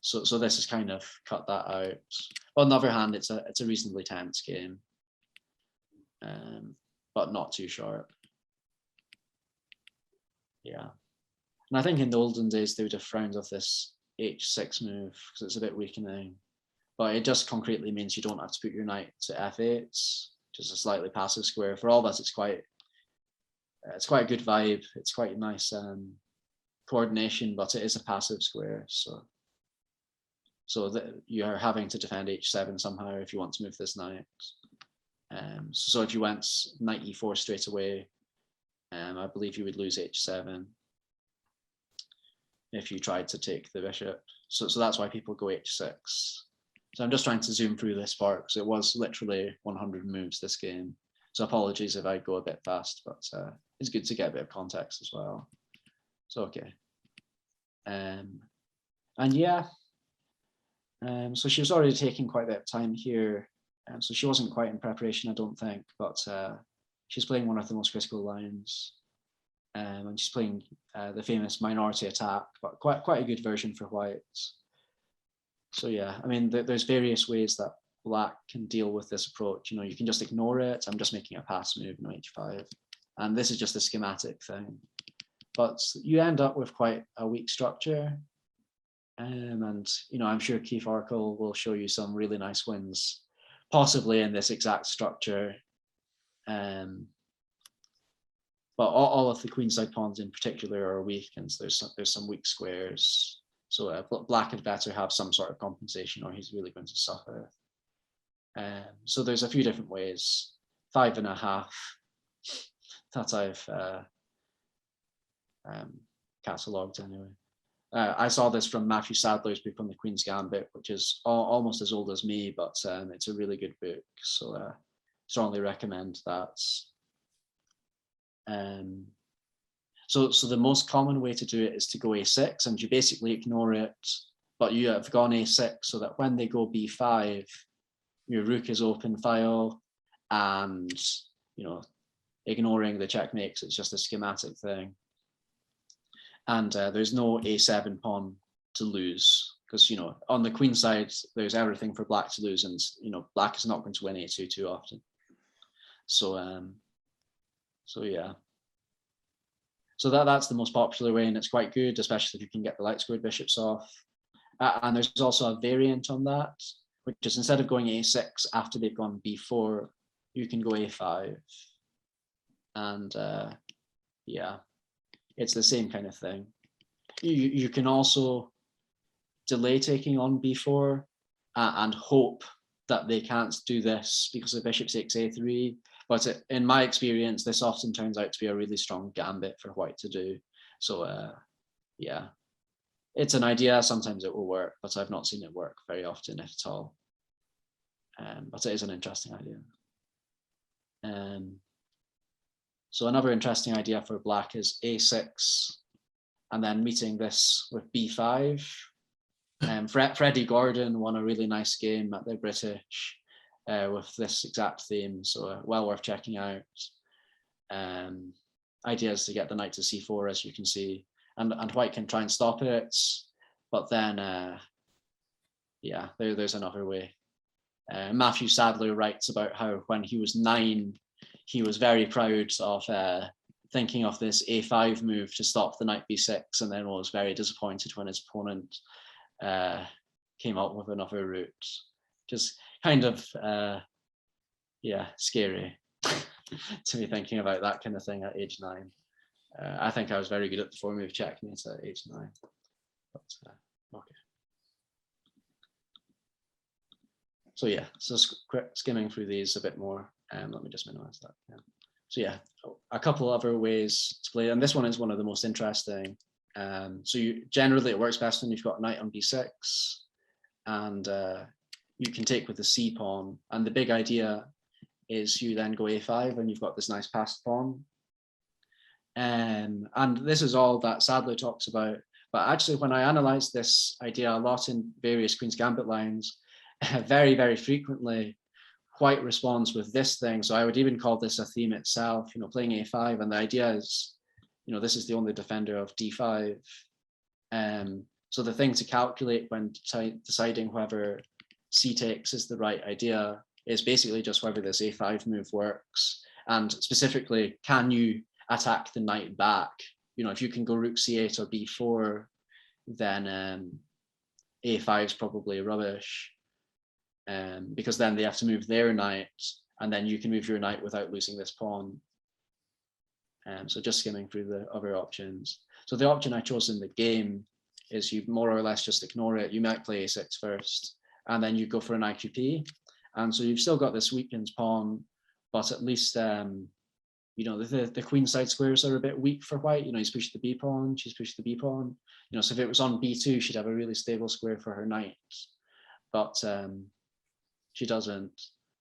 So this has kind of cut that out. But on the other hand, it's a reasonably tense game, but not too sharp. Yeah, and I think in the olden days they would have frowned off this h6 move because it's a bit weakening, but it just concretely means you don't have to put your knight to f8, just a slightly passive square. For all that, it's quite a good vibe. It's quite nice coordination, but it is a passive square. So so that you're having to defend h7 somehow if you want to move this knight. So if you went knight e4 straight away, I believe you would lose h7 if you tried to take the bishop. So that's why people go h6. So I'm just trying to zoom through this part because it was literally 100 moves this game. So apologies if I go a bit fast, but it's good to get a bit of context as well. So okay. And yeah, so she was already taking quite a bit of time here. So she wasn't quite in preparation, I don't think, but she's playing one of the most critical lines. And she's playing the famous minority attack, but quite a good version for white. So yeah, I mean, there's various ways that black can deal with this approach. You know, you can just ignore it. I'm just making a pass move, no h5. And this is just a schematic thing. But you end up with quite a weak structure. And, you know, I'm sure Keith Arkle will show you some really nice wins, possibly in this exact structure. But all of the queenside pawns in particular are weak, and so there's some weak squares. So black had better have some sort of compensation, or he's really going to suffer. So there's a few different ways, 5.5 that I've catalogued anyway. I saw this from Matthew Sadler's book on the Queen's Gambit, which is almost as old as me, but it's a really good book. So strongly recommend that. So the most common way to do it is to go a6, and you basically ignore it, but you have gone a6 so that when they go b5, your rook is open file, and you know, ignoring the checkmates, it's just a schematic thing. And there's no a7 pawn to lose, because you know, on the queen side, there's everything for black to lose, and you know, black is not going to win a2 too often. So so yeah. So that's the most popular way, and it's quite good, especially if you can get the light squared bishops off. And there's also a variant on that, which is instead of going a6 after they've gone b4, you can go a5. And yeah, it's the same kind of thing. You can also delay taking on b4 and hope that they can't do this because the bishop takes a3. But in my experience, this often turns out to be a really strong gambit for white to do. So yeah, it's an idea. Sometimes it will work, but I've not seen it work very often, if at all. But it is an interesting idea. So another interesting idea for black is a6, and then meeting this with b5. Freddie Gordon won a really nice game at the British with this exact theme, so well worth checking out. Ideas to get the knight to c4, as you can see, and white can try and stop it, but then yeah, there's another way. Matthew Sadler writes about how when he was 9, he was very proud of thinking of this a5 move to stop the knight b6, and then was very disappointed when his opponent came up with another route. Just kind of yeah, scary to be thinking about that kind of thing at age 9. I think I was very good at the 4-move checkmate at age 9. But, okay. So yeah, so skimming through these a bit more. Let me just minimize that. Yeah. So yeah, a couple other ways to play, and this one is one of the most interesting. So generally it works best when you've got knight on b6, and you can take with the c pawn, and the big idea is you then go a5 and you've got this nice passed pawn. And this is all that Sadler talks about, but actually when I analysed this idea a lot in various Queen's Gambit lines, very, very frequently white responds with this thing. So I would even call this a theme itself, you know, playing a5, and the idea is, you know, this is the only defender of d5. So the thing to calculate when deciding whether c takes is the right idea is basically just whether this a5 move works, and specifically, can you attack the knight back? You know, if you can go rook c8 or b4, then a5 is probably rubbish, because then they have to move their knight, and then you can move your knight without losing this pawn. So just skimming through the other options. So the option I chose in the game is you more or less just ignore it. You might play a6 first, and then you go for an IQP. And so you've still got this weakened pawn, but at least, you know, the queen side squares are a bit weak for white. You know, he's pushed the b pawn, she's pushed the b pawn. You know, so if it was on b2, she'd have a really stable square for her knight, but she doesn't.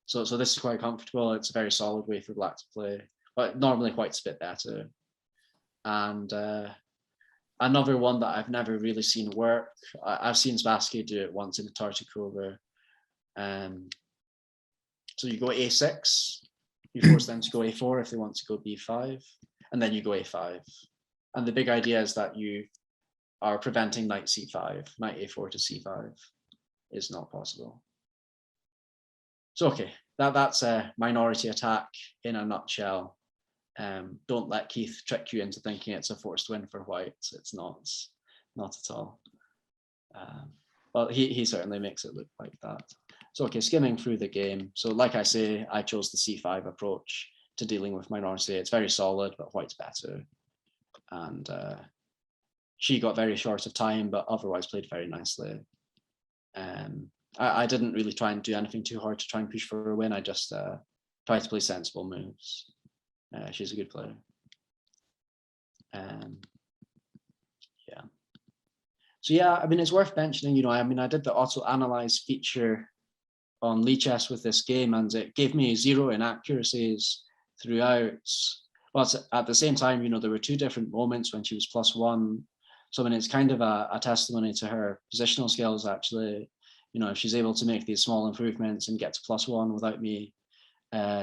So this is quite comfortable. It's a very solid way for black to play, but normally white's a bit better. And another one that I've never really seen work, I've seen Spassky do it once in a Tartakova. So you go a6, you force them to go a4 if they want to go b5, and then you go a5. And the big idea is that you are preventing knight c5, knight a4 to c5 is not possible. So okay, that's a minority attack in a nutshell. Don't let Keith trick you into thinking it's a forced win for white. It's not at all. But he certainly makes it look like that. So okay, skimming through the game. So like I say, I chose the c5 approach to dealing with minority. It's very solid, but white's better. And she got very short of time, but otherwise played very nicely. I didn't really try and do anything too hard to try and push for a win. I just tried to play sensible moves. She's a good player. Yeah. So yeah, I mean, it's worth mentioning, you know, I mean, I did the auto analyze feature on Lichess with this game, and it gave me 0 inaccuracies throughout. But at the same time, you know, there were 2 different moments when she was +1. So I mean, it's kind of a testimony to her positional skills, actually. You know, if she's able to make these small improvements and get to +1 without me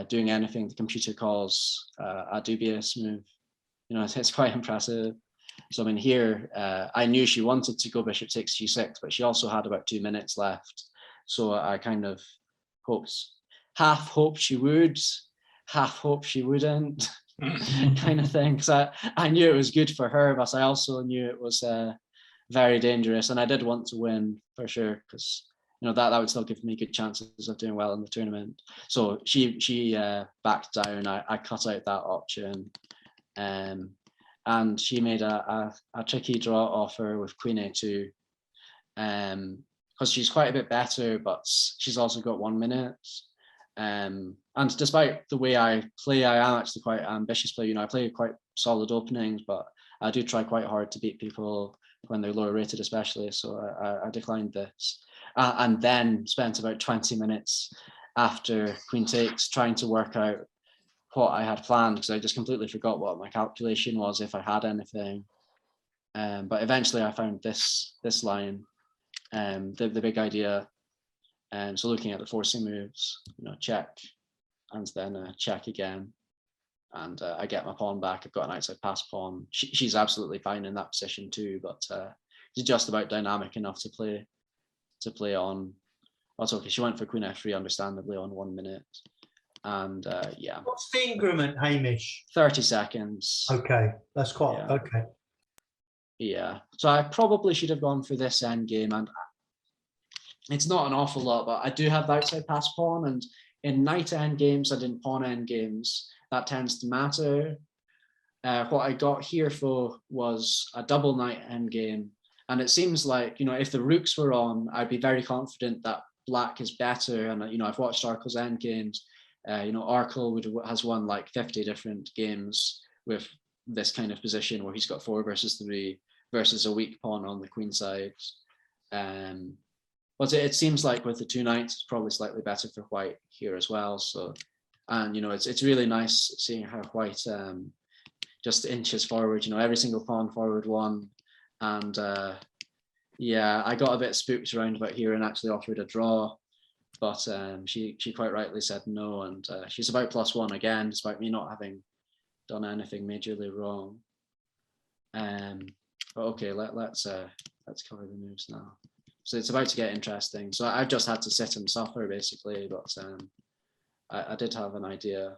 doing anything the computer calls a dubious move, you know, it's quite impressive. So I mean, here I knew she wanted to go bishop takes g6, but she also had about 2 minutes left. So I kind of half hoped she would, half hoped she wouldn't, kind of thing. Because I knew it was good for her, but I also knew it was very dangerous, and I did want to win for sure, because you know that would still give me good chances of doing well in the tournament. So she backed down. I cut out that option, and she made a tricky draw offer with queen a2, because she's quite a bit better, but she's also got 1 minute. And despite the way I play, I am actually quite an ambitious player. You know, I play quite solid openings, but I do try quite hard to beat people when they're lower rated, especially. So I declined this, and then spent about 20 minutes after queen takes trying to work out what I had planned, because I just completely forgot what my calculation was, if I had anything. But eventually I found this line, the big idea. So looking at the forcing moves, you know, check, and then check again, and I get my pawn back. I've got an outside pass pawn. She's absolutely fine in that position too, but she's just about dynamic enough to play on. That's okay. She went for queen f3, understandably, on 1 minute, and yeah. What's the increment, Hamish? 30 seconds. Okay, that's quite okay. Yeah, so I probably should have gone for this end game, and it's not an awful lot, but I do have the outside pass pawn, and in knight end games and in pawn end games, that tends to matter. What I got here for was a double knight end game, and it seems like, you know, if the rooks were on, I'd be very confident that black is better. And you know, I've watched Arkle's end games. You know, Arkle has won like 50 different games with this kind of position where he's got 4 versus 3 versus a weak pawn on the queen side. But it seems like with the 2 knights, it's probably slightly better for white here as well. So, and you know, it's really nice seeing how white just inches forward. You know, every single pawn forward 1, and yeah, I got a bit spooked around about here and actually offered a draw, but she quite rightly said no, and she's about +1 again, despite me not having done anything majorly wrong. But okay, let's cover the moves now. So it's about to get interesting. So I've just had to sit and suffer basically, but I did have an idea,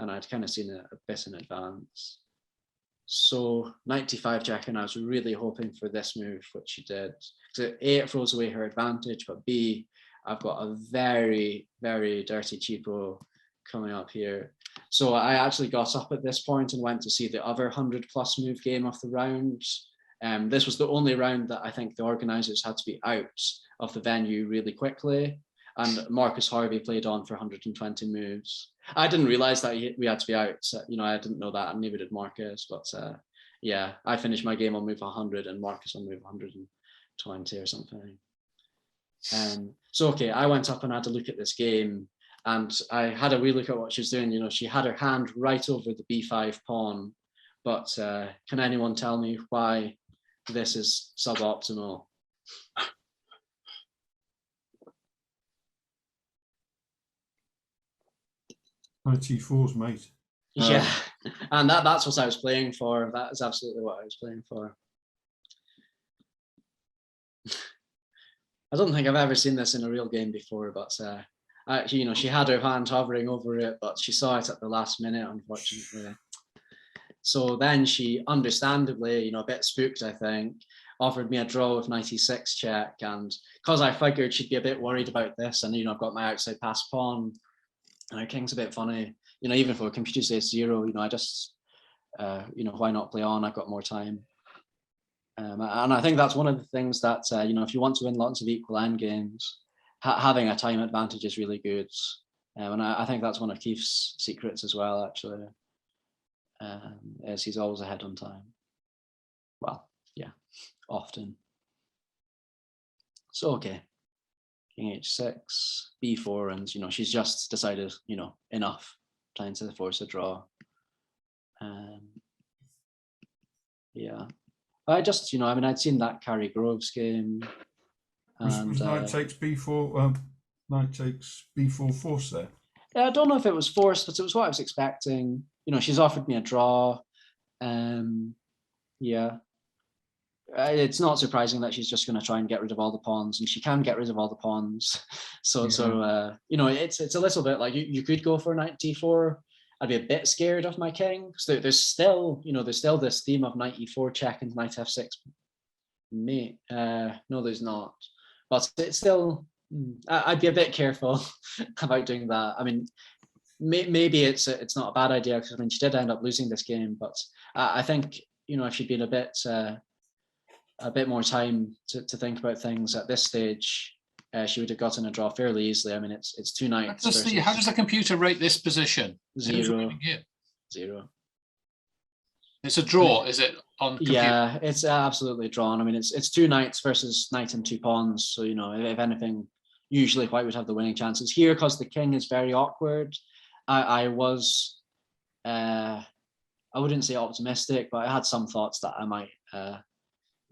and I'd kind of seen it a bit in advance. So knight d5 check, and I was really hoping for this move, which she did. So A, it throws away her advantage, but B, I've got a very, very dirty cheapo coming up here. So I actually got up at this point and went to see the other 100+ move game of the round, This was the only round that I think the organisers had to be out of the venue really quickly, and Marcus Harvey played on for 120 moves. I didn't realise that we had to be out. So, I didn't know that, and neither did Marcus. But yeah, I finished my game on move 100, and Marcus on move 120 or something. So okay, I went up and had a look at this game, and I had a wee look at what she was doing. She had her hand right over the b5 pawn, but can anyone tell me why this is suboptimal? Knight 4's mate. Yeah, and that's what I was playing for. That is absolutely what I was playing for. I don't think I've ever seen this in a real game before, but she had her hand hovering over it, but she saw it at the last minute, unfortunately. So then she, understandably, a bit spooked, I think, offered me a draw with knight e6 check, and because I figured she'd be a bit worried about this, and I've got my outside pass pawn, and her king's a bit funny, even for computer says 0, I just, why not play on? I've got more time. And I think that's one of the things that, if you want to win lots of equal end games, having a time advantage is really good. And I think that's one of Keith's secrets as well, actually, is he's always ahead on time. Well, yeah, often. So, okay, king h6, b4, and, she's just decided, enough, trying to force a draw. Yeah. I just, I'd seen that Carrie Groves game. Was knight takes b4, knight takes b4 force there? Yeah, I don't know if it was forced, but it was what I was expecting. She's offered me a draw. Yeah. It's not surprising that she's just going to try and get rid of all the pawns, and she can get rid of all the pawns. So it's a little bit like you could go for knight d4. I'd be a bit scared of my king. So there's still this theme of knight e4 check and knight f6 mate. No, there's not. But it's still, I'd be a bit careful about doing that. I mean, maybe it's not a bad idea, because she did end up losing this game. But I think if she'd been a bit more time to think about things at this stage, she would have gotten a draw fairly easily. I mean, it's 2 knights. How does the computer rate this position? 0. 0. It's a draw, is it? On computer? Yeah, it's absolutely drawn. I mean, it's 2 knights versus knight and 2 pawns. So if anything, usually white would have the winning chances here, because the king is very awkward. I was, I wouldn't say optimistic, but I had some thoughts that I might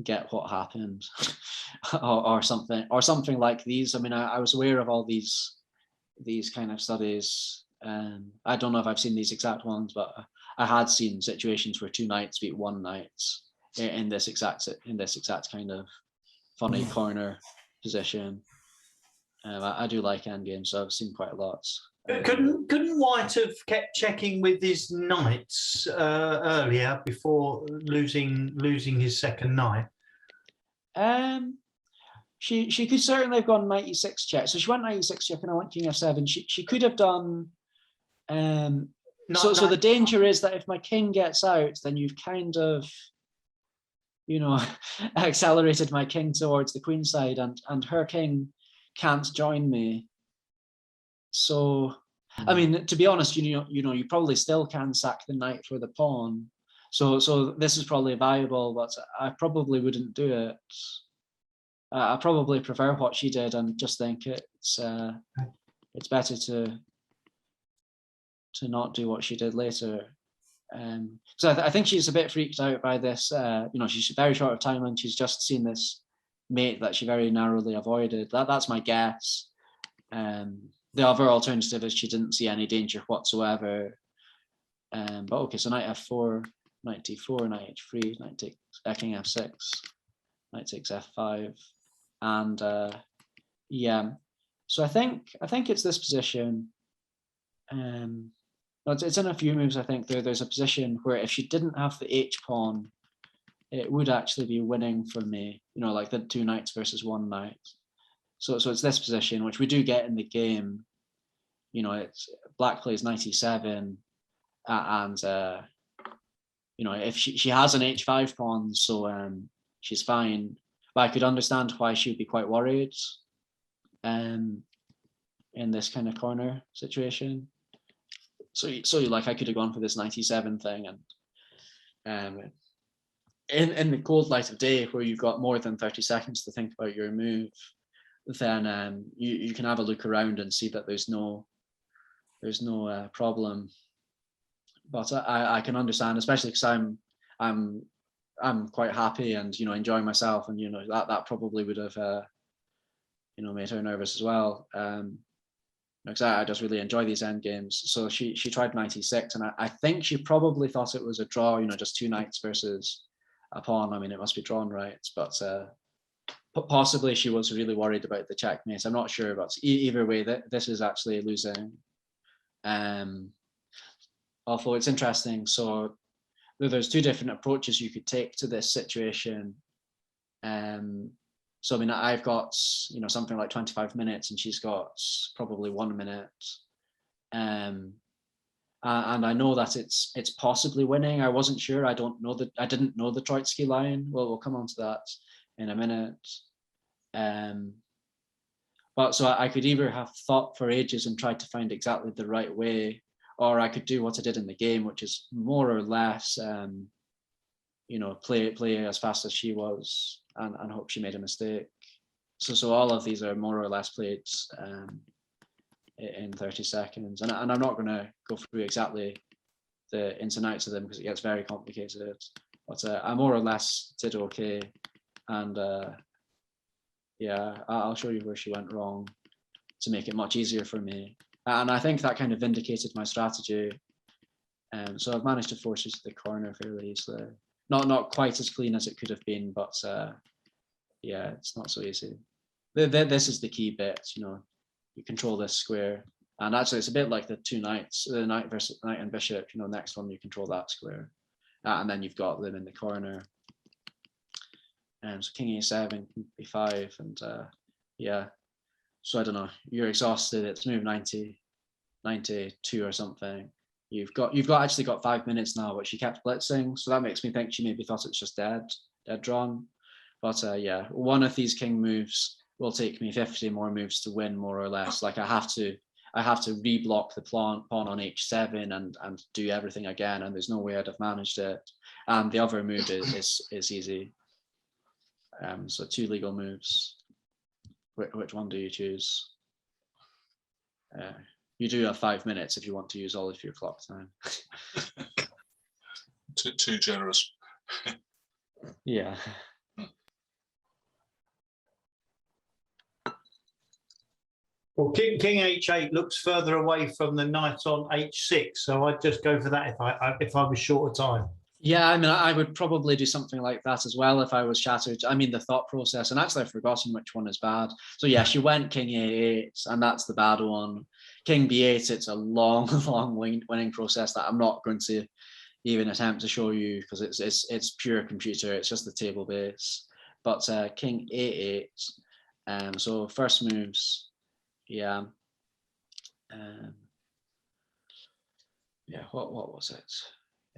get what happened or something like these. I mean, I was aware of all these kind of studies. I don't know if I've seen these exact ones, but I had seen situations where 2 knights beat 1 knight in this exact kind of funny corner position. I do like endgames, so I've seen quite a lot. Couldn't White have kept checking with his knights earlier before losing his second knight? She could certainly have gone knight e6 check. So she went knight e6 check, and I went king f7. She could have done. So the danger is that if my king gets out, then you've kind of, accelerated my king towards the queen side, and her king can't join me. So, I mean, to be honest, you probably still can sack the knight for the pawn. So this is probably viable, but I probably wouldn't do it. I probably prefer what she did, and just think it's better to not do what she did later. So I think she's a bit freaked out by this. She's very short of time, and she's just seen this mate that she very narrowly avoided. That's my guess. The other alternative is she didn't see any danger whatsoever. But okay, so knight f4, knight d4, knight h3, knight takes king f6, knight takes f5, and yeah. So I think it's this position. It's in a few moves. I think there's a position where if she didn't have the h pawn, it would actually be winning for me. Like the 2 knights versus 1 knight. So it's this position, which we do get in the game. It's black plays knight e7, and if she has an h5 pawn, so she's fine. But I could understand why she'd be quite worried in this kind of corner situation. So like I could have gone for this 97 thing, and in the cold light of day where you've got more than 30 seconds to think about your move, then you can have a look around and see that there's no problem. But I can understand, especially because I'm quite happy and enjoying myself, and that probably would have made her nervous as well. Because I just really enjoy these end games. So she tried 96, and I think she probably thought it was a draw, just 2 knights versus a pawn. I mean, it must be drawn right, but possibly she was really worried about the checkmate. I'm not sure, but either way, this is actually losing. Although it's interesting, so there's 2 different approaches you could take to this situation. So I mean, I've got something like 25 minutes, and she's got probably 1 minute, and I know that it's possibly winning. I wasn't sure. I didn't know the Troitsky line. Well, we'll come on to that in a minute. But so I could either have thought for ages and tried to find exactly the right way, or I could do what I did in the game, which is more or less, play as fast as she was and hope she made a mistake. So all of these are more or less played in 30 seconds. And I'm not going to go through exactly the ins and outs of them because it gets very complicated. But I more or less did okay. And yeah, I'll show you where she went wrong to make it much easier for me. And I think that kind of vindicated my strategy. So I've managed to force her to the corner fairly easily. Not quite as clean as it could have been, but yeah, it's not so easy. This is the key bit, you control this square. And actually it's a bit like the 2 knights, the knight versus knight and bishop, next one you control that square. And then you've got them in the corner. So king a7, king b5, and yeah. So I don't know, you're exhausted, it's move 92 or something. You've actually got 5 minutes now, but she kept blitzing, so that makes me think she maybe thought it's just dead drawn. But yeah, one of these king moves will take me 50 more moves to win, more or less. Like I have to reblock the pawn on h7 and do everything again, and there's no way I'd have managed it. And the other move is easy. So 2 legal moves. Which one do you choose? You do have 5 minutes if you want to use all of your clock time. Too generous. Yeah. Well, king h8 looks further away from the knight on h6, so I'd just go for that if I was short of time. Yeah, I mean, I would probably do something like that as well if I was shattered. I mean, the thought process, and actually I've forgotten which one is bad. So yeah, she went king a8, and that's the bad one. King b8, it's a long, long winning process that I'm not going to even attempt to show you because it's pure computer. It's just the table base. But king a8. So first moves, yeah. Yeah, what was it?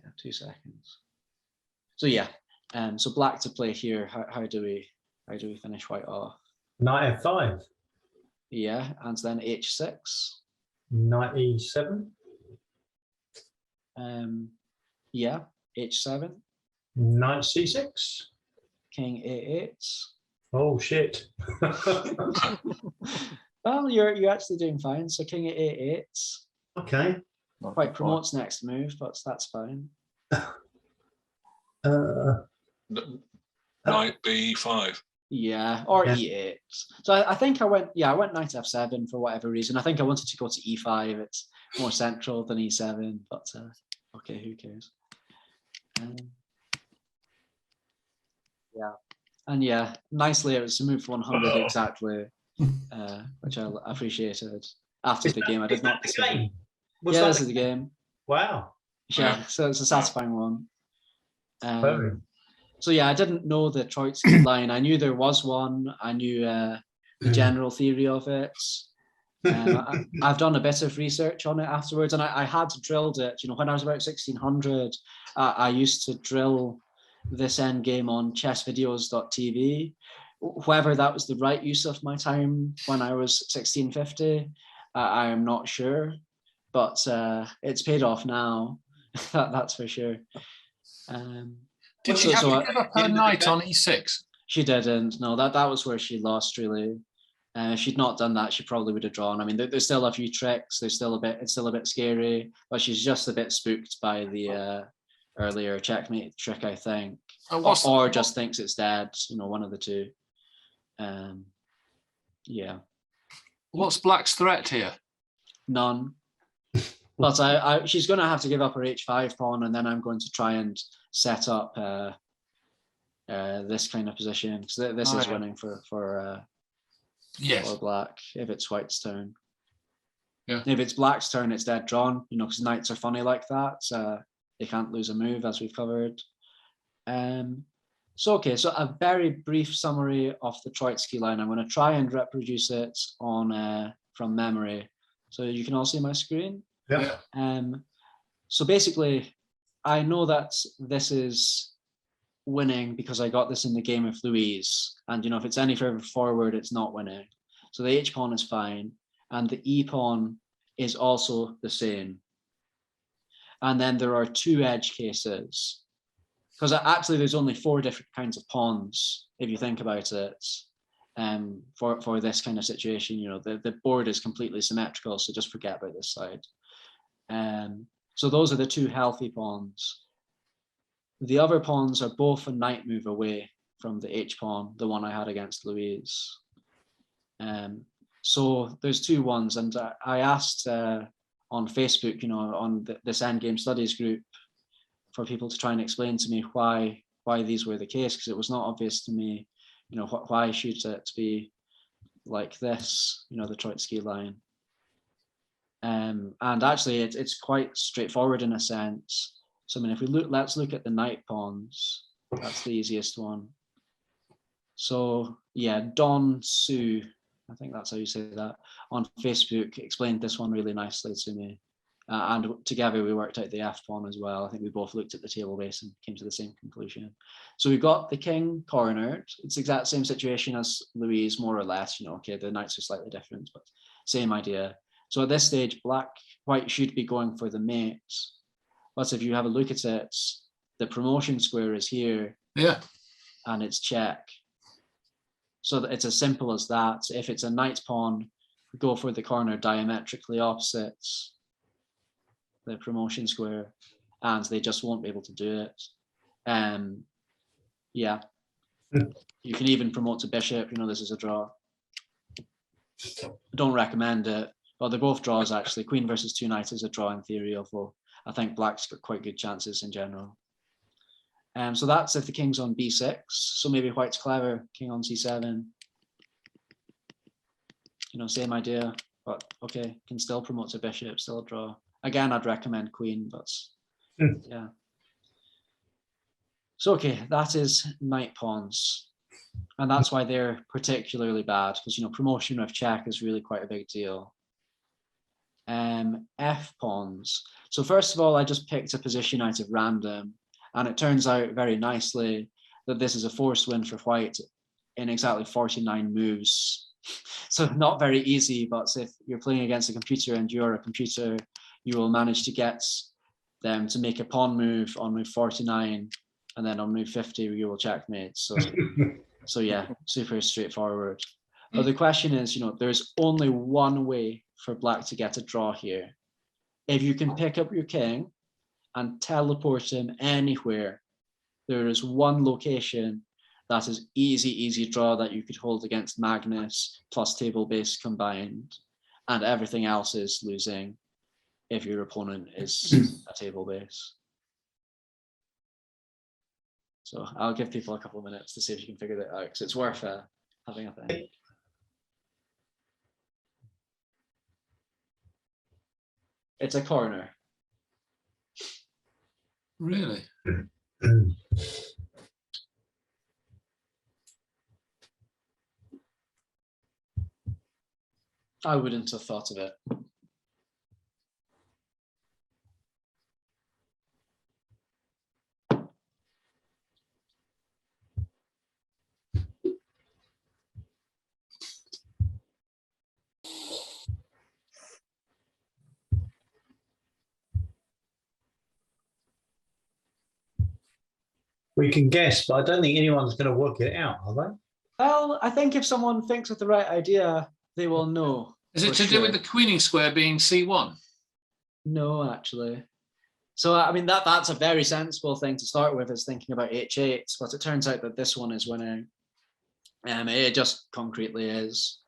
Yeah, 2 seconds. So yeah, so black to play here. How do we finish white off? Knight f5. Yeah, and then h6. Knight e7. Yeah, h7. Knight c6. King a8. Oh shit. Well, you're actually doing fine. So king a8. Okay. Quite promotes next move, but that's fine. Knight b5. Yeah, or e8. So I think I went knight f7 for whatever reason. I think I wanted to go to e5. It's more central than e7, but okay, who cares? Yeah, and yeah, nicely it was to move for 100 exactly, which I appreciated. After the game, I did not. Game? Yeah, this is the game. Wow. Yeah, so it's a satisfying one. So yeah, I didn't know the Troitsky line. I knew there was one. I knew the general theory of it. I've done a bit of research on it afterwards, and I had drilled it. When I was about 1600, I used to drill this endgame on chessvideos.tv. Whether that was the right use of my time when I was 1650, I am not sure, but it's paid off now. That's for sure. Did she have to give up her knight on e6? She didn't. No, that was where she lost, really. If she'd not done that, she probably would have drawn. I mean, there's still a few tricks. It's still a bit scary, but she's just a bit spooked by the earlier checkmate trick, I think, or just thinks it's dead. You know, one of the two. Yeah. What's Black's threat here? None. But she's going to have to give up her h5 pawn, and then I'm going to try and set up this kind of position, because this is winning for Black if it's White's turn. Yeah. If it's Black's turn, it's dead drawn. You know, because knights are funny like that. So they can't lose a move, as we've covered. So a very brief summary of the Troitsky line. I'm going to try and reproduce it on from memory, so you can all see my screen. Yeah. So basically, I know that this is winning because I got this in the game with Louise, and you know, if it's any further forward, it's not winning. So the H pawn is fine, and the E pawn is also the same. And then there are two edge cases, because actually there's only 4 different kinds of pawns if you think about it. For this kind of situation, you know, the board is completely symmetrical, so just forget about this side. So those are the 2 healthy pawns. The other pawns are both a knight move away from the H pawn, the one I had against Louise. So there's 2 ones, and I asked on Facebook, you know, on this endgame studies group, for people to try and explain to me why these were the case, because it was not obvious to me, you know, why should it be like this, you know, the Troitsky line. And actually it's quite straightforward in a sense. So I mean, if we let's look at the knight pawns. That's the easiest one. So yeah, Don Su, I think that's how you say that, on Facebook explained this one really nicely to me. And together we worked out the F pawn as well. I think we both looked at the table base and came to the same conclusion. So we've got the king cornered. It's the exact same situation as Louise, more or less. You know, okay, the knights are slightly different, but same idea. So at this stage, White should be going for the mate. But if you have a look at it, the promotion square is here. Yeah. And it's check. So it's as simple as that. If it's a knight pawn, we go for the corner diametrically opposite the promotion square, and they just won't be able to do it. Yeah. You can even promote to bishop. You know, this is a draw. I don't recommend it. Well, they're both draws, actually. Queen versus 2 knights is a draw in theory, although I think Black's got quite good chances in general. So that's if the king's on b6. So maybe White's clever, king on c7. You know, same idea, but okay, can still promote to bishop, still a draw. Again, I'd recommend queen, but yeah. So okay, that is knight pawns. And that's why they're particularly bad, because, you know, promotion with check is really quite a big deal. F pawns. So first of all, I just picked a position out of random, and it turns out very nicely that this is a forced win for White in exactly 49 moves. So not very easy, but if you're playing against a computer and you're a computer, you will manage to get them to make a pawn move on move 49, and then on move 50 you will checkmate. So yeah, super straightforward. But the question is, you know, there's only one way for Black to get a draw here. If you can pick up your king and teleport him anywhere, there is one location that is easy draw that you could hold against Magnus plus table base combined, and everything else is losing if your opponent is a table base. So I'll give people a couple of minutes to see if you can figure that out, because it's worth having a think. It's a corner. Really? I wouldn't have thought of it. We can guess, but I don't think anyone's going to work it out, are they? Well, I think if someone thinks of the right idea, they will know. Is it for to do with sure. the queening square being C1? No, actually. So, I mean, that's a very sensible thing to start with, is thinking about H8, but it turns out that this one is winning. It just concretely is.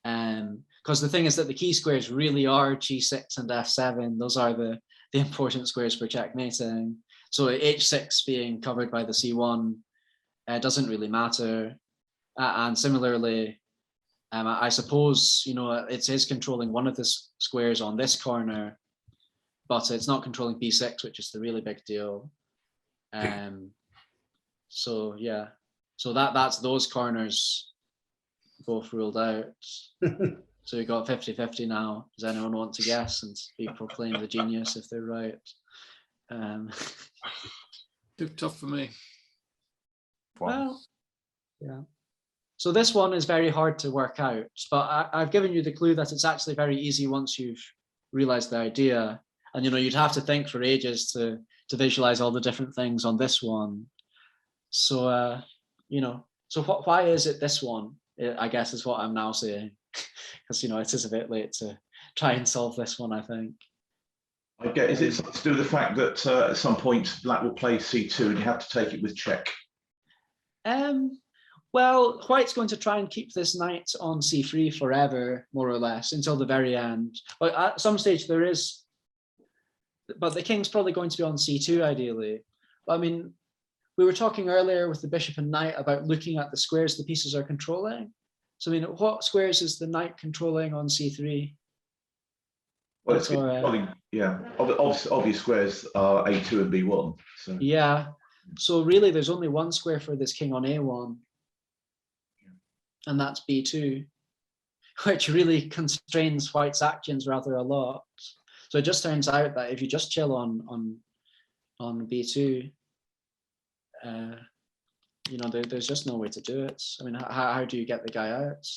Because the thing is that the key squares really are G6 and F7. Those are the important squares for checkmating. So H6 being covered by the C1 doesn't really matter. And similarly, I suppose, you know, it is controlling one of the squares on this corner, but it's not controlling B6, which is the really big deal. So yeah, so that's those corners both ruled out. So we got 50-50 now. Does anyone want to guess and be proclaimed the genius if they're right? Too tough for me. Well, yeah. So this one is very hard to work out, but I've given you the clue that it's actually very easy once you've realized the idea. And, you know, you'd have to think for ages to visualize all the different things on this one. So, you know, so why is it this one, I guess, is what I'm now saying. Because, you know, it is a bit late to try and solve this one, I think. I get, is it something to do with the fact that at some point black will play C2 and you have to take it with check? Well, white's going to try and keep this knight on C3 forever, more or less, until the very end. But at some stage there is, but the king's probably going to be on C2 ideally. But I mean, we were talking earlier with the bishop and knight about looking at the squares the pieces are controlling. So I mean, what squares is the knight controlling on C3? Well, it's controlling, yeah. Obvious squares are A2 and B1. So. Yeah. So really, there's only one square for this king on A1. And that's B2, which really constrains white's actions rather a lot. So it just turns out that if you just chill on B2, you know, there's just no way to do it. I mean, how do you get the guy out?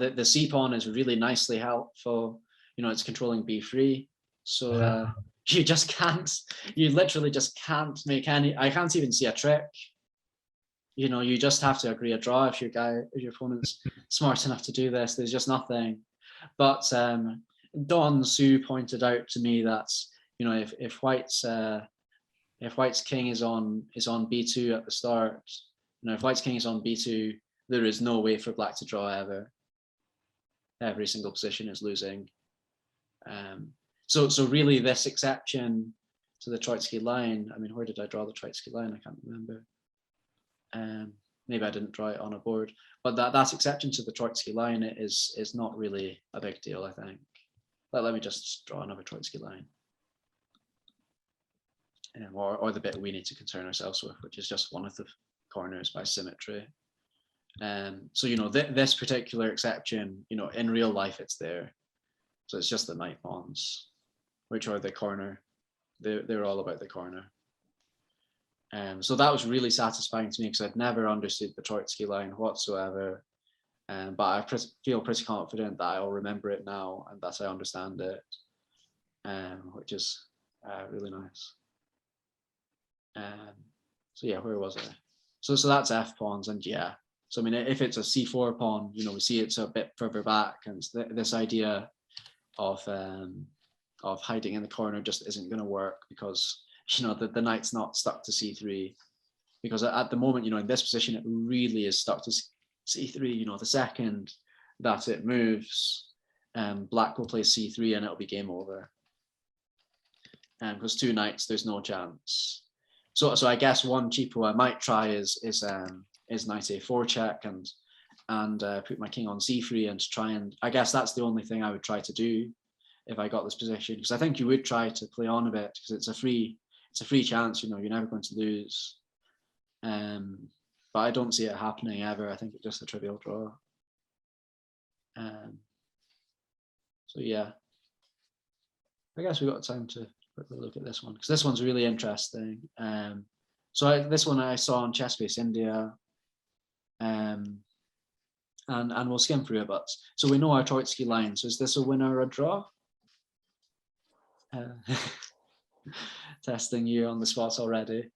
The C pawn is really nicely helpful. You know, it's controlling B3. So you just can't, you literally just can't make any, I can't even see a trick. You know, you just have to agree a draw if your opponent's smart enough to do this. There's just nothing. But Don Su pointed out to me that, you know, if white's king is on B2 at the start, you know, if white's king is on B2, there is no way for black to draw ever. Every single position is losing. So really, this exception to the Troitsky line. I mean, where did I draw the Troitsky line? I can't remember. Maybe I didn't draw it on a board, but that exception to the Troitsky line is not really a big deal, I think. Let me just draw another Troitsky line, or the bit we need to concern ourselves with, which is just one of the corners by symmetry. So you know, this particular exception, you know, in real life it's there, so it's just the knight pawns, which are the corner. They're all about the corner. So that was really satisfying to me because I'd never understood the Troitsky line whatsoever. But I feel pretty confident that I'll remember it now and that I understand it, which is really nice. So yeah, where was I? So that's F pawns, and yeah. So I mean, if it's a C4 pawn, you know, we see it's a bit further back, and this idea of hiding in the corner just isn't going to work because, you know, the knight's not stuck to C3, because at the moment, you know, in this position, it really is stuck to C3. You know, the second that it moves, black will play C3 and it'll be game over. Because two knights, there's no chance. So I guess one cheapo I might try is knight A4 check and put my king on C3 and try and, I guess that's the only thing I would try to do if I got this position, because I think you would try to play on a bit because it's a free chance, you know, you're never going to lose. But I don't see it happening ever. I think it's just a trivial draw. So yeah, I guess we've got time to quickly look at this one because this one's really interesting. This one I saw on Chessbase India, and we'll skim through it. But so we know our Troitsky line. So is this a winner or a draw? Testing you on the spot already.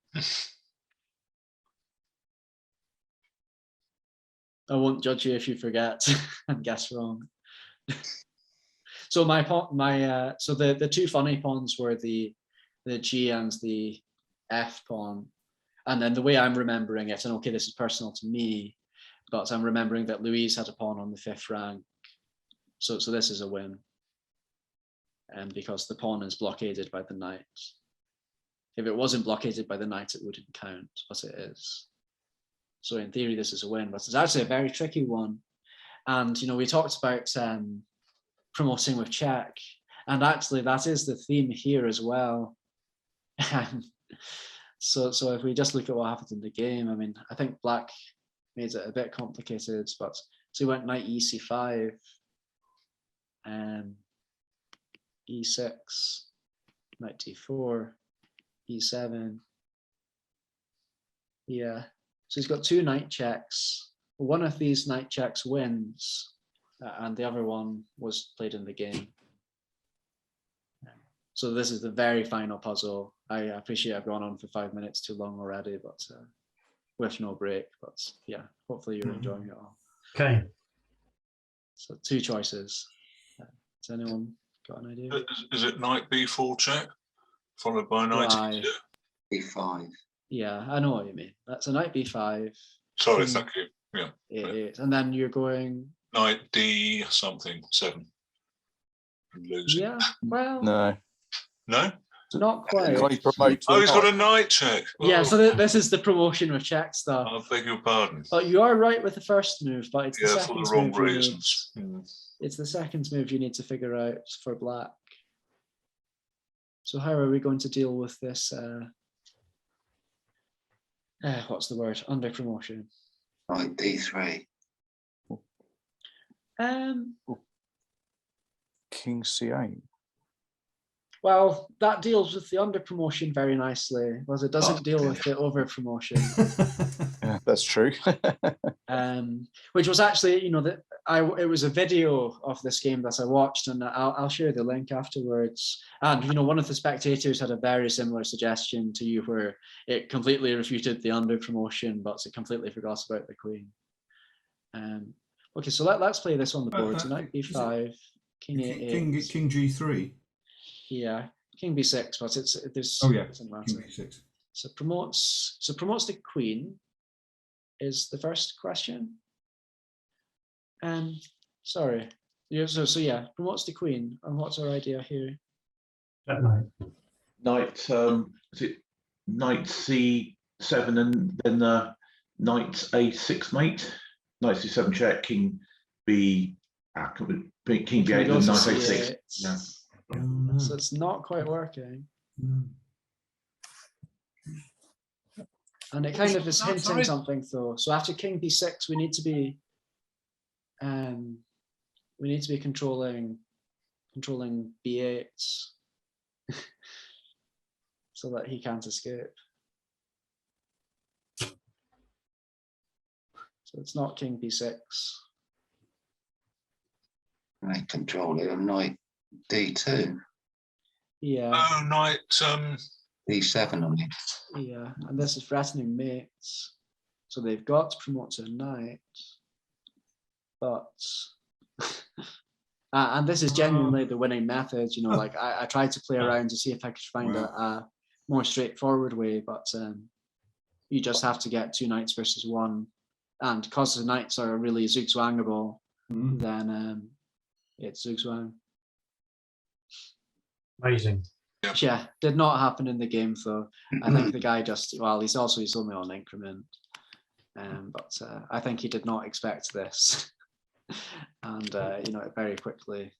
I won't judge you if you forget and guess wrong. So so the two funny pawns were the G and the F pawn. And then the way I'm remembering it, and okay, this is personal to me, but I'm remembering that Louise had a pawn on the 5th rank. So this is a win. And because the pawn is blockaded by the knight. If it wasn't blockaded by the knight, it wouldn't count, but it is. So in theory, this is a win, but it's actually a very tricky one. And, you know, we talked about promoting with check, and actually that is the theme here as well. So if we just look at what happened in the game, I mean, I think black made it a bit complicated, but so he went knight e5, e6, knight d4, e7. Yeah, so he's got 2 knight checks. One of these knight checks wins, and the other one was played in the game. So this is the very final puzzle. I appreciate I've gone on for 5 minutes too long already, but with no break. But yeah, hopefully you're enjoying it all. Okay. So 2 choices. Has anyone got an idea? Is it knight b4 check, followed by knight b5? Yeah, I know what you mean. That's a knight b5. Sorry, thank you. Yeah. And then you're going knight d something 7. Losing. Yeah, well. No. Not quite. Oh, he's got a knight check. Yeah, so this is the promotion with check stuff. I beg your pardon. But you are right with the first move, but it's the Yeah, second for the wrong move. reasons. It's the second move you need to figure out for black. So how are we going to deal with this? What's the word? Under promotion. Knight d3. King c8. Well, that deals with the under promotion very nicely, whereas it doesn't deal with the over promotion. Yeah, that's true. Which was actually, you know, it was a video of this game that I watched, and I'll share the link afterwards. And you know, one of the spectators had a very similar suggestion to you, where it completely refuted the under promotion, but it completely forgot about the queen. Okay, so let's play this on the board. So knight b5, king a8, king g3. Yeah, king b6, but there's king b6. So promotes the queen is the first question. Sorry. Yeah, so yeah, promotes the queen. And what's our idea here? Knight is it knight c7 and then knight a6 mate? Knight c7 check, king b king b8 and knight a6. Yeah. So it's not quite working. And it kind of is hinting something though. So after king b6, we need to be controlling b8 so that he can't escape. So it's not king b6. I control it on knight d2. Yeah. Oh, knight d7 on it. Yeah, and this is threatening mates. So they've got to promote to a knight. But and this is genuinely the winning method, you know, like I tried to play around to see if I could find a more straightforward way, but you just have to get 2 knights versus 1. And because the knights are really zugzwangable, then it's zugzwang. Amazing. Yeah, did not happen in the game though. I think the guy just, well, he's only on increment. But I think he did not expect this. And you know, it very quickly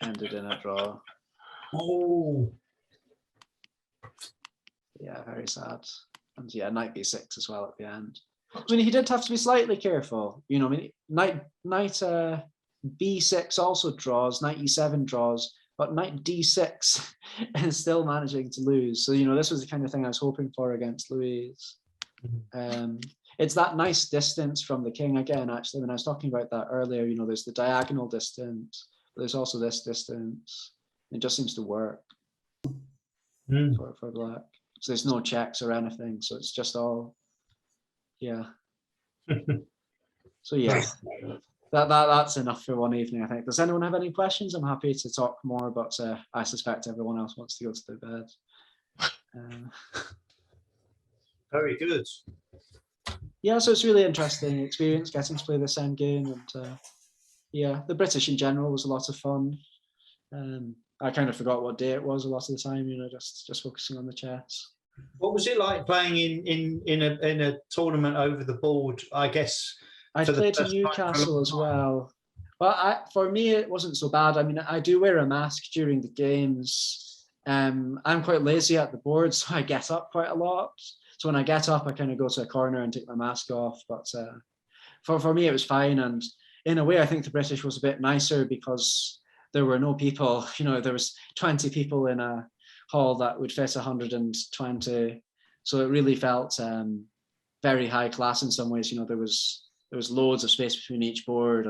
ended in a draw. Oh. Yeah, very sad. And yeah, knight b6 as well at the end. I mean, he did have to be slightly careful. You know, I mean, knight b6 also draws, knight e7 draws, but knight d6 is still managing to lose. So, you know, this was the kind of thing I was hoping for against Louise. It's that nice distance from the king again, actually, when I was talking about that earlier, you know, there's the diagonal distance, but there's also this distance. It just seems to work for black. So there's no checks or anything. So it's just all, yeah. So yeah, that's enough for one evening, I think. Does anyone have any questions? I'm happy to talk more, but I suspect everyone else wants to go to their bed. Very good. Yeah, so it's really interesting experience getting to play this end game, and yeah, the British in general was a lot of fun. I kind of forgot what day it was a lot of the time, you know, just focusing on the chess. What was it like playing in a tournament over the board? I guess I played in Newcastle as well. Well, for me, it wasn't so bad. I mean, I do wear a mask during the games. I'm quite lazy at the board, so I get up quite a lot. So when I get up, I kind of go to a corner and take my mask off. But for me, it was fine. And in a way, I think the British was a bit nicer because there were no people. You know, there was 20 people in a hall that would fit 120. So it really felt very high class in some ways. You know, there was loads of space between each board,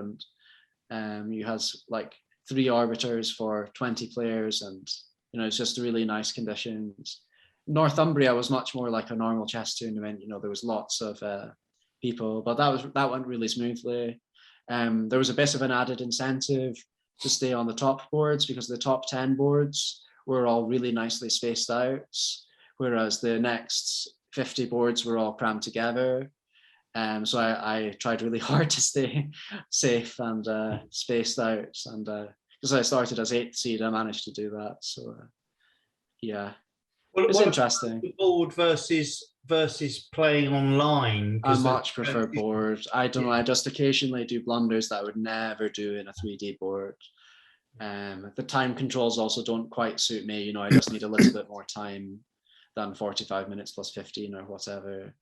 and you had like 3 arbiters for 20 players, and you know, it's just really nice conditions. Northumbria was much more like a normal chess tournament. You know, there was lots of people, but that went really smoothly. There was a bit of an added incentive to stay on the top boards because the top 10 boards were all really nicely spaced out, whereas the next 50 boards were all crammed together. So I tried really hard to stay safe and spaced out, and because I started as 8th seed, I managed to do that. So yeah. It's interesting. Board versus playing online. I much prefer board. I don't know. I just occasionally do blunders that I would never do in a 3D board. The time controls also don't quite suit me. You know, I just need a little bit more time than 45 minutes plus 15 or whatever.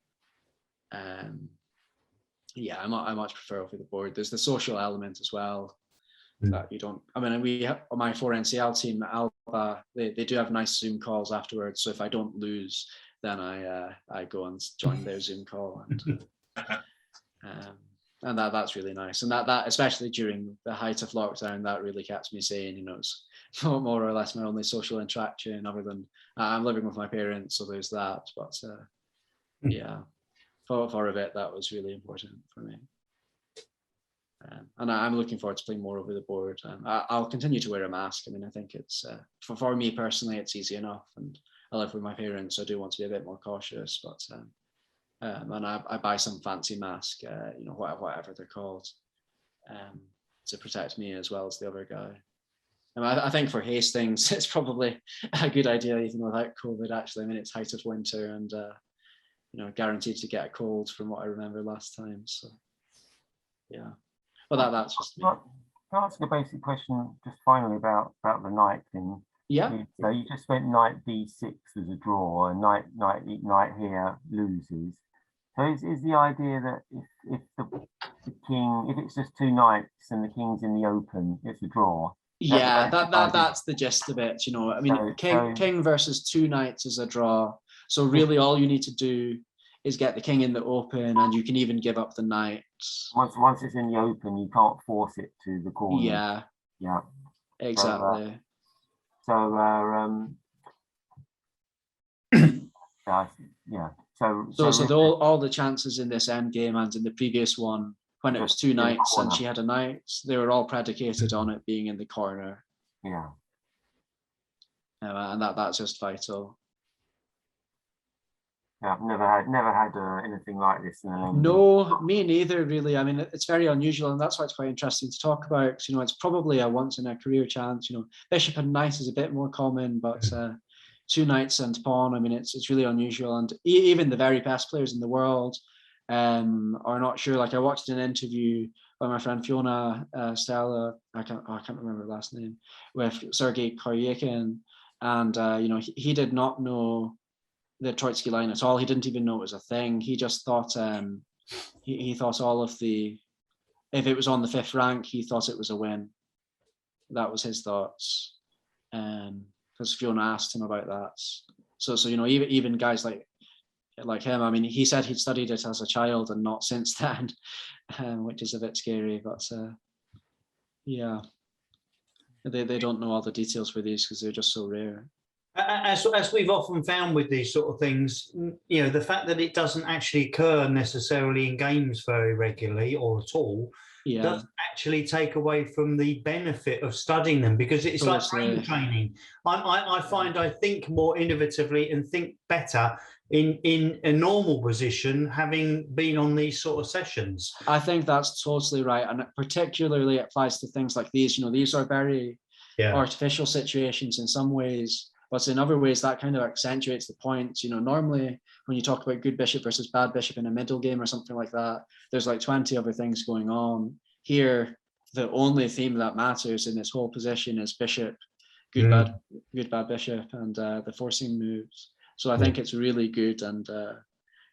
Yeah, I much prefer over the board. There's the social element as well. That you don't. I mean, we have my 4NCL team, Alba. They do have nice Zoom calls afterwards. So if I don't lose, then I go and join their Zoom call, and that's really nice. And that especially during the height of lockdown, that really kept me sane. You know, it's more or less my only social interaction other than I'm living with my parents, so there's that. But yeah, for a bit, that was really important for me. And I'm looking forward to playing more over the board. I'll continue to wear a mask. I mean, I think it's for me personally, it's easy enough, and I live with my parents, so I do want to be a bit more cautious. But and I buy some fancy mask, you know, whatever they're called, to protect me as well as the other guy. And I think for Hastings, it's probably a good idea even without COVID. Actually, I mean, it's height of winter, and you know, guaranteed to get a cold from what I remember last time. So yeah. Well, that's just me. Can I ask a basic question just finally about the knight thing? Yeah. So you just went knight b6 as a draw, and knight here loses. So is the idea that if the king, if it's just 2 knights and the king's in the open, it's a draw? Yeah, that's the gist of it. You know, I mean, king versus 2 knights is a draw. So really, all you need to do is get the king in the open, and you can even give up the knight. Once it's in the open, you can't force it to the corner. Yeah, exactly. Yeah. So all the chances in this end game and in the previous one, when it was 2 knights and she had a knight, they were all predicated on it being in the corner. Yeah. And that's just vital. Yeah, I've never had anything like this. No, me neither, really. I mean, it's very unusual, and that's why it's quite interesting to talk about. You know, it's probably a once in a career chance. You know, bishop and knight is a bit more common, but 2 knights and pawn, I mean, it's really unusual. And even the very best players in the world are not sure. Like I watched an interview by my friend Fiona Stella, I can't remember her last name, with Sergei Koryakin, and you know, he did not know the Troitsky line at all. He didn't even know it was a thing. He just thought he thought all of the, if it was on the 5th rank, he thought it was a win. That was his thoughts. Because Fiona asked him about that. So you know, even guys like him, I mean, he said he'd studied it as a child and not since then, which is a bit scary. But yeah, they don't know all the details for these because they're just so rare. As we've often found with these sort of things, you know, the fact that it doesn't actually occur necessarily in games very regularly or at all, doesn't actually take away from the benefit of studying them, because it's like brain training. I find I think more innovatively and think better in a normal position, having been on these sort of sessions. I think that's totally right, and it particularly applies to things like these. You know, these are very artificial situations in some ways, but in other ways that kind of accentuates the point. You know, normally when you talk about good bishop versus bad bishop in a middle game or something like that, there's like 20 other things going on. Here, the only theme that matters in this whole position is bishop, good bad bishop, and the forcing moves. So I think it's really good, and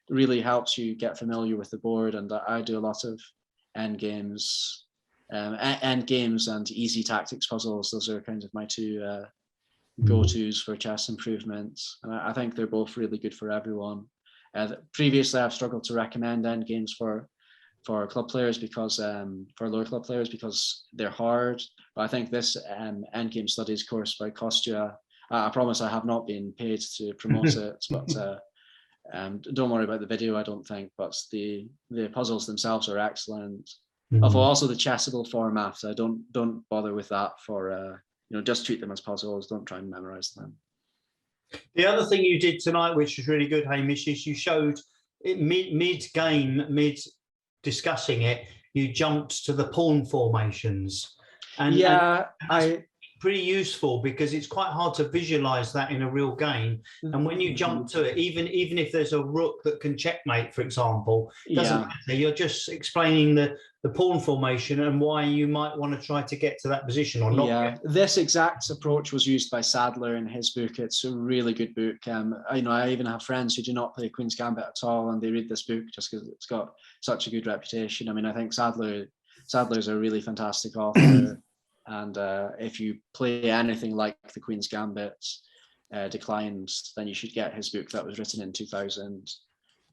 really helps you get familiar with the board. And I do a lot of end games and easy tactics puzzles. Those are kind of my two go-tos for chess improvements. And I think they're both really good for everyone. Previously, I've struggled to recommend end games for club players, because for lower club players, because they're hard. But I think this end game studies course by Kostya, I promise I have not been paid to promote it, but don't worry about the video, I don't think. But the puzzles themselves are excellent. Although also the chessable format, don't bother with that for you know, just treat them as puzzles. Don't try and memorize them. The other thing you did tonight, which was really good, Hamish, is you showed it mid-game, mid-discussing it, you jumped to the pawn formations. And that's pretty useful, because it's quite hard to visualize that in a real game. And when you jump to it, even if there's a rook that can checkmate, for example, doesn't matter. You're just explaining the pawn formation and why you might want to try to get to that position or not. Yeah, this exact approach was used by Sadler in his book. It's a really good book. You know, I even have friends who do not play Queen's Gambit at all, and they read this book just because it's got such a good reputation. I mean, I think Sadler's a really fantastic author. And if you play anything like the Queen's Gambit Declined, then you should get his book that was written in 2000.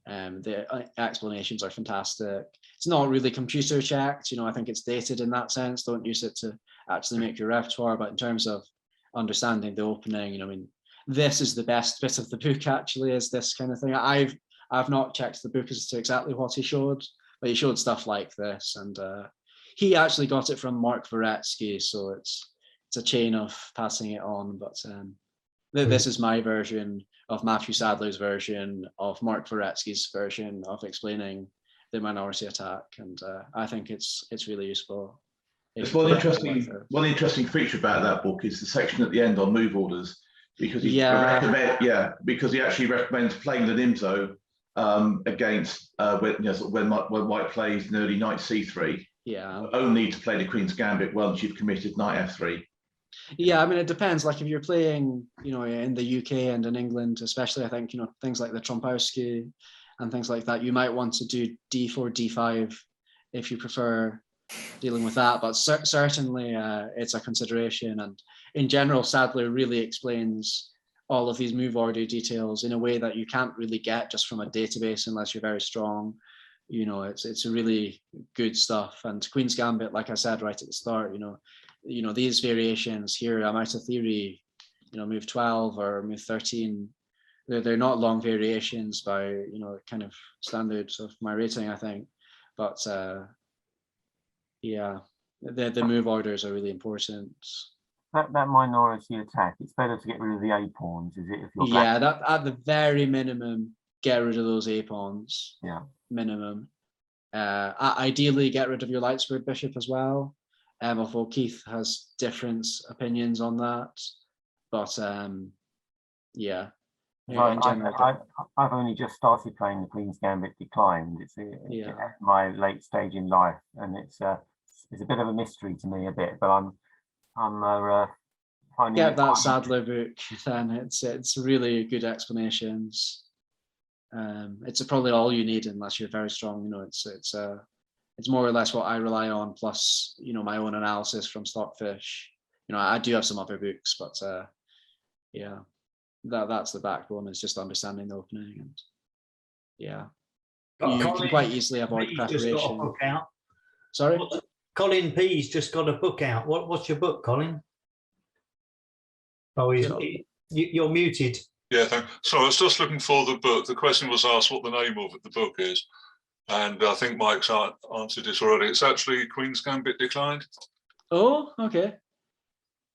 The explanations are fantastic. It's not really computer checked, you know, I think it's dated in that sense. Don't use it to actually make your repertoire, but in terms of understanding the opening, you know, I mean, this is the best bit of the book actually, is this kind of thing. I've not checked the book as to exactly what he showed, but he showed stuff like this, and he actually got it from Mark Varetsky, so it's a chain of passing it on. But this is my version of Matthew Sadler's version of Mark Varetsky's version of explaining the minority attack, and I think it's really useful. It's one interesting feature about that book is the section at the end on move orders, because he because he actually recommends playing the Nimzo against when White plays an early knight c3. Yeah. Only to play the Queen's Gambit once you've committed knight f3. Yeah, I mean, it depends. Like if you're playing, you know, in the UK and in England, especially, I think, you know, things like the Trompowsky and things like that, you might want to do d4, d5 if you prefer dealing with that. But certainly it's a consideration. And in general, Sadler really explains all of these move order details in a way that you can't really get just from a database unless you're very strong. You know, it's really good stuff. And Queen's Gambit, like I said right at the start, you know these variations here, I'm out of theory, you know, move 12 or move 13, they're not long variations by, you know, kind of standards of my rating, I think. But yeah, the move orders are really important. That minority attack, it's better to get rid of the A pawns, is it? If you're that at the very minimum, get rid of those A pawns. Yeah. Minimum. Ideally, get rid of your light squared bishop as well. Although Keith has different opinions on that, but yeah. I've only just started playing the Queen's Gambit Declined. It's my late stage in life, and it's a bit of a mystery to me a bit. But I'm finding get that Sadler book. Then it's really good explanations. It's probably all you need unless you're very strong. You know, it's more or less what I rely on, plus, you know, my own analysis from Stockfish. You know, I do have some other books, but yeah, that's the backbone, is just understanding the opening. And yeah, you can quite easily avoid preparation. Just got a book out. Sorry? Colin P's just got a book out. What's your book, Colin? Oh, You're muted. Yeah, thanks. So I was just looking for the book. The question was asked what the name of the book is. And I think Mike's answered this already. It's actually Queen's Gambit Declined. Oh, okay.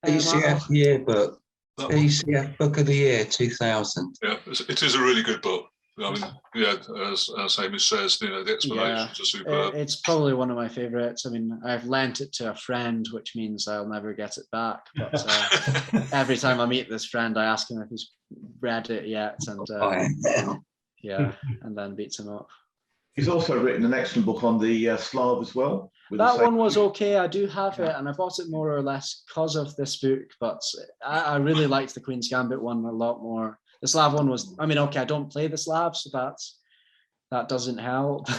ECF Yearbook. ECF Book of the Year 2000. Yeah, it is a really good book. I mean, yeah, as Hamish says, you know, the explanations are superb. It's probably one of my favourites. I mean, I've lent it to a friend, which means I'll never get it back. But every time I meet this friend, I ask him if he's read it yet, and yeah, and then beats him up. He's also written an excellent book on the Slav as well. That one was okay. I do have it, and I bought it more or less because of this book. But I really liked the Queen's Gambit one a lot more. The Slav one was, I mean, okay, I don't play the Slav, so that doesn't help.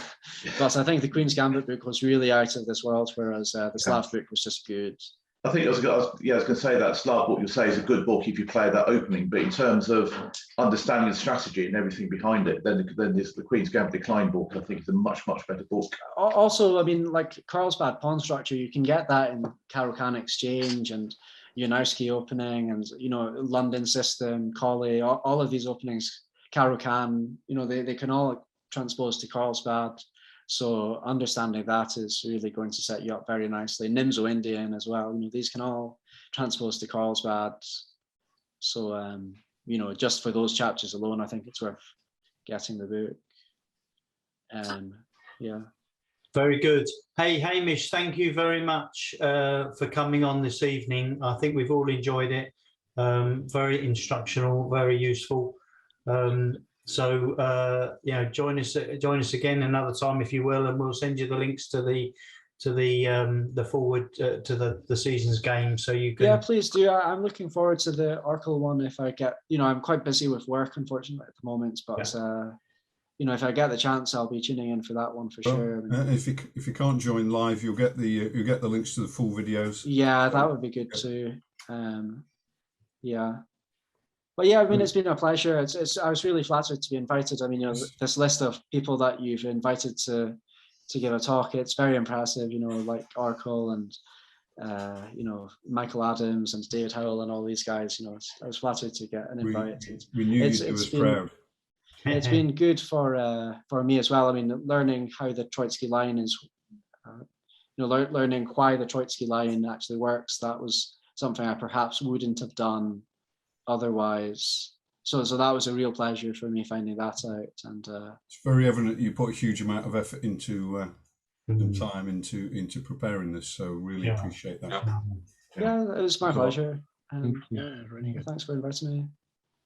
But I think the Queen's Gambit book was really out of this world, whereas the Slav book was just good. I think I was going to say that Slav, what you say, is a good book if you play that opening, but in terms of understanding the strategy and everything behind it, then there's the Queen's Gambit Decline book. I think it's a much better book. Also, I mean, like Carlsbad pawn structure, you can get that in Caro-Kann Exchange and Janowski opening, and you know, London System, Colley, all of these openings, Caro-Kann, you know, they can all transpose to Carlsbad. So understanding that is really going to set you up very nicely. Nimzo Indian as well. You know, these can all transpose to Carlsbad. So you know, just for those chapters alone, I think it's worth getting the book. Yeah. Very good. Hey, Hamish, thank you very much for coming on this evening. I think we've all enjoyed it. Very instructional, very useful. So you know, join us again another time if you will, and we'll send you the links to the forward to the season's game, so you can. Yeah, please do. I'm looking forward to the Arkle one if I get. You know, I'm quite busy with work unfortunately at the moment, but you know, if I get the chance, I'll be tuning in for that one for sure. If you can't join live, you'll get the links to the full videos. Yeah, that would be good too. Yeah. But yeah, I mean, it's been a pleasure. I was really flattered to be invited. I mean, you know, this list of people that you've invited to give a talk, it's very impressive. You know, like Arkle and you know, Michael Adams and David Howell and all these guys. You know, I was flattered to get an invite. We knew you was proud. It's been good for me as well. I mean, learning how the Troitsky line is, you know, learning why the Troitsky line actually works. That was something I perhaps wouldn't have done otherwise. So that was a real pleasure for me finding that out. And it's very evident you put a huge amount of effort into and time into preparing this. So really appreciate that. Yeah, it was my pleasure. Yeah, really good. Thanks for inviting me.